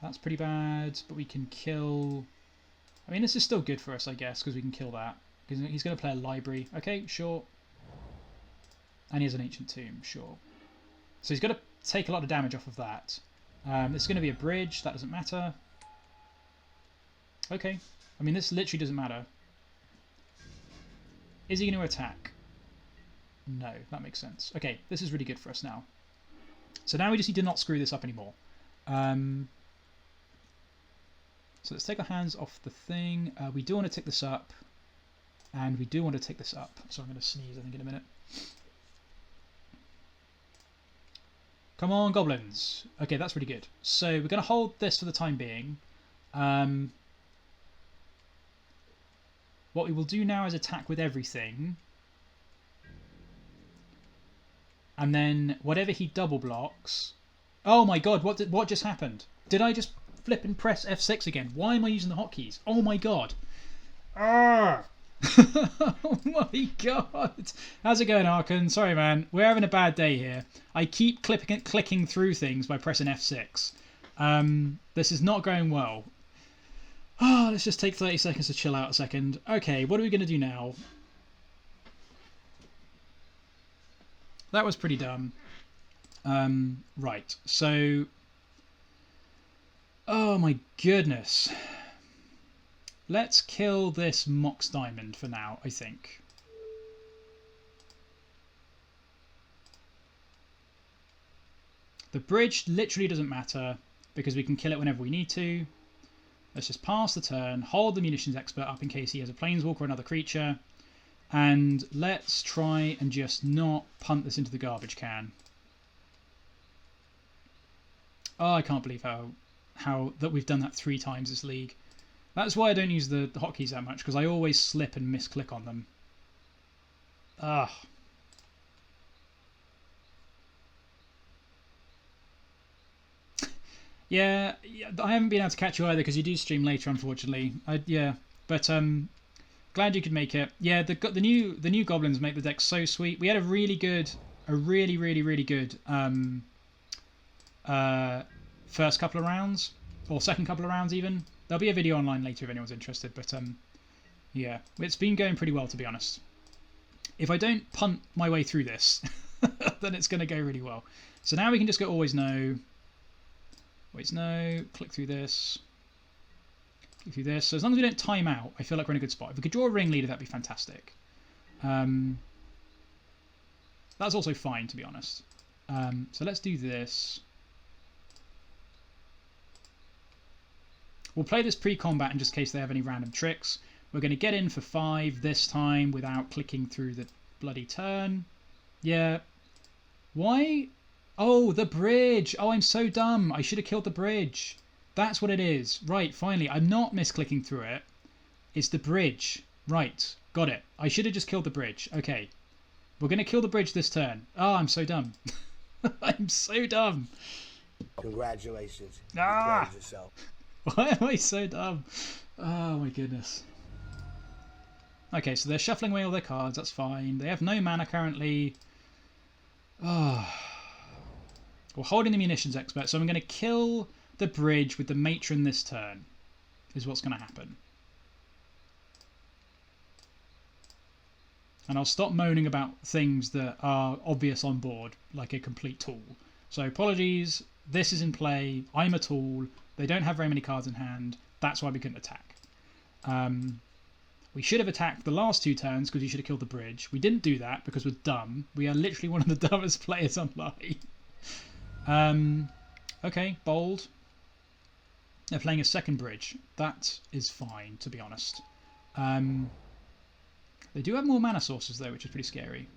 That's pretty bad, but we can kill... I mean, this is still good for us, I guess, because we can kill that. Because he's going to play a library. Okay, sure. And he has an Ancient Tomb, sure. So he's got to take a lot of damage off of that. This is going to be a bridge, that doesn't matter. Okay. I mean, this literally doesn't matter. Is he going to attack? No, that makes sense. Okay, this is really good for us now. So now we just need to not screw this up anymore. So let's take our hands off the thing. We do want to tick this up. And we do want to tick this up. So I'm going to sneeze, I think, in a minute. Come on, goblins. Okay, that's really good. So we're going to hold this for the time being. What we will do now is attack with everything. And then whatever he double blocks... Oh my god, what just happened? Did I just flip and press F6 again? Why am I using the hotkeys? Oh my god. Ah! Oh my god. How's it going, Arkan? Sorry, man. We're having a bad day here. I keep clicking through things by pressing F6. This is not going well. Oh, let's just take 30 seconds to chill out a second. Okay, what are we going to do now? That was pretty dumb. Right, so... Oh my goodness. Let's kill this Mox Diamond for now, I think. The bridge literally doesn't matter because we can kill it whenever we need to. Let's just pass the turn, hold the Munitions Expert up in case he has a Planeswalker or another creature. And let's try and just not punt this into the garbage can. Oh, I can't believe how that we've done that 3 times this league. That's why I don't use the hotkeys that much, because I always slip and misclick on them. Ugh. Yeah, I haven't been able to catch you either because you do stream later, unfortunately. Yeah, but glad you could make it. Yeah, the new goblins make the deck so sweet. We had a really good first couple of rounds, or second couple of rounds even. There'll be a video online later if anyone's interested, but yeah, it's been going pretty well, to be honest. If I don't punt my way through this, then it's going to go really well. So now we can just go always no. Always no. Click through this. Click through this. So as long as we don't time out, I feel like we're in a good spot. If we could draw a Ringleader, that'd be fantastic. That's also fine, to be honest. So let's do this. We'll play this pre-combat in just case they have any random tricks. We're going to get in for 5 this time without clicking through the bloody turn. Yeah. Why? Oh, the bridge. Oh, I'm so dumb. I should have killed the bridge. That's what it is. Right, finally. I'm not misclicking through it. It's the bridge. Right, got it. I should have just killed the bridge. Okay. We're going to kill the bridge this turn. Oh, I'm so dumb. I'm so dumb. Congratulations. Ah! You played yourself. Why am I so dumb? Oh my goodness. Okay, so they're shuffling away all their cards. That's fine. They have no mana currently. Oh. We're holding the Munitions Expert, so I'm going to kill the bridge with the Matron this turn, is what's going to happen. And I'll stop moaning about things that are obvious on board, like a complete tool. So apologies, this is in play, I'm a tool, they don't have very many cards in hand, that's why we couldn't attack. We should have attacked the last 2 turns because we should have killed the bridge. We didn't do that because we're dumb. We are literally one of the dumbest players online. Okay, bold. They're playing a second bridge. That is fine, to be honest. They do have more mana sources, though, which is pretty scary.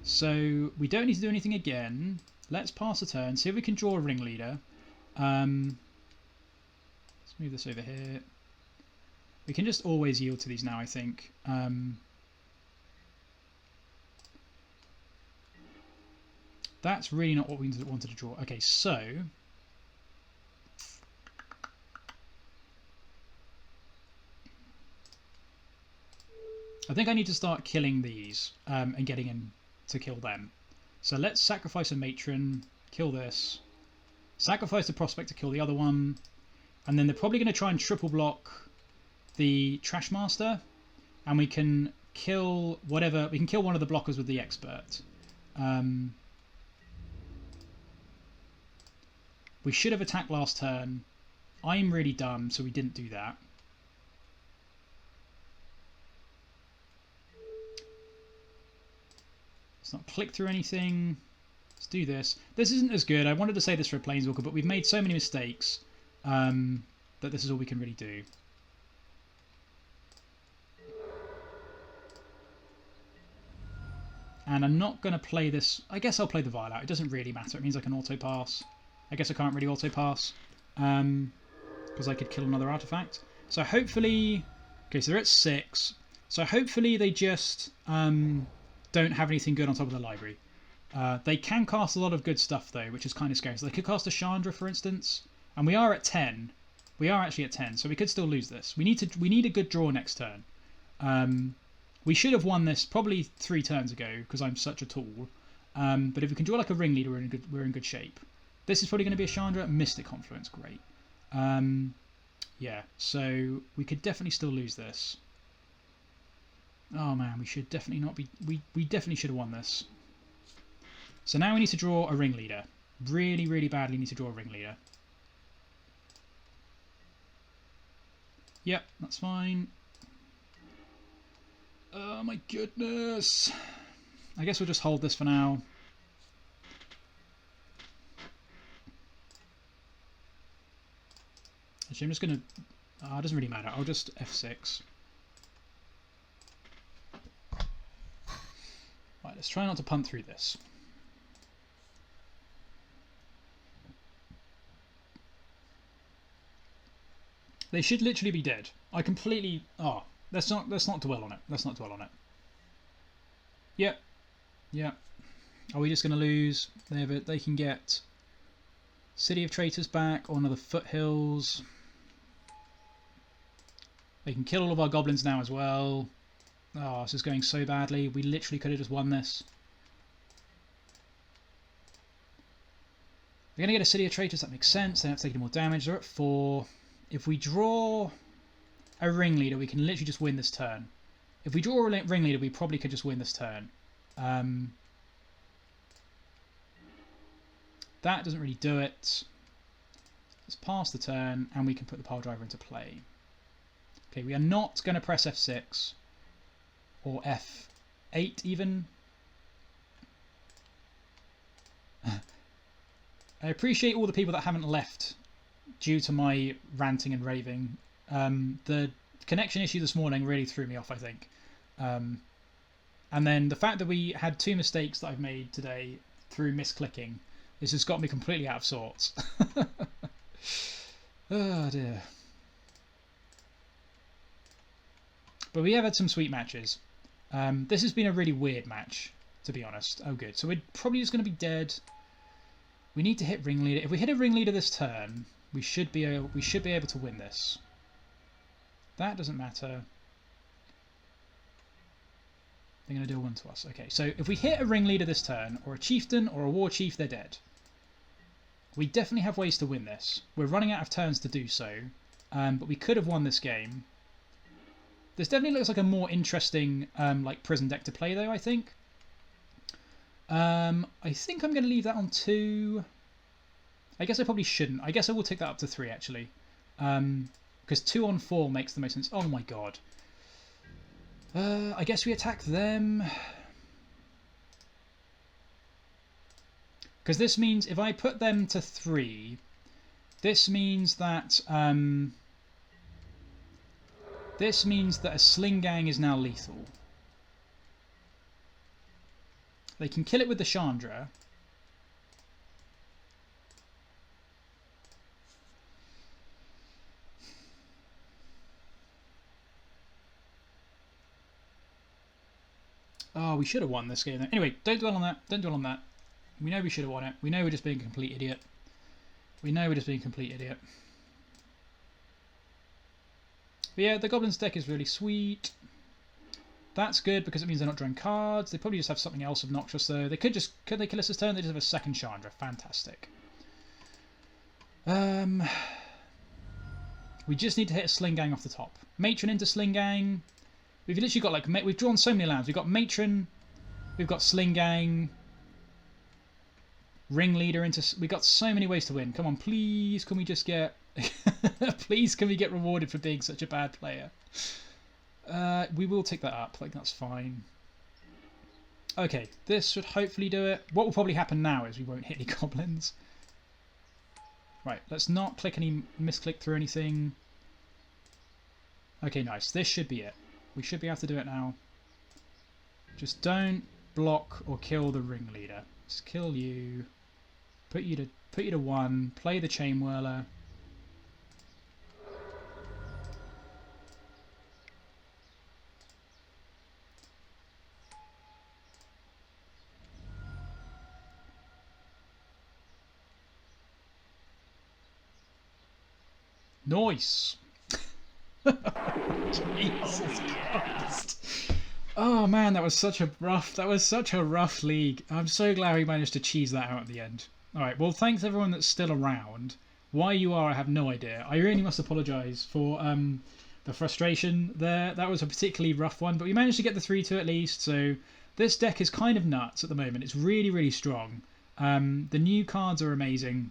So we don't need to do anything again. Let's pass a turn, see if we can draw a Ringleader. Let's move this over here. We can just always yield to these now, I think. That's really not what we wanted to draw. Okay, so... I think I need to start killing these and getting in to kill them. So let's sacrifice a Matron, kill this. Sacrifice the Prospect to kill the other one. And then they're probably going to try and triple block the Trashmaster. And we can kill whatever... We can kill one of the blockers with the Expert. We should have attacked last turn. I'm really dumb, so we didn't do that. Let's not click through anything. Let's do this. This isn't as good. I wanted to say this for a Planeswalker, but we've made so many mistakes that this is all we can really do. And I'm not going to play this. I guess I'll play the Vial out. It doesn't really matter. It means I can auto-pass. I guess I can't really auto-pass because I could kill another artifact. So hopefully... Okay, so they're at 6. So hopefully they just don't have anything good on top of the library. They can cast a lot of good stuff, though, which is kind of scary. So they could cast a Chandra, for instance. And we are at 10. We are actually at 10, so we could still lose this. We need a good draw next turn. We should have won this probably 3 turns ago because I'm such a tool. But if we can draw like a Ringleader, we're in good shape. This is probably going to be a Chandra. Mystic Confluence, great. Yeah, so we could definitely still lose this. Oh man, we should definitely not be... We definitely should have won this. So now we need to draw a Ringleader. Really, really badly need to draw a Ringleader. Yep, that's fine. Oh my goodness. I guess we'll just hold this for now. Actually, I'm just going to... it doesn't really matter. I'll just F6. Right, let's try not to punt through this. They should literally be dead. I completely... Oh, let's not dwell on it. Let's not dwell on it. Yep. Yep. Are we just going to lose? They can get City of Traitors back or another Foothills. They can kill all of our goblins now as well. Oh, this is going so badly. We literally could have just won this. We're going to get a City of Traitors. That makes sense. They don't have to take any more damage. They're at 4. If we draw a Ringleader, we can literally just win this turn. If we draw a Ringleader, we probably could just win this turn. That doesn't really do it. Let's pass the turn, and we can put the Piledriver into play. Okay, we are not going to press F6 or F8 even. I appreciate all the people that haven't left due to my ranting and raving. The connection issue this morning really threw me off, I think. And then the fact that we had 2 mistakes that I've made today through misclicking, this has got me completely out of sorts. Oh dear. But we have had some sweet matches. This has been a really weird match, to be honest. Oh good. So we're probably just going to be dead. We need to hit Ringleader. If we hit a Ringleader this turn, we should be able to win this. That doesn't matter. They're going to do 1 to us. Okay, so if we hit a Ringleader this turn, or a Chieftain, or a Warchief, they're dead. We definitely have ways to win this. We're running out of turns to do so, but we could have won this game. This definitely looks like a more interesting like prison deck to play, though, I think. I think I'm going to leave that on 2. I guess I probably shouldn't. I guess I will take that up to 3, actually. Because 2 on 4 makes the most sense. Oh my god. I guess we attack them. Because this means if I put them to 3, this means that a Sling-Gang is now lethal. They can kill it with the Chandra. Oh, we should have won this game. Anyway, don't dwell on that. Don't dwell on that. We know we should have won it. We know we're just being a complete idiot. We know we're just being a complete idiot. But yeah, the Goblins deck is really sweet. That's good because it means they're not drawing cards. They probably just have something else obnoxious though. They could they kill us this turn? They just have a second Chandra. Fantastic. We just need to hit a Sling-Gang off the top. Matron into Sling-Gang. We've literally got like, we've drawn so many lands. We've got Matron, we've got Sling-Gang, Ringleader into... We've got so many ways to win. Come on, please, can we just get... please, can we get rewarded for being such a bad player? We will take that up. Like, that's fine. Okay, this should hopefully do it. What will probably happen now is we won't hit any goblins. Right, let's not click any... misclick through anything. Okay, nice. This should be it. We should be able to do it now. Just don't block or kill the Ringleader. Just kill you. Put you to 1. Play the Chainwhirler. Nice. Jesus Christ. Oh man, that was such a rough league. I'm so glad we managed to cheese that out at the end. Alright, well thanks everyone that's still around. Why you are, I have no idea. I really must apologise for the frustration there. That was a particularly rough one, but we managed to get the 3-2 at least, so this deck is kind of nuts at the moment. It's really, really strong. The new cards are amazing.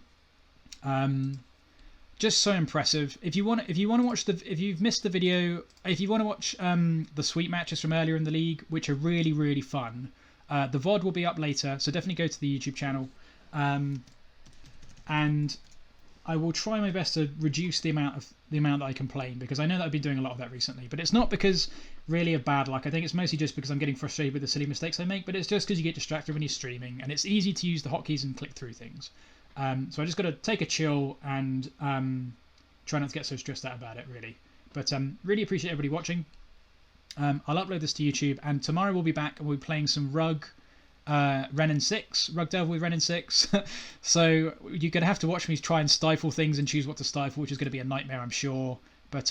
Just so impressive. If you want to watch if you've missed the video, if you want to watch the sweep matches from earlier in the league, which are really, really fun, the VOD will be up later, so definitely go to the YouTube channel. And I will try my best to reduce the amount that I complain, because I know that I've been doing a lot of that recently. But it's not because really of bad luck. I think it's mostly just because I'm getting frustrated with the silly mistakes I make. But it's just because you get distracted when you're streaming, and it's easy to use the hotkeys and click through things. So I just got to take a chill and try not to get so stressed out about it, really. But really appreciate everybody watching. I'll upload this to YouTube, and tomorrow we'll be back and we'll be playing some Rug Renin 6, Rug Delver with Renin 6. So you're going to have to watch me try and stifle things and choose what to stifle, which is going to be a nightmare, I'm sure. But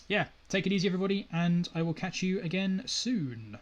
yeah, take it easy, everybody, and I will catch you again soon.